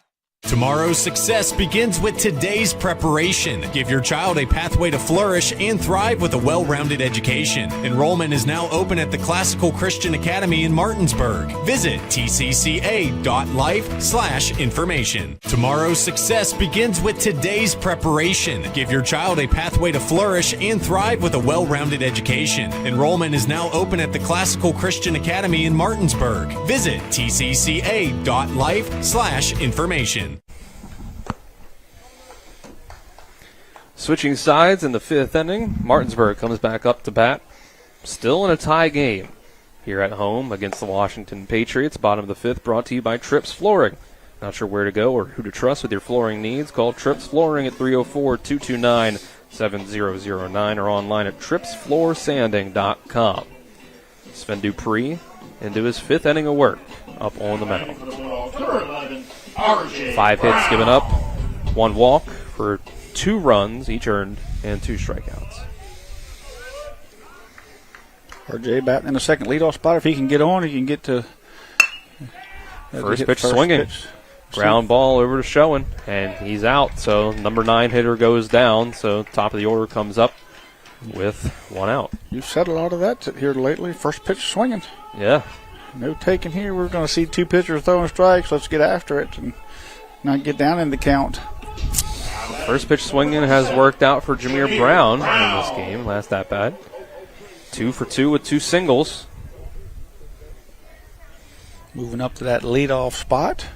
Tomorrow's success begins with today's preparation. Give your child a pathway to flourish and thrive with a well-rounded education. Enrollment is now open at the Classical Christian Academy in Martinsburg. Visit tcca.life/information. Tomorrow's success begins with today's preparation. Give your child a pathway to flourish and thrive with a well-rounded education. Enrollment is now open at the Classical Christian Academy in Martinsburg. Visit tcca.life/information. Switching sides in the 5th inning, Martinsburg comes back up to bat. Still in a tie game here at home against the Washington Patriots. Bottom of the 5th, brought to you by Trips Flooring. Not sure where to go or who to trust with your flooring needs? Call Trips Flooring at 304-229-7009 or online at tripsfloorsanding.com. Sven Dupree into his 5th inning of work up on the mound. 5 hits given up, 1 walk for 2 runs, each earned, and 2 strikeouts. RJ batting in the second leadoff spot. If he can get on, he can get to first pitch swinging. Ground ball over to Schoen, and he's out. So number 9 hitter goes down. So top of the order comes up with 1 out. You've said a lot of that here lately. First pitch swinging. Yeah. No taking here. We're going to see 2 pitchers throwing strikes. Let's get after it and not get down in the count. First pitch swinging has worked out for Jameer Brown in this game. Last at bat. 2 for 2 with 2 singles. Moving up to that leadoff spot.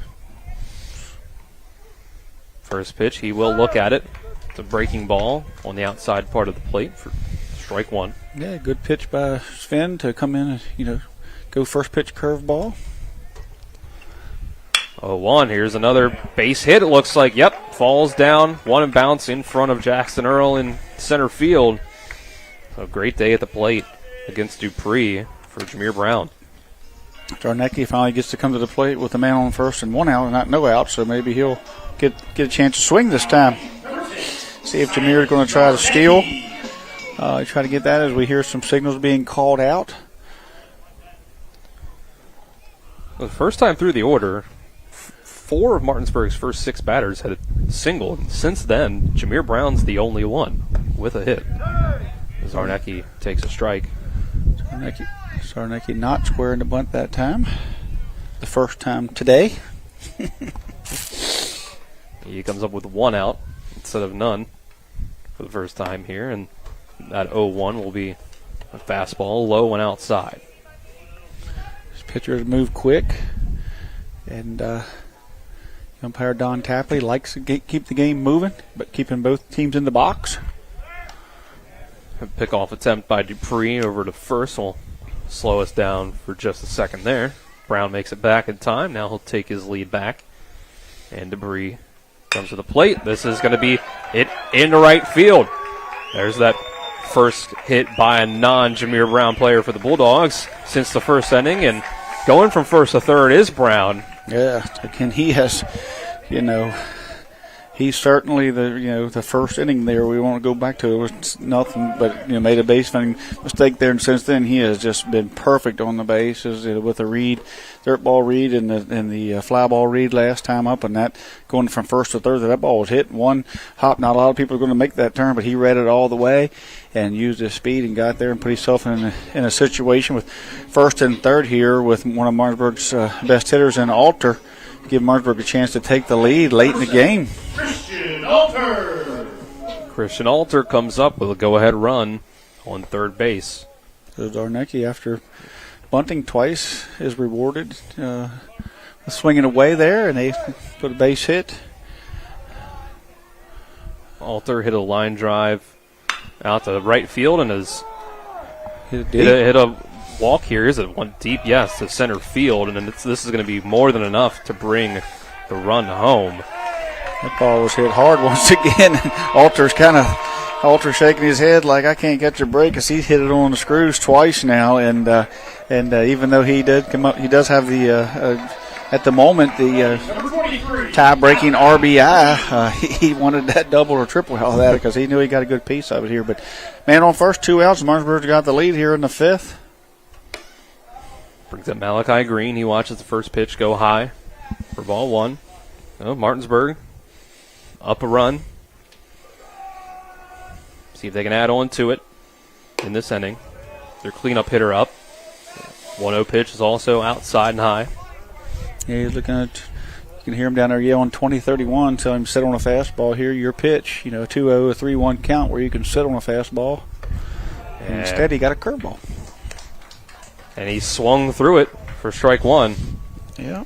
First pitch, he will look at it. It's a breaking ball on the outside part of the plate for strike 1. Yeah, good pitch by Sven to come in and, go first pitch curveball. 0-1. Here's another base hit. It looks like, falls down. 1 and bounce in front of Jackson Earl in center field. A great day at the plate against Dupree for Jameer Brown. Jarnecki finally gets to come to the plate with a man on first and 1 out and not no out, so maybe he'll get a chance to swing this time. See if Jameer is going to try to steal. Try to get that as we hear some signals being called out. The first time through the order, 4 of Martinsburg's first 6 batters had a single. And since then, Jameer Brown's the only one with a hit. Zarnecki takes a strike. Zarnecki not squaring the bunt that time. The first time today. He comes up with 1 out instead of none for the first time here. And that 0-1 will be a fastball, low and outside. This pitcher has moved quick. And umpire Don Tapley likes to keep the game moving, but keeping both teams in the box. A pickoff attempt by Dupree over to first will slow us down for just a second there. Brown makes it back in time. Now he'll take his lead back. And Dupree comes to the plate. This is going to be it into right field. There's that first hit by a non-Jameer Brown player for the Bulldogs since the first inning. And going from first to third is Brown. Yeah, again, he has, he's certainly the first inning there. We won't go back to it. It was nothing but made a base running mistake there, and since then he has just been perfect on the bases with a read, dirt ball read, and the fly ball read last time up, and that going from first to third. That ball was hit 1 hop. Not a lot of people are going to make that turn, but he read it all the way and used his speed and got there and put himself in a situation with first and third here with one of Martinsburg's best hitters in Alter. Give Martinsburg a chance to take the lead late in the game. Christian Alter comes up with a go-ahead run on third base. So Zarnecki, after bunting twice, is rewarded with swinging away there, and they put a base hit. Alter hit a line drive out to right field and has hit a walk here. Is it one deep? Yes, to center field, and this is going to be more than enough to bring the run home. That ball was hit hard once again. Alter shaking his head like I can't get your break as he hit it on the screws twice now, and even though he did come up, he does have the at the moment the tie-breaking RBI. He wanted that double or triple out of that because he knew he got a good piece of it here. But man on first, 2 outs. Martinsburg's got the lead here in the 5th. Brings up Malachi Green. He watches the first pitch go high for ball 1. Martinsburg up a run. See if they can add on to it in this inning. Their cleanup hitter up. 1-0 pitch is also outside and high. Yeah, he's looking at. You can hear him down there yelling 20-31. Tell him to sit on a fastball here. Your pitch. 2-0, a 3-1 count where you can sit on a fastball. And instead, he got a curveball. And he swung through it for strike 1. Yeah.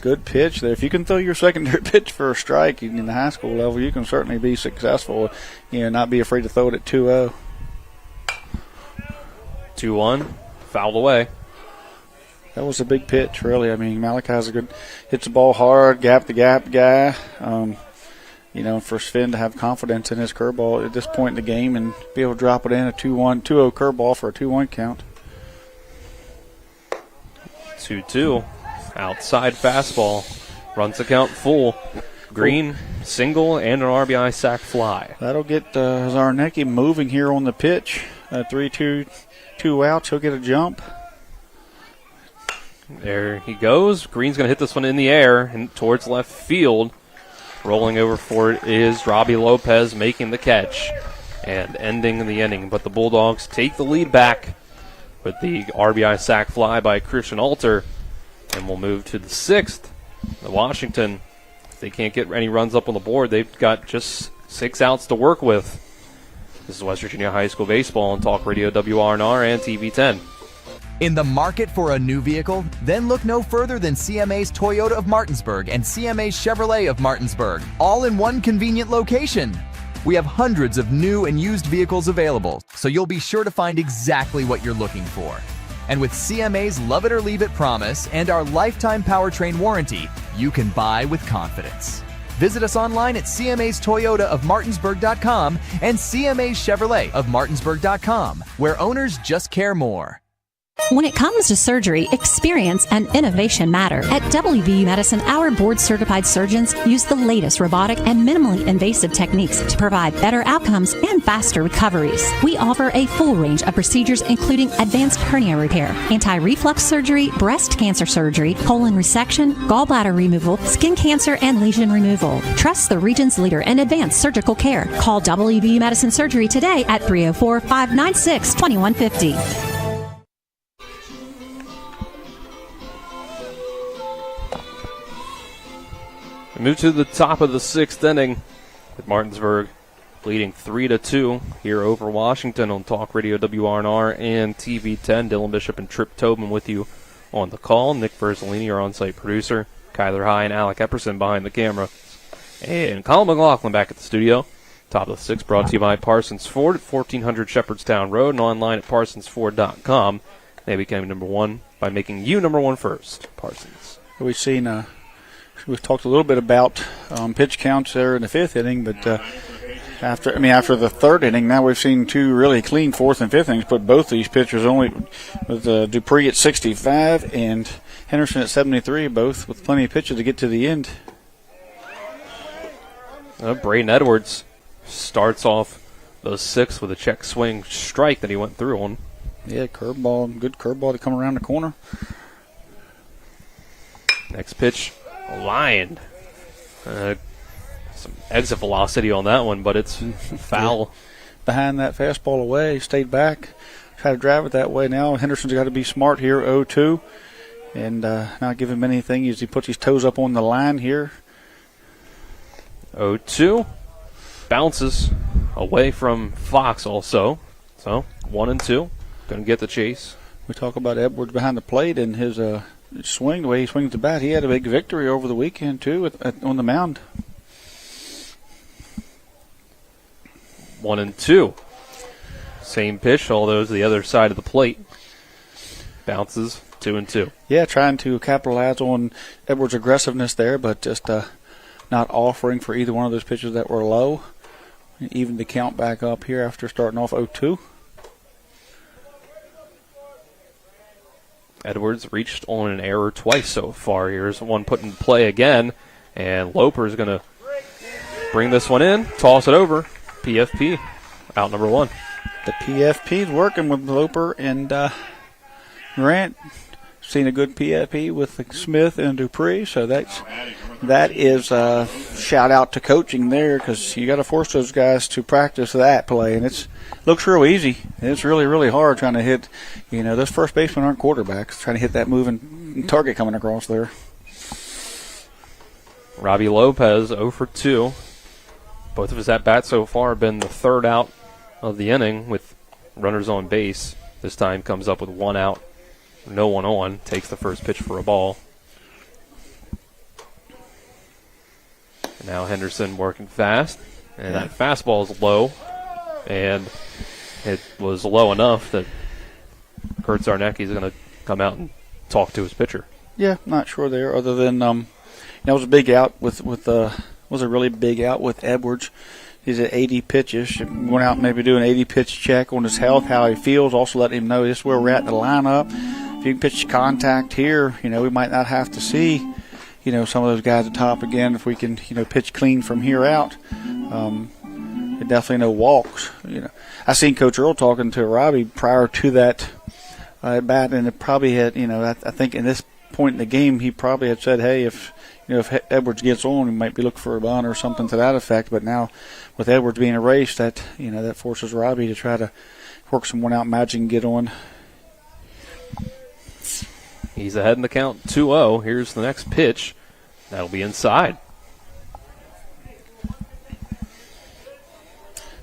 Good pitch there. If you can throw your secondary pitch for a strike in the high school level, you can certainly be successful. Not be afraid to throw it at 2-0. 2-1, fouled away. That was a big pitch, really. I mean, Malachi's hits the ball hard, gap to gap guy. For Sven to have confidence in his curveball at this point in the game and be able to drop it in a 2-0 curveball for a 2-1 count. 2-2, outside fastball, runs the count full. Green, single, and an RBI sac fly. That'll get Zarnecki moving here on the pitch. 3-2, 2 outs. He'll get a jump. There he goes. Green's going to hit this one in the air and towards left field. Rolling over for it is Robbie Lopez making the catch and ending the inning. But the Bulldogs take the lead back with the RBI sac fly by Christian Alter. And we'll move to the 6th. The Washington, if they can't get any runs up on the board, they've got just 6 outs to work with. This is West Virginia High School Baseball on Talk Radio WRNR and TV 10. In the market for a new vehicle? Then look no further than CMA's Toyota of Martinsburg and CMA's Chevrolet of Martinsburg, all in one convenient location. We have hundreds of new and used vehicles available, so you'll be sure to find exactly what you're looking for. And with CMA's Love It or Leave It promise and our lifetime powertrain warranty, you can buy with confidence. Visit us online at CMA's Toyota of Martinsburg.com and CMA's Chevrolet of Martinsburg.com, where owners just care more. When it comes to surgery, experience and innovation matter. At WVU Medicine, our board-certified surgeons use the latest robotic and minimally invasive techniques to provide better outcomes and faster recoveries. We offer a full range of procedures including advanced hernia repair, anti-reflux surgery, breast cancer surgery, colon resection, gallbladder removal, skin cancer, and lesion removal. Trust the region's leader in advanced surgical care. Call WVU Medicine Surgery today at 304-596-2150. Move to the top of the 6th inning with Martinsburg leading 3-2 here over Washington on Talk Radio WRNR and TV 10. Dylan Bishop and Trip Tobin with you on the call. Nick Verzolini, our on-site producer. Kyler High and Alec Epperson behind the camera. And Colin McLaughlin back at the studio. Top of the 6th brought to you by Parsons Ford at 1400 Shepherdstown Road and online at parsonsford.com. They became number one by making you number one first, Parsons. We've talked a little bit about pitch counts there in the 5th inning, but after the 3rd inning, now we've seen 2 really clean 4th and 5th innings. Put both these pitchers only with Dupree at 65 and Henderson at 73, both with plenty of pitches to get to the end. Braden Edwards starts off the 6th with a check swing strike that he went through on. Yeah, curveball, good curveball to come around the corner. Next pitch. Line. Some exit velocity on that one, but it's foul. Behind that fastball away, stayed back, tried to drive it that way. Now Henderson's got to be smart here, 0-2, and not give him anything as he puts his toes up on the line here. 0-2. Bounces away from Fox also. So 1-2. Going to get the chase. We talk about Edwards behind the plate and his swing, the way he swings the bat. He had a big victory over the weekend, too, on the mound. 1-2. Same pitch, although to the other side of the plate. Bounces 2-2. Yeah, trying to capitalize on Edwards' aggressiveness there, but just not offering for either one of those pitches that were low. Even the count back up here after starting off 0-2. Edwards reached on an error twice so far. Here's one put in play again, and Loper's going to bring this one in, toss it over. PFP, out number 1. The PFP's working with Loper and Grant. Seen a good PFP with Smith and Dupree, so that is a shout out to coaching there, because you got to force those guys to practice that play, and it looks real easy. It's really, really hard trying to hit. Those first basemen aren't quarterbacks, trying to hit that moving target coming across there. Robbie Lopez 0 for 2. Both of his at-bats so far have been the 3rd out of the inning with runners on base. This time comes up with 1 out, no one on, takes the first pitch for a ball. Now Henderson working fast, and that fastball is low, and it was low enough that Kurt Zarnecki is going to come out and talk to his pitcher. Yeah, not sure there, other than that was a big out was a really big out with Edwards. He's at 80 pitches. Went out and maybe do an 80 pitch check on his health, how he feels. Also let him know this is where we're at in the lineup. If you can pitch contact here, we might not have to see, some of those guys at the top again. If we can, pitch clean from here out, definitely no walks. I seen Coach Earl talking to Robbie prior to that at bat, and it probably had, I think in this point in the game, he probably had said, hey, if Edwards gets on, we might be looking for a bunt or something to that effect. But now, with Edwards being erased, that that forces Robbie to try to work someone out, magic, and get on. He's ahead in the count, 2-0. Here's the next pitch. That'll be inside.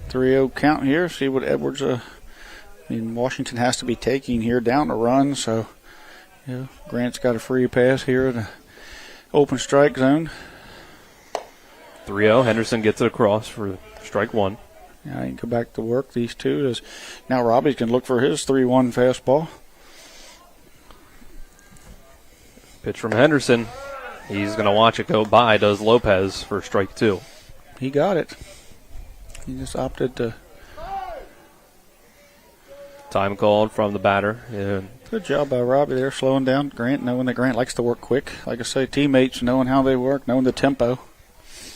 3-0 count here. See what Edwards. Washington has to be taking here down the run. So, Grant's got a free pass here in the open strike zone. 3-0. Henderson gets it across for strike one. Yeah, he can go back to work. These two. Now Robbie can look for his 3-1 fastball. Pitch from Henderson. He's going to watch it go by, does Lopez for strike two. He got it. He just opted to. Time called from the batter. Yeah. Good job by Robbie there, slowing down Grant, knowing that Grant likes to work quick. Like I say, teammates knowing how they work, knowing the tempo.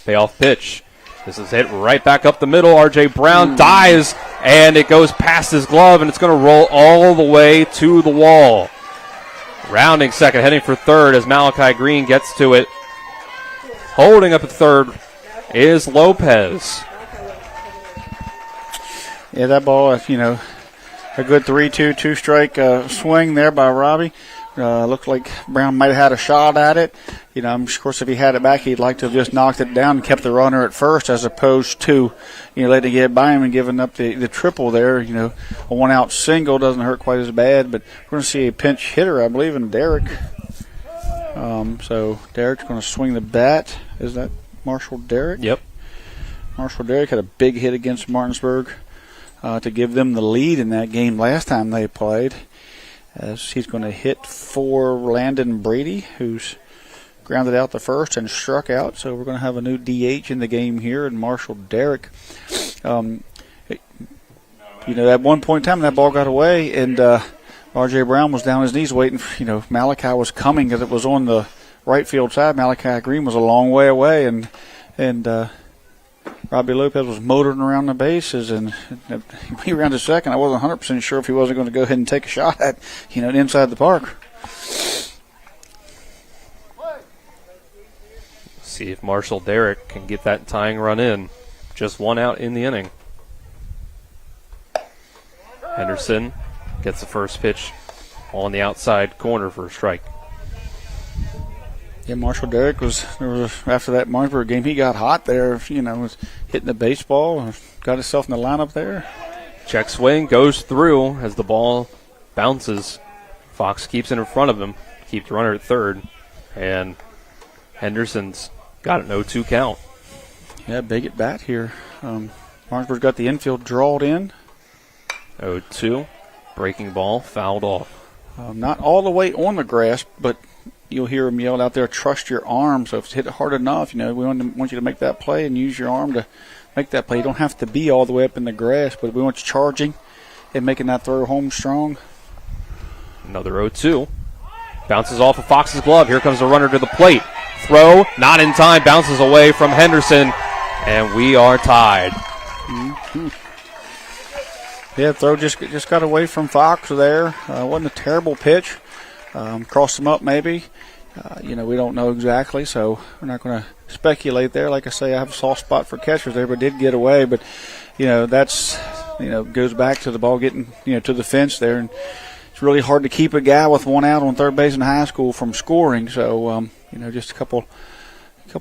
Payoff pitch. This is hit right back up the middle. R.J. Brown dives, and it goes past his glove, and it's going to roll all the way to the wall. Rounding second, heading for third as Malachi Green gets to it. Holding up at third is Lopez. Yeah, that ball, a good 3-2, two-strike swing there by Robbie. Looked like Brown might have had a shot at it. Of course, if he had it back, he'd like to have just knocked it down and kept the runner at first, as opposed to, letting it get by him and giving up the triple there. A one-out single doesn't hurt quite as bad, but we're going to see a pinch hitter, I believe, in Derek. So Derek's going to swing the bat. Is that Marshall Derek? Yep. Marshall Derek had a big hit against Martinsburg to give them the lead in that game last time they played. As he's going to hit for Landon Brady, who's grounded out the first and struck out. So we're going to have a new DH in the game here, and Marshall Derrick. At one point in time, that ball got away, and R.J. Brown was down on his knees waiting. Malachi was coming because it was on the right field side. Malachi Green was a long way away, and Robbie Lopez was motoring around the bases, and he ran to second. I wasn't 100% sure if he wasn't going to go ahead and take a shot at, inside the park. See if Marshall Derrick can get that tying run in. Just one out in the inning. Henderson gets the first pitch on the outside corner for a strike. Yeah, Marshall Derrick was after that Martinsburg game, he got hot there, was hitting the baseball, got himself in the lineup there. Check swing goes through as the ball bounces. Fox keeps it in front of him, keeps the runner at third, and Henderson's got an 0-2 count. Yeah, big at bat here. Martinsburg's got the infield drawed in. 0-2, breaking ball, fouled off. Not all the way on the grass, but you'll hear him yell out there, trust your arm. So if it's hit hard enough, we want you to make that play and use your arm to make that play. You don't have to be all the way up in the grass, but we want you charging and making that throw home strong. Another 0-2. Bounces off of Fox's glove. Here comes the runner to the plate. Throw, not in time, bounces away from Henderson, and we are tied. Mm-hmm. Yeah, throw just got away from Fox there. Wasn't a terrible pitch. Crossed him up maybe. We don't know exactly, so we're not going to speculate there. Like I say, I have a soft spot for catchers there, but did get away. But, that's, goes back to the ball getting, to the fence there. And it's really hard to keep a guy with one out on third base in high school from scoring. So, just a couple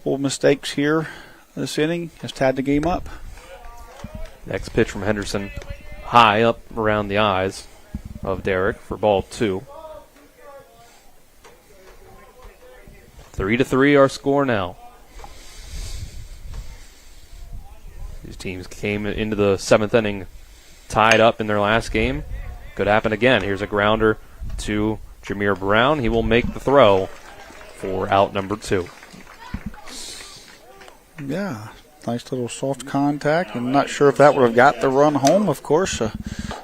of mistakes here this inning has tied the game up. Next pitch from Henderson, high up around the eyes of Derrick for ball 2. 3-3 our score now. teams came into the 7th inning tied up in their last game. Could happen again. Here's a grounder to Jameer Brown. He will make the throw for out number 2. Yeah, nice little soft contact. I'm not sure if that would have got the run home, of course,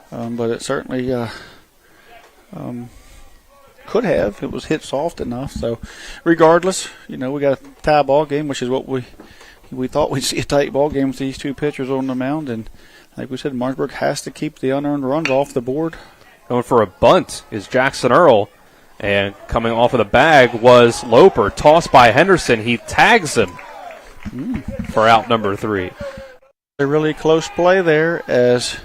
but it certainly could have. It was hit soft enough. So regardless, we got a tie ball game, which is what we thought we'd see, a tight ball game with these two pitchers on the mound. And like we said, Martinsburg has to keep the unearned runs off the board. Going for a bunt is Jackson Earl. And coming off of the bag was Loper. Tossed by Henderson. He tags him for out number 3. A really close play there as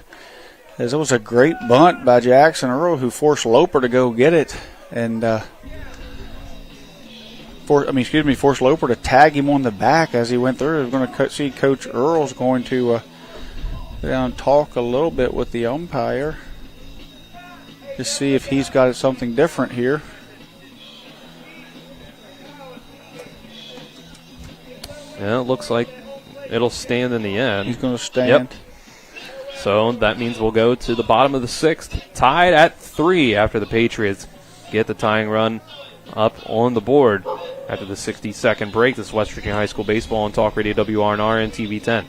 it was a great bunt by Jackson Earl, who forced Loper to go get it. And forced Loper to tag him on the back as he went through. We're going to see Coach Earl's going to go down and talk a little bit with the umpire to see if he's got something different here. Yeah, it looks like it'll stand in the end. He's going to stand. Yep. So that means we'll go to the bottom of the 6th, tied at 3 after the Patriots get the tying run up on the board after the 60-second break. This is West Virginia High School Baseball on Talk Radio WRNR and TV 10.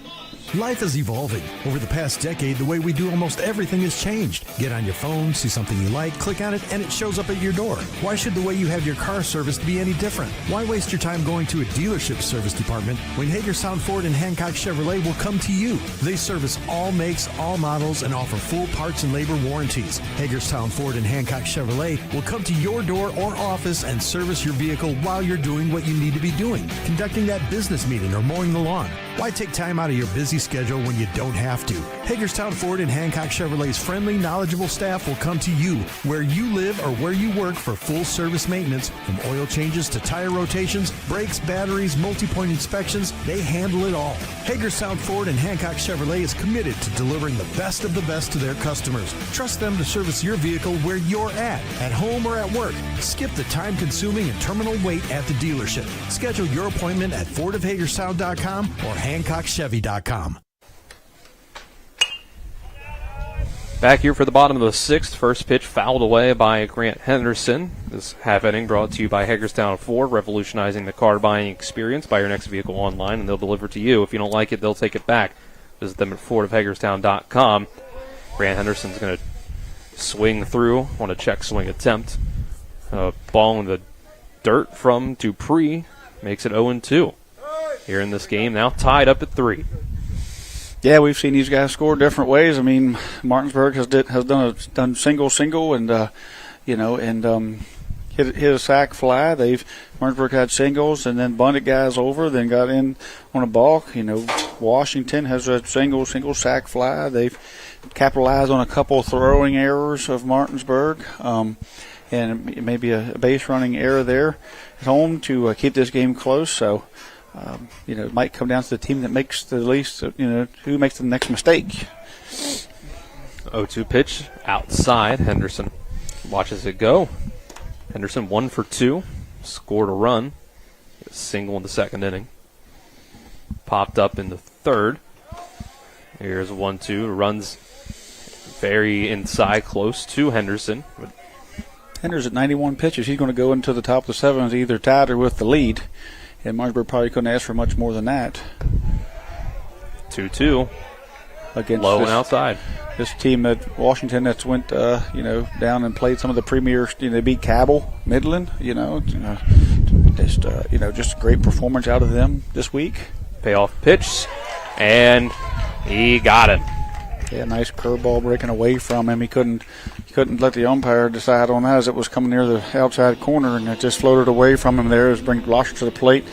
Life is evolving. Over the past decade, the way we do almost everything has changed. Get on your phone, see something you like, click on it, and it shows up at your door. Why should the way you have your car serviced be any different? Why waste your time going to a dealership service department when Hagerstown Ford and Hancock Chevrolet will come to you? They service all makes, all models, and offer full parts and labor warranties. Hagerstown Ford and Hancock Chevrolet will come to your door or office and service your vehicle while you're doing what you need to be doing, conducting that business meeting or mowing the lawn. Why take time out of your busy schedule when you don't have to? Hagerstown Ford and Hancock Chevrolet's friendly, knowledgeable staff will come to you where you live or where you work for full service maintenance, from oil changes to tire rotations, brakes, batteries, multi-point inspections. They handle it all. Hagerstown Ford and Hancock Chevrolet is committed to delivering the best of the best to their customers. Trust them to service your vehicle where you're at home or at work. Skip the time-consuming and terminal wait at the dealership. Schedule your appointment at fordofhagerstown.com or HancockChevy.com. Back here for the bottom of the 6th. First pitch fouled away by Grant Henderson. This half inning brought to you by Hagerstown Ford, revolutionizing the car buying experience. Buy your next vehicle online and they'll deliver to you. If you don't like it, they'll take it back. Visit them at fordofhagerstown.com. Grant Henderson's going to swing through on a check swing attempt. Ball in the dirt from Dupree makes it 0-2. Here in this game, now tied up at 3. Yeah, we've seen these guys score different ways. I mean, Martinsburg has done single, and hit a sac fly. Martinsburg had singles and then bunted guys over, then got in on a balk. Washington has a single sac fly. They've capitalized on a couple of throwing errors of Martinsburg, and maybe a base running error there at home to keep this game close. So. It might come down to the team that makes the least, who makes the next mistake. 0-2 pitch outside. Henderson watches it go. Henderson 1 for 2. Scored a run. A single in the 2nd inning. Popped up in the 3rd. Here's 1-2. Runs very inside, close to Henderson. Henderson at 91 pitches. He's going to go into the top of the 7th, either tied or with the lead. And Martinsburg probably couldn't ask for much more than that. 2-2. Against low and outside. This team at Washington that's went, down and played some of the premier. They beat Cabell, Midland. Just a great performance out of them this week. Payoff pitch, and he got it. Yeah, nice curveball breaking away from him. He couldn't let the umpire decide on that as it was coming near the outside corner, and it just floated away from him there. As bring Blosher to the plate.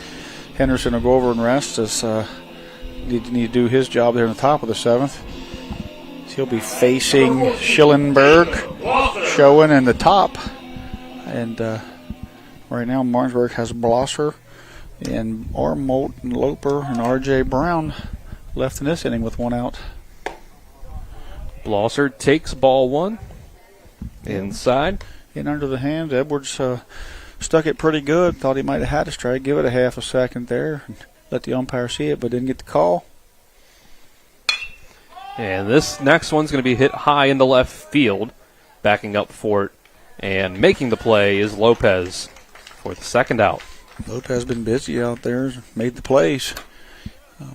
Henderson will go over and rest as need to do his job there in the top of the 7th. He'll be facing Schillenberg, Schoen in the top, and right now Martinsburg has Blosser and Armolt and Loper and R.J. Brown left in this inning with 1 out. Blosser takes ball 1 inside. In under the hands. Edwards stuck it pretty good. Thought he might have had a strike. Give it a half a second there. And let the umpire see it, but didn't get the call. And this next one's going to be hit high into left field. Backing up for it and making the play is Lopez for the second out. Lopez has been busy out there, made the plays.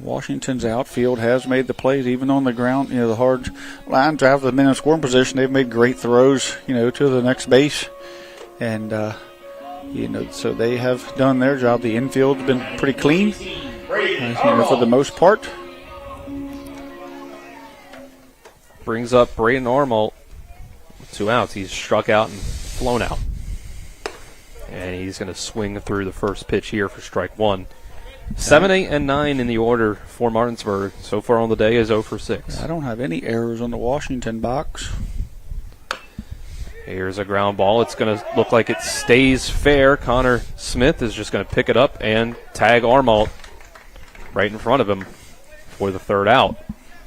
Washington's outfield has made the plays, even on the ground. The hard line drive to the men in scoring position. They've made great throws, to the next base, and so they have done their job. The infield's been pretty clean, for the most part. Brings up Brayden Armalt. 2 outs. He's struck out and flown out, and he's going to swing through the first pitch here for strike 1. 7, 8, and 9 in the order for Martinsburg. So far on the day is 0 for 6. I don't have any errors on the Washington box. Here's a ground ball. It's going to look like it stays fair. Connor Smith is just going to pick it up and tag Armalt right in front of him for the third out.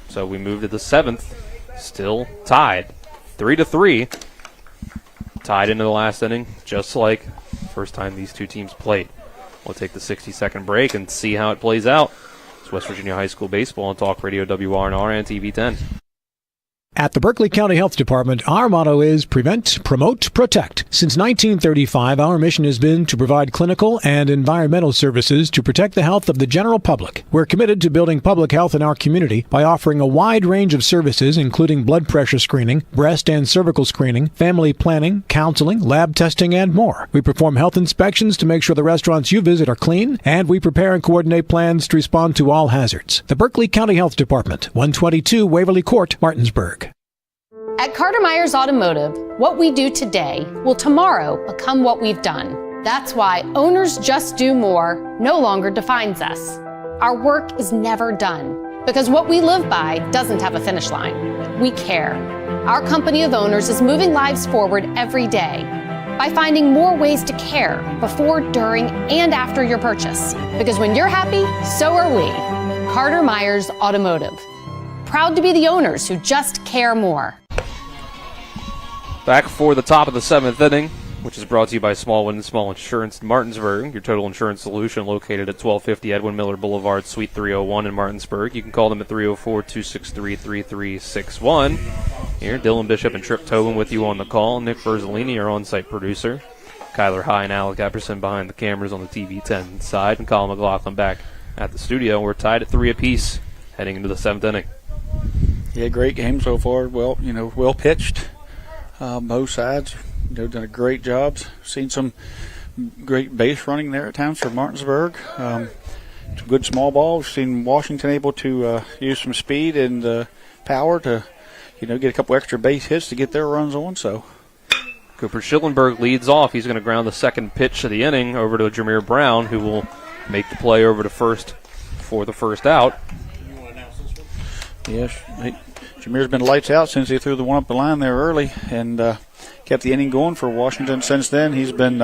So we move to the 7th. Still tied. 3-3. Tied into the last inning, just like first time these two teams played. We'll take the 60-second break and see how it plays out. It's West Virginia High School Baseball on Talk Radio WRNR and TV 10. At the Berkeley County Health Department, our motto is Prevent, Promote, Protect. Since 1935, our mission has been to provide clinical and environmental services to protect the health of the general public. We're committed to building public health in our community by offering a wide range of services, including blood pressure screening, breast and cervical screening, family planning, counseling, lab testing, and more. We perform health inspections to make sure the restaurants you visit are clean, and we prepare and coordinate plans to respond to all hazards. The Berkeley County Health Department, 122 Waverly Court, Martinsburg. At Carter Myers Automotive, what we do today will tomorrow become what we've done. That's why Owners Just Do More no longer defines us. Our work is never done because what we live by doesn't have a finish line. We care. Our company of owners is moving lives forward every day by finding more ways to care before, during, and after your purchase. Because when you're happy, so are we. Carter Myers Automotive. Proud to be the owners who just care more. Back for the top of the 7th inning, which is brought to you by Smallwood & Small Insurance in Martinsburg, your total insurance solution located at 1250 Edwin Miller Boulevard, Suite 301 in Martinsburg. You can call them at 304-263-3361. Here, Dylan Bishop and Trip Tobin with you on the call. Nick Verzolini, our on-site producer. Kyler High and Alec Epperson behind the cameras on the TV 10 side. And Colin McLaughlin back at the studio. We're tied at 3 apiece heading into the 7th inning. Yeah, great game so far. Well, well pitched. Both sides, done a great job. Seen some great base running there at times for Martinsburg. Some good small balls. Seen Washington able to use some speed and power to, get a couple extra base hits to get their runs on. So Cooper Schillenberg leads off. He's going to ground the second pitch of the inning over to Jameer Brown, who will make the play over to first for the first out. Yes, Jameer's been lights out since he threw the one up the line there early and kept the inning going for Washington since then. He's been,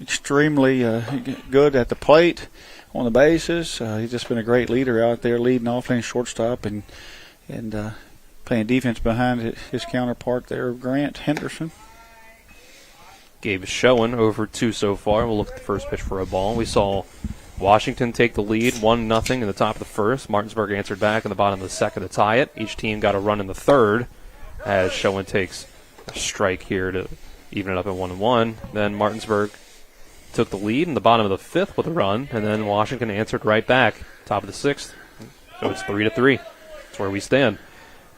extremely good at the plate, on the bases. He's just been a great leader out there, leading off playing shortstop and playing defense behind his counterpart there, Grant Henderson. Gabe is showing over 2 so far. We'll look at the first pitch for a ball. We saw Washington take the lead 1-0 in the top of the first. Martinsburg answered back in the bottom of the second to tie it. Each team got a run in the third as Schoen takes a strike here to even it up at 1-1. Then Martinsburg took the lead in the bottom of the fifth with a run, and then Washington answered right back, top of the sixth. So it's 3-3. That's where we stand.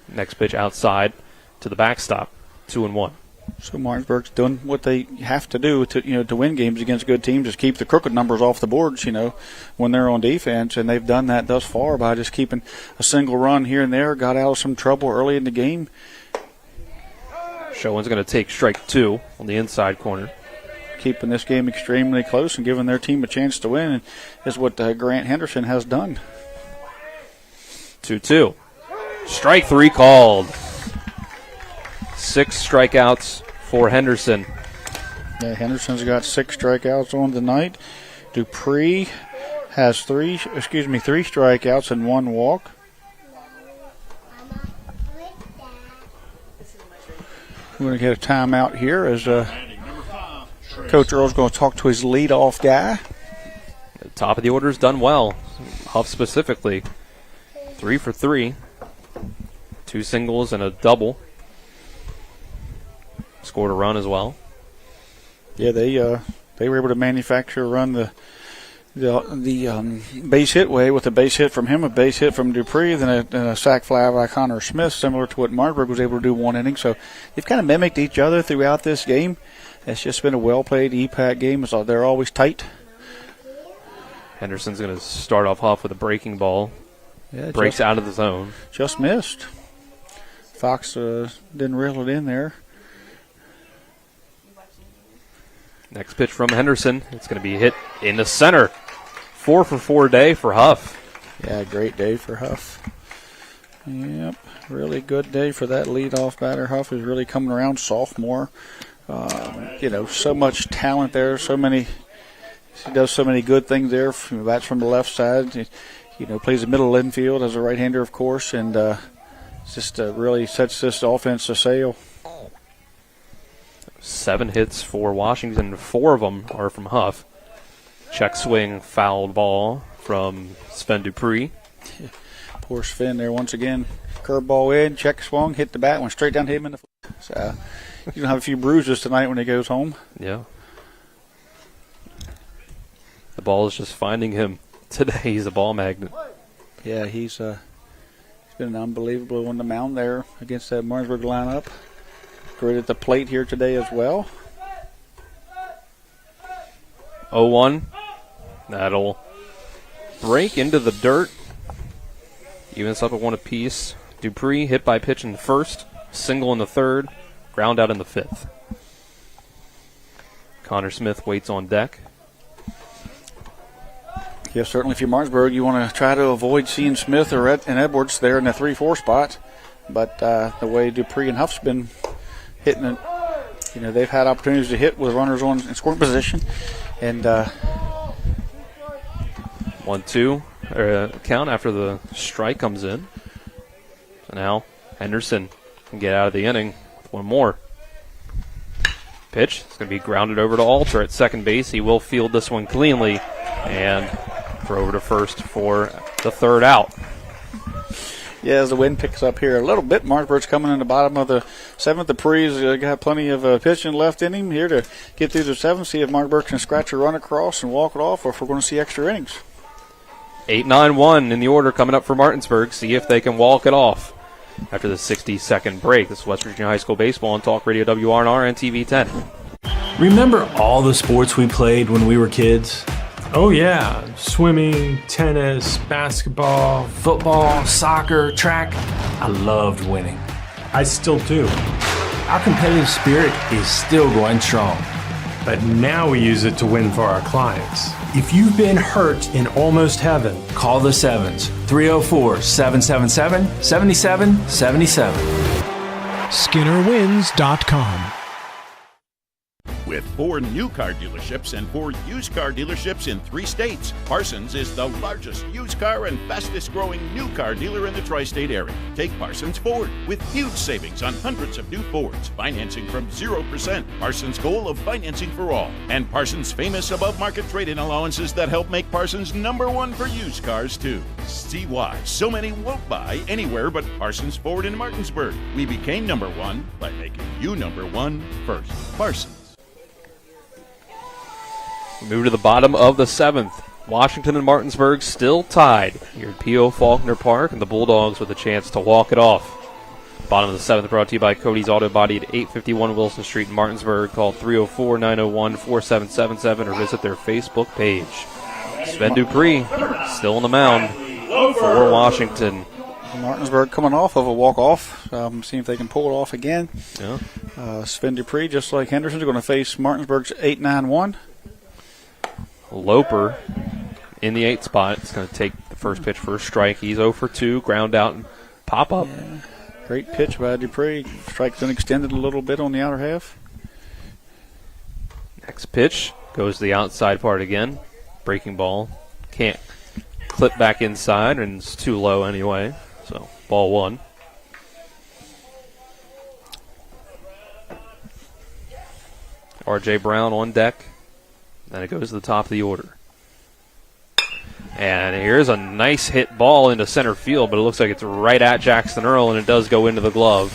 Next pitch outside to the backstop, 2-1. So Martinsburg's doing what they have to do to win games against good teams, is keep the crooked numbers off the boards, when they're on defense, and they've done that thus far by just keeping a single run here and there. Got out of some trouble early in the game. Schoen's going to take strike 2 on the inside corner. Keeping this game extremely close and giving their team a chance to win is what Grant Henderson has done. 2-2. Strike 3 called. 6 strikeouts for Henderson. Yeah, Henderson's got 6 strikeouts on the night. Dupree has 3 strikeouts and 1 walk. We're going to get a timeout here as Coach Earl's going to talk to his leadoff guy. The top of the order's done well. Huff specifically, 3 for 3. 2 singles and a double. Scored a run as well. Yeah, they were able to manufacture a run the base hit way with a base hit from him, a base hit from Dupree, then a sac fly by Connor Smith, similar to what Martinsburg was able to do one inning. So they've kind of mimicked each other throughout this game. It's just been a well-played EPAC game. So they're always tight. Henderson's going to start off Huff with a breaking ball. Yeah, breaks out of the zone. Just missed. Fox didn't reel it in there. Next pitch from Henderson. It's going to be hit in the center. 4 for 4 day for Huff. Yeah, great day for Huff. Yep, really good day for that leadoff batter. Huff is really coming around, sophomore. So much talent there. He does so many good things there. Bats from the left side. Plays the middle infield as a right-hander, of course, and just really sets this offense to sail. 7 hits for Washington. 4 of them are from Huff. Check swing, fouled ball from Sven Dupree. Poor Sven there once again. Curveball in, check swung, hit the bat, went straight down to him in the foot. So he's going to have a few bruises tonight when he goes home. Yeah. The ball is just finding him today. He's a ball magnet. Yeah, he's been unbelievable on the mound there against that Martinsburg lineup. Great at the plate here today as well. 0-1. That'll break into the dirt. Evens up at 1 apiece. Dupree hit by pitch in the first. Single in the third. Ground out in the fifth. Connor Smith waits on deck. Yeah, certainly if you're Martinsburg, you want to try to avoid seeing Smith or Edwards there in the 3-4 spot. But the way Dupree and Huff's been hitting it, they've had opportunities to hit with runners on in scoring position. And 1-2 count after the strike comes in. So now Henderson can get out of the inning with one more. Pitch. It's going to be grounded over to Alter at second base. He will field this one cleanly and throw over to first for the third out. Yeah, as the wind picks up here a little bit, Martinsburg's coming in the bottom of the seventh. Dupree's got plenty of pitching left in him here to get through the seventh, see if Martinsburg can scratch a run across and walk it off, or if we're going to see extra innings. 8-9-1 in the order coming up for Martinsburg. See if they can walk it off after the 60-second break. This is West Virginia High School Baseball on Talk Radio WRNR and TV 10. Remember all the sports we played when we were kids? Oh yeah, swimming, tennis, basketball, Football, soccer, track. I loved winning. I still do. Our competitive spirit is still going strong. But now we use it to win for our clients. If you've been hurt in almost heaven, call the Sevens, 304-777-7777. SkinnerWins.com. With 4 new car dealerships and 4 used car dealerships in 3 states, Parsons is the largest used car and fastest growing new car dealer in the tri-state area. Take Parsons Ford with huge savings on hundreds of new Fords, financing from 0%, Parsons' goal of financing for all, and Parsons' famous above-market trade-in allowances that help make Parsons #1 for used cars too. See why so many won't buy anywhere but Parsons Ford in Martinsburg. We became #1 by making you #1 first. Parsons. Move to the bottom of the 7th. Washington and Martinsburg still tied here at P.O. Faulkner Park, and the Bulldogs with a chance to walk it off. Bottom of the 7th brought to you by Cody's Auto Body at 851 Wilson Street in Martinsburg. Call 304-901-4777 or visit their Facebook page. Sven Dupree still on the mound for Washington. Martinsburg coming off of a walk-off. See if they can pull it off again. Yeah. Sven Dupree, just like Henderson, is going to face Martinsburg's 8-9-1. Loper in the 8th spot. It's going to take the first pitch for a strike. He's 0 for 2. Ground out and pop up. Yeah. Great pitch by Dupree. Strike's been extended a little bit on the outer half. Next pitch goes to the outside part again. Breaking ball. Can't clip back inside, and it's too low anyway. So, ball 1. R.J. Brown on deck. Then it goes to the top of the order. And here's a nice hit ball into center field, but it looks like it's right at Jackson Earl, and it does go into the glove.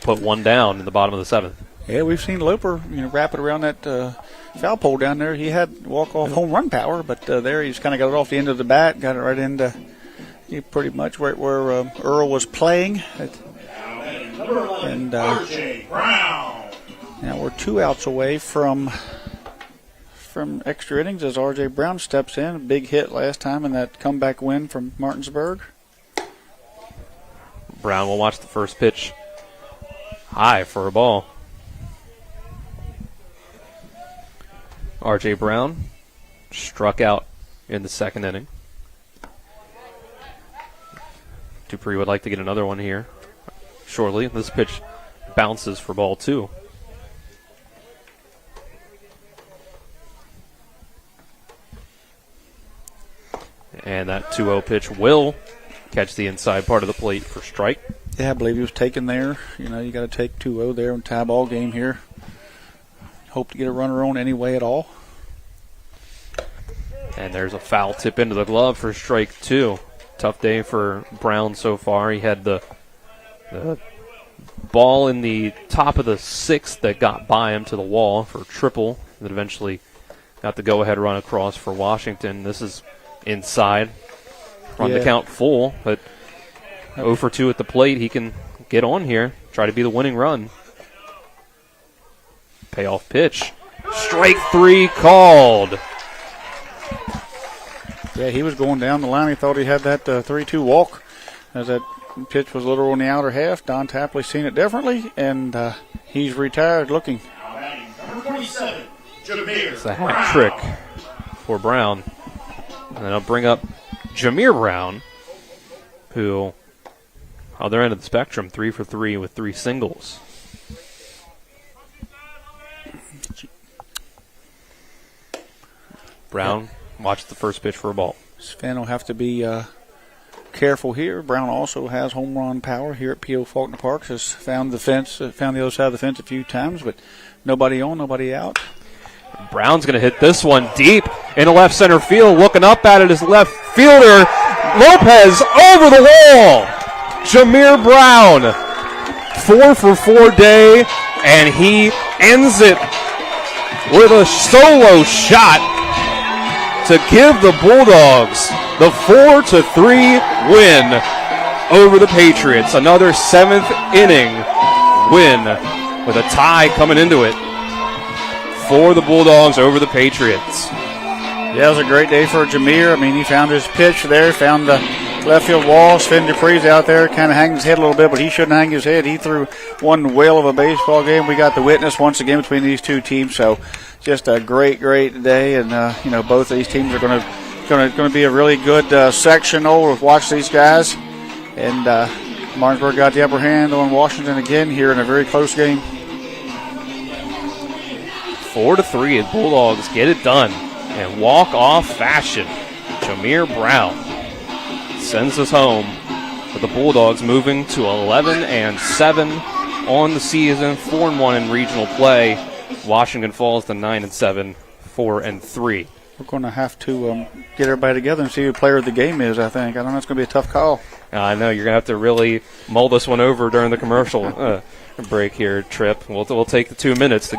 Put one down in the bottom of the 7th. Yeah, we've seen Loper, wrap it around that foul pole down there. He had walk-off home run power, but there he's kind of got it off the end of the bat, got it right into pretty much where Earl was playing. And now we're 2 outs away from extra innings as R.J. Brown steps in. A big hit last time in that comeback win from Martinsburg. Brown will watch the first pitch high for a ball. R.J. Brown struck out in the 2nd inning. Dupree would like to get another one here shortly. This pitch bounces for ball 2. And that 2-0 pitch will catch the inside part of the plate for strike. Yeah, I believe he was taken there. You got to take 2-0 there and tie ball game here. Hope to get a runner on anyway at all. And there's a foul tip into the glove for strike 2. Tough day for Brown so far. He had the ball in the top of the 6th that got by him to the wall for triple that eventually got the go-ahead run across for Washington. This is inside. Run the count full, but 0 for 2 at the plate. He can get on here, try to be the winning run. Payoff pitch. Strike 3 called. Yeah, he was going down the line. He thought he had that 3-2 walk as that pitch was a little on the outer half. Don Tapley's seen it differently, and he's retired looking. Number 27, Jameer. It's a hat trick for Brown. And then I'll bring up Jameer Brown, who, other end of the spectrum, 3 for 3 with 3 singles. Brown watched the first pitch for a ball. Sven will have to be careful here. Brown also has home run power here at P.O. Faulkner Park. Has found the fence, found the other side of the fence a few times, but nobody on, nobody out. Brown's going to hit this one deep into left center field. Looking up at it is left fielder Lopez over the wall. Jameer Brown, 4 for 4 day, and he ends it with a solo shot to give the Bulldogs the 4-3 win over the Patriots. Another 7th inning win with a tie coming into it for the Bulldogs over the Patriots. Yeah, it was a great day for Jameer. I mean, he found his pitch there, found the left field wall. Sven Dupree's out there, kind of hanging his head a little bit, but he shouldn't hang his head. He threw one whale of a baseball game. We got the witness once again between these two teams, so just a great day. And both of these teams are going to be a really good sectional. We'll watch these guys. And Martinsburg got the upper hand on Washington again here in a very close game. 4-3, and Bulldogs get it done in walk-off fashion. Jameer Brown sends us home with the Bulldogs moving to 11-7 on the season, 4-1 in regional play. Washington falls to 9-7, 4-3. We're going to have to get everybody together and see who player of the game is, I think. I don't know, it's going to be a tough call. I know, you're going to have to really mull this one over during the commercial break here, Tripp. We'll take the 2 minutes to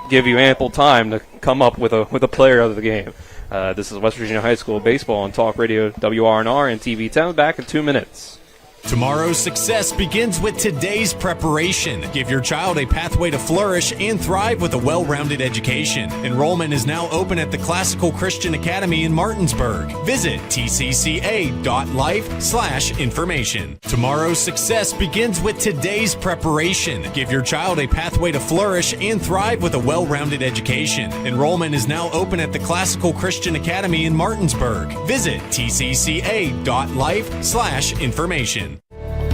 give you ample time to come up with a player of the game. This is West Virginia High School Baseball on Talk Radio WRNR and TV 10. Back in 2 minutes. Tomorrow's success begins with today's preparation. Give your child a pathway to flourish and thrive with a well-rounded education. Enrollment is now open at the Classical Christian Academy in Martinsburg. Visit tcca.life/information. Tomorrow's success begins with today's preparation. Give your child a pathway to flourish and thrive with a well-rounded education. Enrollment is now open at the Classical Christian Academy in Martinsburg. Visit tcca.life/information.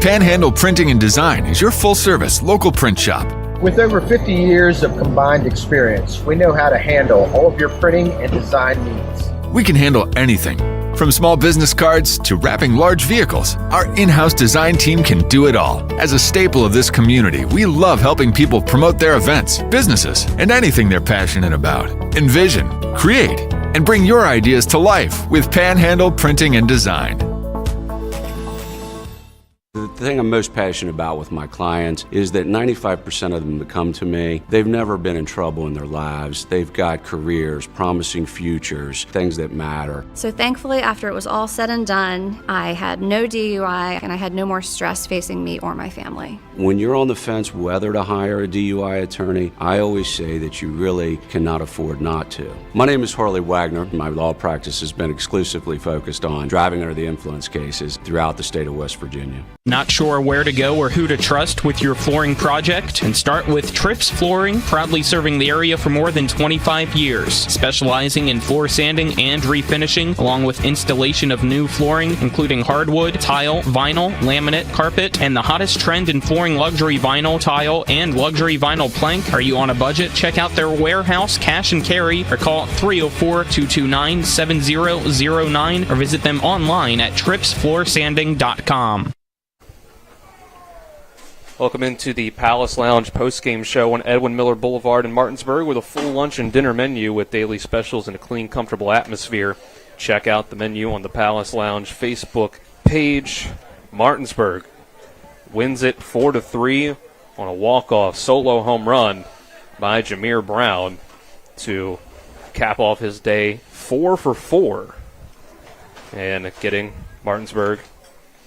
Panhandle Printing and Design is your full-service local print shop. With over 50 years of combined experience, we know how to handle all of your printing and design needs. We can handle anything, from small business cards to wrapping large vehicles. Our in-house design team can do it all. As a staple of this community, we love helping people promote their events, businesses, and anything they're passionate about. Envision, create, and bring your ideas to life with Panhandle Printing and Design. The thing I'm most passionate about with my clients is that 95% of them that come to me, they've never been in trouble in their lives. They've got careers, promising futures, things that matter. So thankfully, after it was all said and done, I had no DUI and I had no more stress facing me or my family. When you're on the fence whether to hire a DUI attorney, I always say that you really cannot afford not to. My name is Harley Wagner. My law practice has been exclusively focused on driving under the influence cases throughout the state of West Virginia. Not sure where to go or who to trust with your flooring project? And start with Trips Flooring, proudly serving the area for more than 25 years, specializing in floor sanding and refinishing, along with installation of new flooring, including hardwood, tile, vinyl, laminate, carpet, and the hottest trend in flooring, luxury vinyl, tile, and luxury vinyl plank. Are you on a budget? Check out their warehouse, cash and carry, or call 304-229-7009, or visit them online at tripsfloorsanding.com. Welcome into the Palace Lounge post-game show on Edwin Miller Boulevard in Martinsburg with a full lunch and dinner menu with daily specials and a clean, comfortable atmosphere. Check out the menu on the Palace Lounge Facebook page. Martinsburg wins it 4-3 on a walk-off solo home run by Jameer Brown to cap off his day 4 for 4 and getting Martinsburg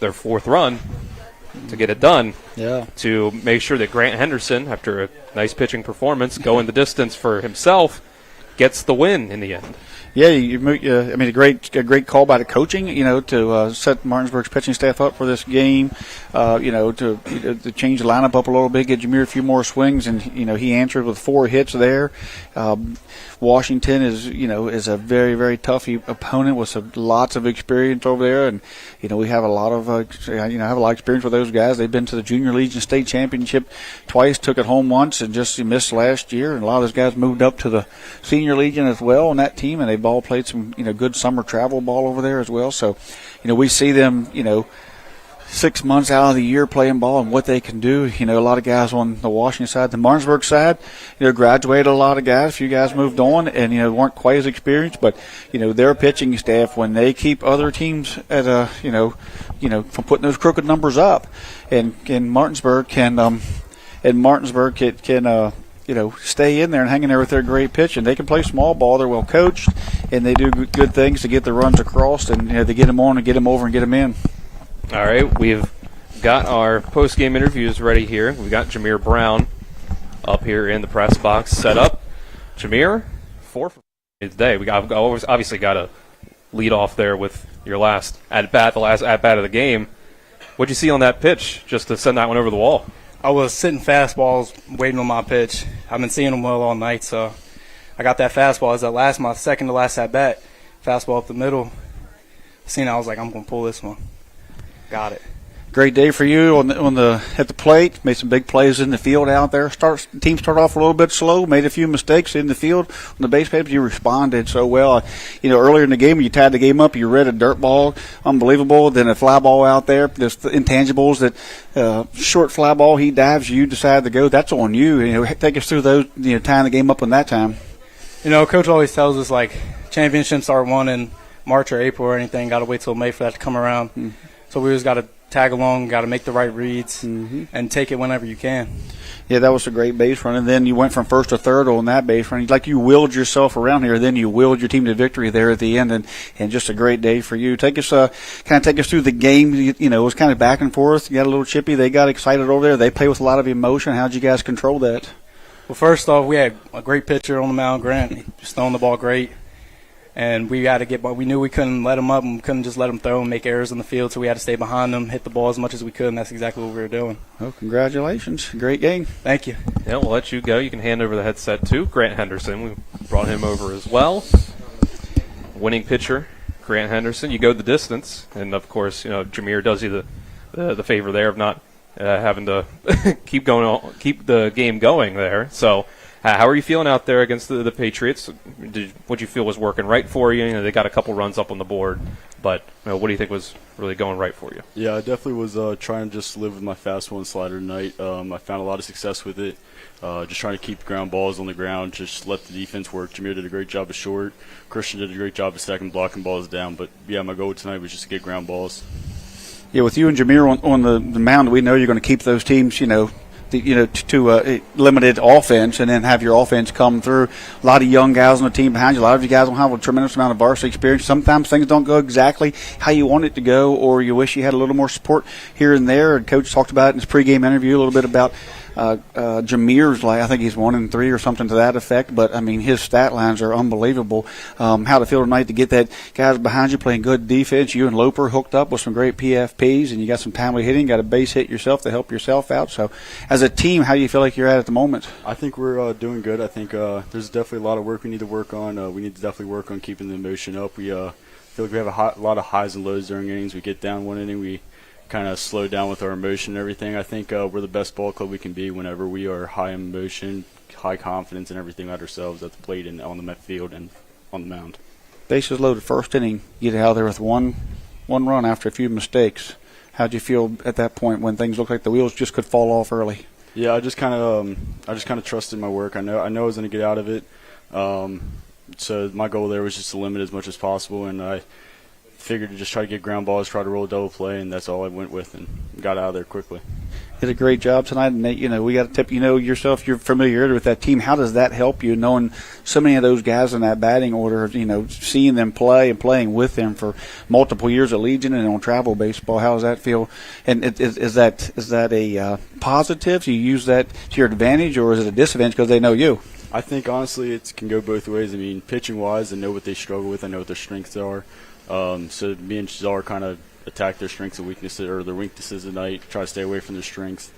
their fourth run to get it done. Yeah. To make sure that Grant Henderson, after a nice pitching performance, going the distance for himself, gets the win in the end. Yeah, a great call by the coaching, to set Martinsburg's pitching staff up for this game, to change the lineup up a little bit, get Jameer a few more swings, and he answered with 4 hits there. Washington is a very, very tough opponent with lots of experience over there, and we have a lot of experience with those guys. They've been to the Junior Legion State Championship twice, took it home once, and just missed last year. And a lot of those guys moved up to the Senior Legion as well on that team, and they've all played some good summer travel ball over there as well. So we see them 6 months out of the year playing ball and what they can do. A lot of guys on the Washington side. The Martinsburg side, graduated a lot of guys. A few guys moved on and, weren't quite as experienced. But, their pitching staff, when they keep other teams at from putting those crooked numbers up, and Martinsburg can stay in there and hang in there with their great pitch, and they can play small ball. They're well coached, and they do good things to get the runs across, and they get them on and get them over and get them in. All right, we've got our post-game interviews ready here. We've got Jameer Brown up here in the press box set up. Jameer, 4 for 4 today. We obviously got to lead off there with your last at-bat, the last at-bat of the game. What'd you see on that pitch just to send that one over the wall? I was sitting fastballs, waiting on my pitch. I've been seeing them well all night, so I got that fastball as my second to last at-bat. Fastball up the middle. I was like, I'm going to pull this one. Got it. Great day for you at the plate. Made some big plays in the field out there. The team started off a little bit slow. Made a few mistakes in the field on the base paths. You responded so well. Earlier in the game, you tied the game up. You read a dirt ball, unbelievable. Then a fly ball out there. There's the intangibles that short fly ball. He dives. You decide to go. That's on you. Take us through those. Tying the game up in that time. Coach always tells us championships aren't won in March or April or anything. Got to wait till May for that to come around. Mm-hmm. So we just got to tag along, got to make the right reads, and take it whenever you can. Yeah, that was a great base run. And then you went from first to third on that base run. You willed yourself around here. Then you willed your team to victory there at the end, and just a great day for you. Take us through the game. It was kind of back and forth. You got a little chippy. They got excited over there. They play with a lot of emotion. How'd you guys control that? Well, first off, we had a great pitcher on the mound, Grant. Just throwing the ball great. And we knew we couldn't let them up and couldn't just let them throw and make errors in the field, so we had to stay behind them, hit the ball as much as we could, and that's exactly what we were doing. Well, congratulations. Great game. Thank you. Yeah, we'll let you go. You can hand over the headset to Grant Henderson. We brought him over as well. Winning pitcher, Grant Henderson. You go the distance, and, of course, Jameer does you the favor there of not having to keep the game going there. So How are you feeling out there against the Patriots? What you feel was working right for you? You know, they got a couple runs up on the board, but what do you think was really going right for you? Yeah, I definitely was trying to just live with my fastball and slider tonight. I found a lot of success with it. Just trying to keep ground balls on the ground, just let the defense work. Jameer did a great job of short. Christian did a great job of stacking blocking balls down. But, yeah, my goal tonight was just to get ground balls. Yeah, with you and Jameer on the mound, we know you're going to keep those teams, to limited offense, and then have your offense come through. A lot of young guys on the team behind you. A lot of you guys don't have a tremendous amount of varsity experience. Sometimes things don't go exactly how you want it to go, or you wish you had a little more support here and there. And Coach talked about it in his pregame interview a little bit about Jameer's, I think he's 1-3 or something to that effect. But I mean, his stat lines are unbelievable. How to feel tonight to get that guys behind you playing good defense. You and Loper hooked up with some great PFPs, and you got some timely hitting. Got a base hit yourself to help yourself out. So, as a team, how do you feel like you're at the moment? I think we're doing good. I think there's definitely a lot of work we need to work on. We need to definitely work on keeping the emotion up. We feel like we have a lot of highs and lows during innings. We get down one inning, we kind of slow down with our emotion and everything. I think we're the best ball club we can be whenever we are high in emotion, high confidence, and everything about ourselves at the plate and on the field and on the mound. Bases loaded first inning, you get out there with one run after a few mistakes. How'd you feel at that point when things looked like the wheels just could fall off early? Yeah, I just kind of trusted my work. I know I was going to get out of it. So my goal there was just to limit as much as possible, and I figured to just try to get ground balls, try to roll a double play, and that's all I went with and got out of there quickly. Did a great job tonight, and we got a tip. Yourself, you're familiar with that team. How does that help you, knowing so many of those guys in that batting order? Seeing them play and playing with them for multiple years at Legion and on travel baseball. How does that feel? And is that a positive? Do you use that to your advantage, or is it a disadvantage because they know you? I think honestly, it can go both ways. I mean, pitching wise, I know what they struggle with. I know what their strengths are. So me and Shazar kind of attack their strengths and weaknesses, or their weaknesses tonight, try to stay away from their strengths.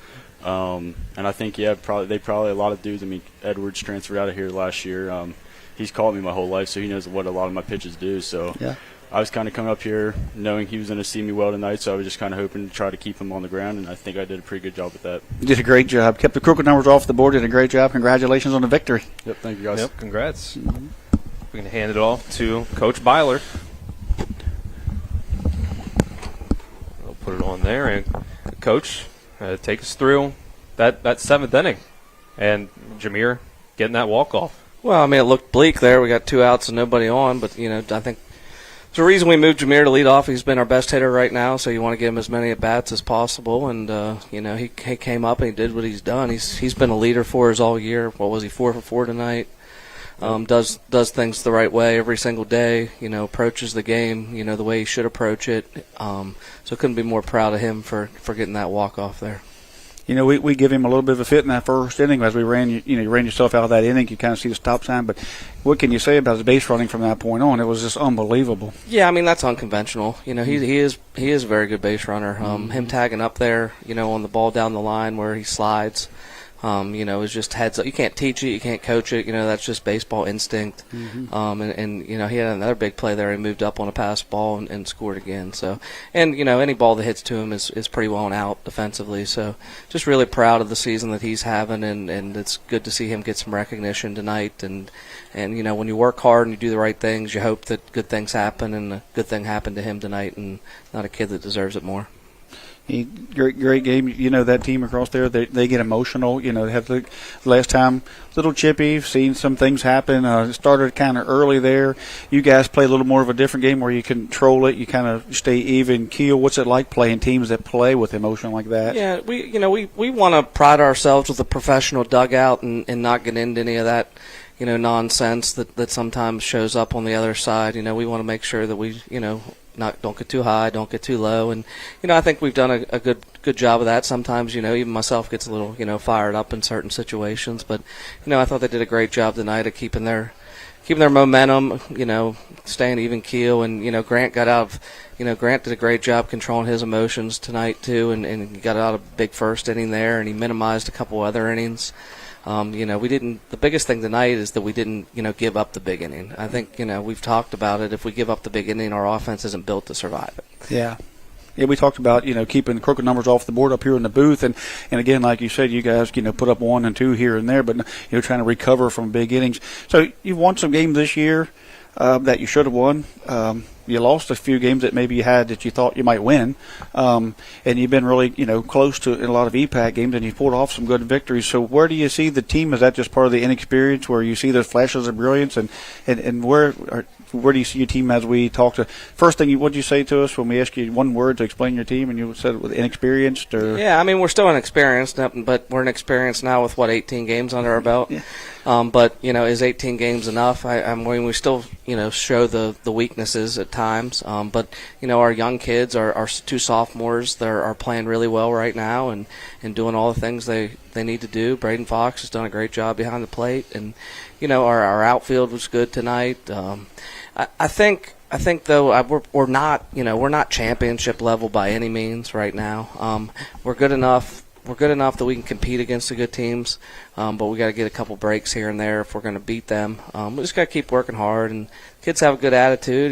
And I think, a lot of dudes, I mean, Edwards transferred out of here last year. He's caught me my whole life, so he knows what a lot of my pitches do. So yeah. I was kind of coming up here knowing he was going to see me well tonight, so I was just kind of hoping to try to keep him on the ground, and I think I did a pretty good job with that. You did a great job. Kept the crooked numbers off the board. Did a great job. Congratulations on the victory. Yep, thank you, guys. Yep, congrats. Mm-hmm. We can hand it off to Coach Byler. We'll put it on there, and Coach, take us through that seventh inning, and Jameer getting that walk-off. Well, I mean, it looked bleak there. We got 2 outs and nobody on, but, I think there's a reason we moved Jameer to lead off. He's been our best hitter right now, so you want to give him as many at-bats as possible. And, he came up and he did what he's done. He's been a leader for us all year. What was he, 4 for 4 tonight? Does things the right way every single day, approaches the game, the way he should approach it. So couldn't be more proud of him for getting that walk-off there. We give him a little bit of a fit in that first inning as we ran. You ran yourself out of that inning. You kind of see the stop sign. But what can you say about his base running from that point on? It was just unbelievable. Yeah, I mean that's unconventional. He is a very good base runner. Him tagging up there, on the ball down the line where he slides. It's just heads up. You can't teach it. You can't coach it. That's just baseball instinct. Mm-hmm. And he had another big play there. He moved up on a pass ball and scored again. So, and, any ball that hits to him is pretty well out defensively. So just really proud of the season that he's having, and it's good to see him get some recognition tonight. And when you work hard and you do the right things, you hope that good things happen, and a good thing happened to him tonight, and not a kid that deserves it more. Great game. That team across there, they get emotional. They have the last time, little chippy, seen some things happen. It started kind of early there. You guys play a little more of a different game where you control it. You kind of stay even keel. What's it like playing teams that play with emotion like that? Yeah, we want to pride ourselves with a professional dugout and not get into any of that, nonsense that sometimes shows up on the other side. We want to make sure that we, don't get too high, don't get too low, and I think we've done a good job of that. Sometimes even myself gets a little fired up in certain situations, but I thought they did a great job tonight of keeping their momentum, staying even keel, and Grant got out of Grant did a great job controlling his emotions tonight too, and got out a big first inning there, and he minimized a couple other innings. We didn't. The biggest thing tonight is that we didn't, give up the big inning. I think, we've talked about it. If we give up the big inning, our offense isn't built to survive it. Yeah. Yeah, we talked about, keeping crooked numbers off the board up here in the booth. And again, like you said, you guys, put up 1 and 2 here and there, but, trying to recover from big innings. So you've won some games this year that you should have won. You lost a few games that maybe you had that you thought you might win. And you've been really, close to in a lot of EPAC games, and you pulled off some good victories. So where do you see the team? Is that just part of the inexperience where you see those flashes of brilliance? And where do you see your team as we talk to? First thing, what did you say to us when we asked you one word to explain your team, and you said it was inexperienced? Or? Yeah, I mean, we're still inexperienced, but we're inexperienced now with, 18 games under our belt? Yeah. But, is 18 games enough? I mean, we still, show the weaknesses at times. But, our young kids, our 2 sophomores, they are playing really well right now and doing all the things they need to do. Braden Fox has done a great job behind the plate. And, our outfield was good tonight. I think though we're not championship level by any means right now. We're good enough. We're good enough that we can compete against the good teams, but we got to get a couple breaks here and there if we're going to beat them. We just got to keep working hard, and kids have a good attitude.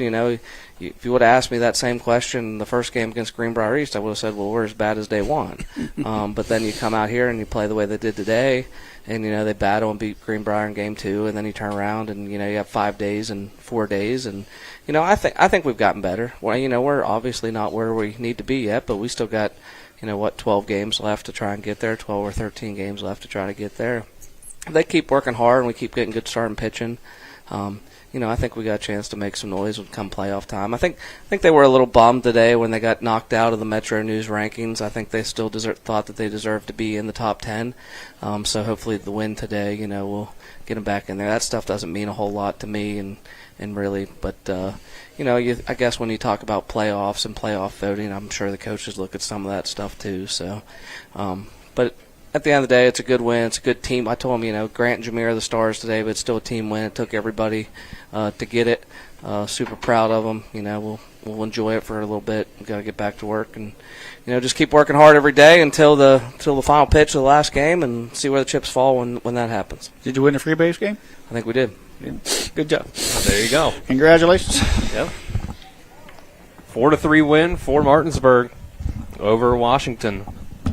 If you would have asked me that same question the first game against Greenbrier East, I would have said, well, we're as bad as day one. But then you come out here and you play the way they did today, and, they battle and beat Greenbrier in game 2, and then you turn around and, you have 5 days and 4 days. And, I think we've gotten better. Well, we're obviously not where we need to be yet, but we still got, 12 games left to try and get there, 12 or 13 games left to try to get there. If they keep working hard and we keep getting good starting pitching, I think we got a chance to make some noise when come playoff time. I think they were a little bummed today when they got knocked out of the Metro News rankings. I think they still thought that they deserved to be in the top 10. So hopefully the win today, will get them back in there. That stuff doesn't mean a whole lot to me and really, but I guess when you talk about playoffs and playoff voting, I'm sure the coaches look at some of that stuff too. So, but at the end of the day, it's a good win. It's a good team. I told them, Grant and Jameer are the stars today, but it's still a team win. It took everybody to get it. Super proud of them. We'll enjoy it for a little bit. We've got to get back to work and, just keep working hard every day until the final pitch of the last game and see where the chips fall when that happens. Did you win the free base game? I think we did. Good job. There you go. Congratulations. Yep. 4-3 win for Martinsburg over Washington.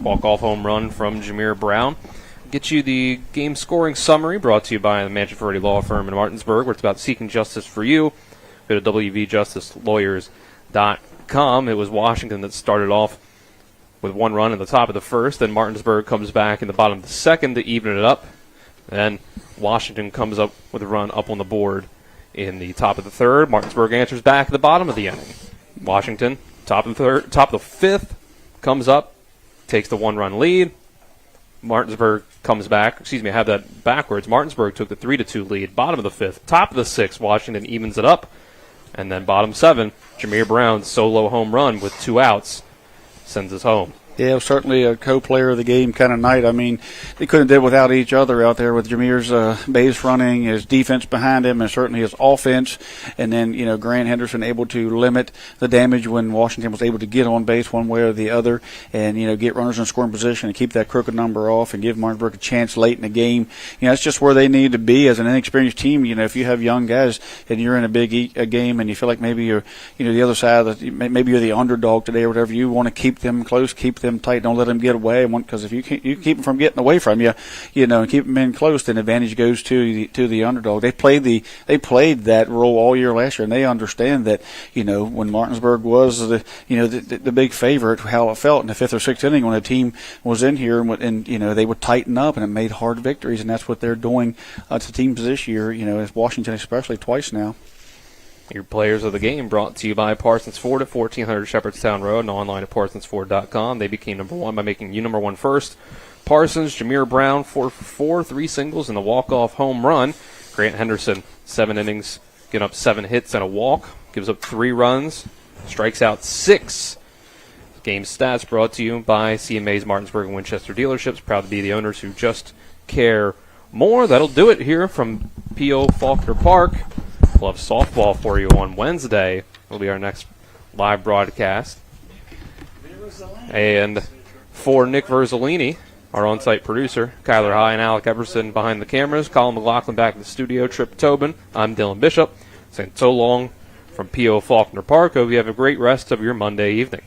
Walk-off home run from Jameer Brown. Get you the game scoring summary brought to you by the Manchester Law Firm in Martinsburg, where it's about seeking justice for you. Go to wvjusticelawyers.com. It was Washington that started off with 1 run in the top of the first. Then Martinsburg comes back in the bottom of the second to even it up. Then Washington comes up with a run up on the board in the top of the third. Martinsburg answers back at the bottom of the inning. Washington, top of the fifth, comes up, takes the 1-run lead. Martinsburg comes back. I have that backwards. Martinsburg took the 3-2 lead. Bottom of the fifth. Top of the sixth, Washington evens it up. And then bottom 7, Jameer Brown's solo home run with 2 outs sends us home. Yeah, it was certainly a co-player of the game kind of night. I mean, they couldn't do it without each other out there with Jameer's base running, his defense behind him, and certainly his offense. And then, Grant Henderson able to limit the damage when Washington was able to get on base one way or the other and, get runners in scoring position and keep that crooked number off and give Martinsburg a chance late in the game. That's just where they need to be as an inexperienced team. If you have young guys and you're in a big game and you feel like maybe you're, the other side of maybe you're the underdog today or whatever, you want to keep them close, keep them tight, don't let them get away. Because if you keep them from getting away from you, and keep them in close, then advantage goes to the underdog. They played that role all year last year, and they understand that. When Martinsburg was the big favorite, how it felt in the 5th or 6th inning when a team was in here and they would tighten up and it made hard victories, and that's what they're doing to teams this year. As Washington especially twice now. Your players of the game brought to you by Parsons Ford at 1400 Shepherdstown Road and online at ParsonsFord.com. They became number 1 by making you number 1 first. Parsons, Jameer Brown, 4 for 4, 3 singles and a walk-off home run. Grant Henderson, 7 innings, getting up 7 hits and a walk. Gives up 3 runs, strikes out 6. Game stats brought to you by CMA's Martinsburg and Winchester dealerships. Proud to be the owners who just care more. That'll do it here from P.O. Faulkner Park. We'll have softball for you on Wednesday. It'll be our next live broadcast. And for Nick Verzolini, our on-site producer, Kyler High and Alec Everson behind the cameras, Colin McLaughlin back in the studio, Trip Tobin, I'm Dylan Bishop, saying so long from P.O. Faulkner Park. Hope you have a great rest of your Monday evening.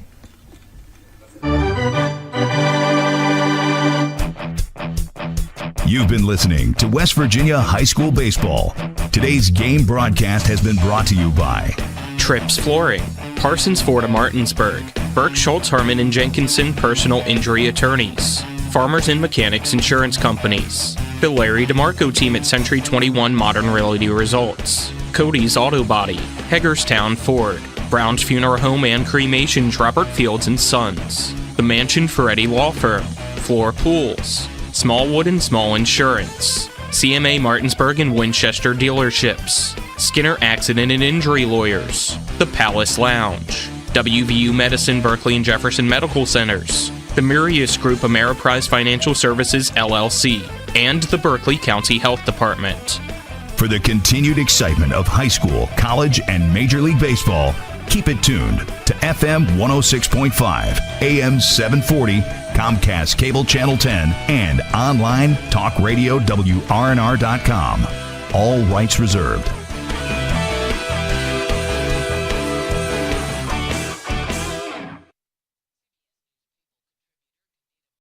You've been listening to West Virginia High School Baseball. Today's game broadcast has been brought to you by Trips Flooring, Parsons Ford of Martinsburg, Burke Schultz Herman and Jenkinson Personal Injury Attorneys, Farmers and Mechanics Insurance Companies, the Larry DeMarco team at Century 21 Modern Realty Results, Cody's Auto Body, Hagerstown Ford, Brown's Funeral Home and Cremations Robert Fields and Sons, the Mansion Ferretti Law Firm, Floor Pools, Smallwood and Small Insurance, CMA Martinsburg and Winchester Dealerships, Skinner Accident and Injury Lawyers, the Palace Lounge, WVU Medicine Berkeley and Jefferson Medical Centers, the Murius Group Ameriprise Financial Services LLC, and the Berkeley County Health Department. For the continued excitement of high school, college, and Major League Baseball, keep it tuned to FM 106.5, AM 740, Comcast Cable Channel 10, and online talk radio WRNR.com. All rights reserved.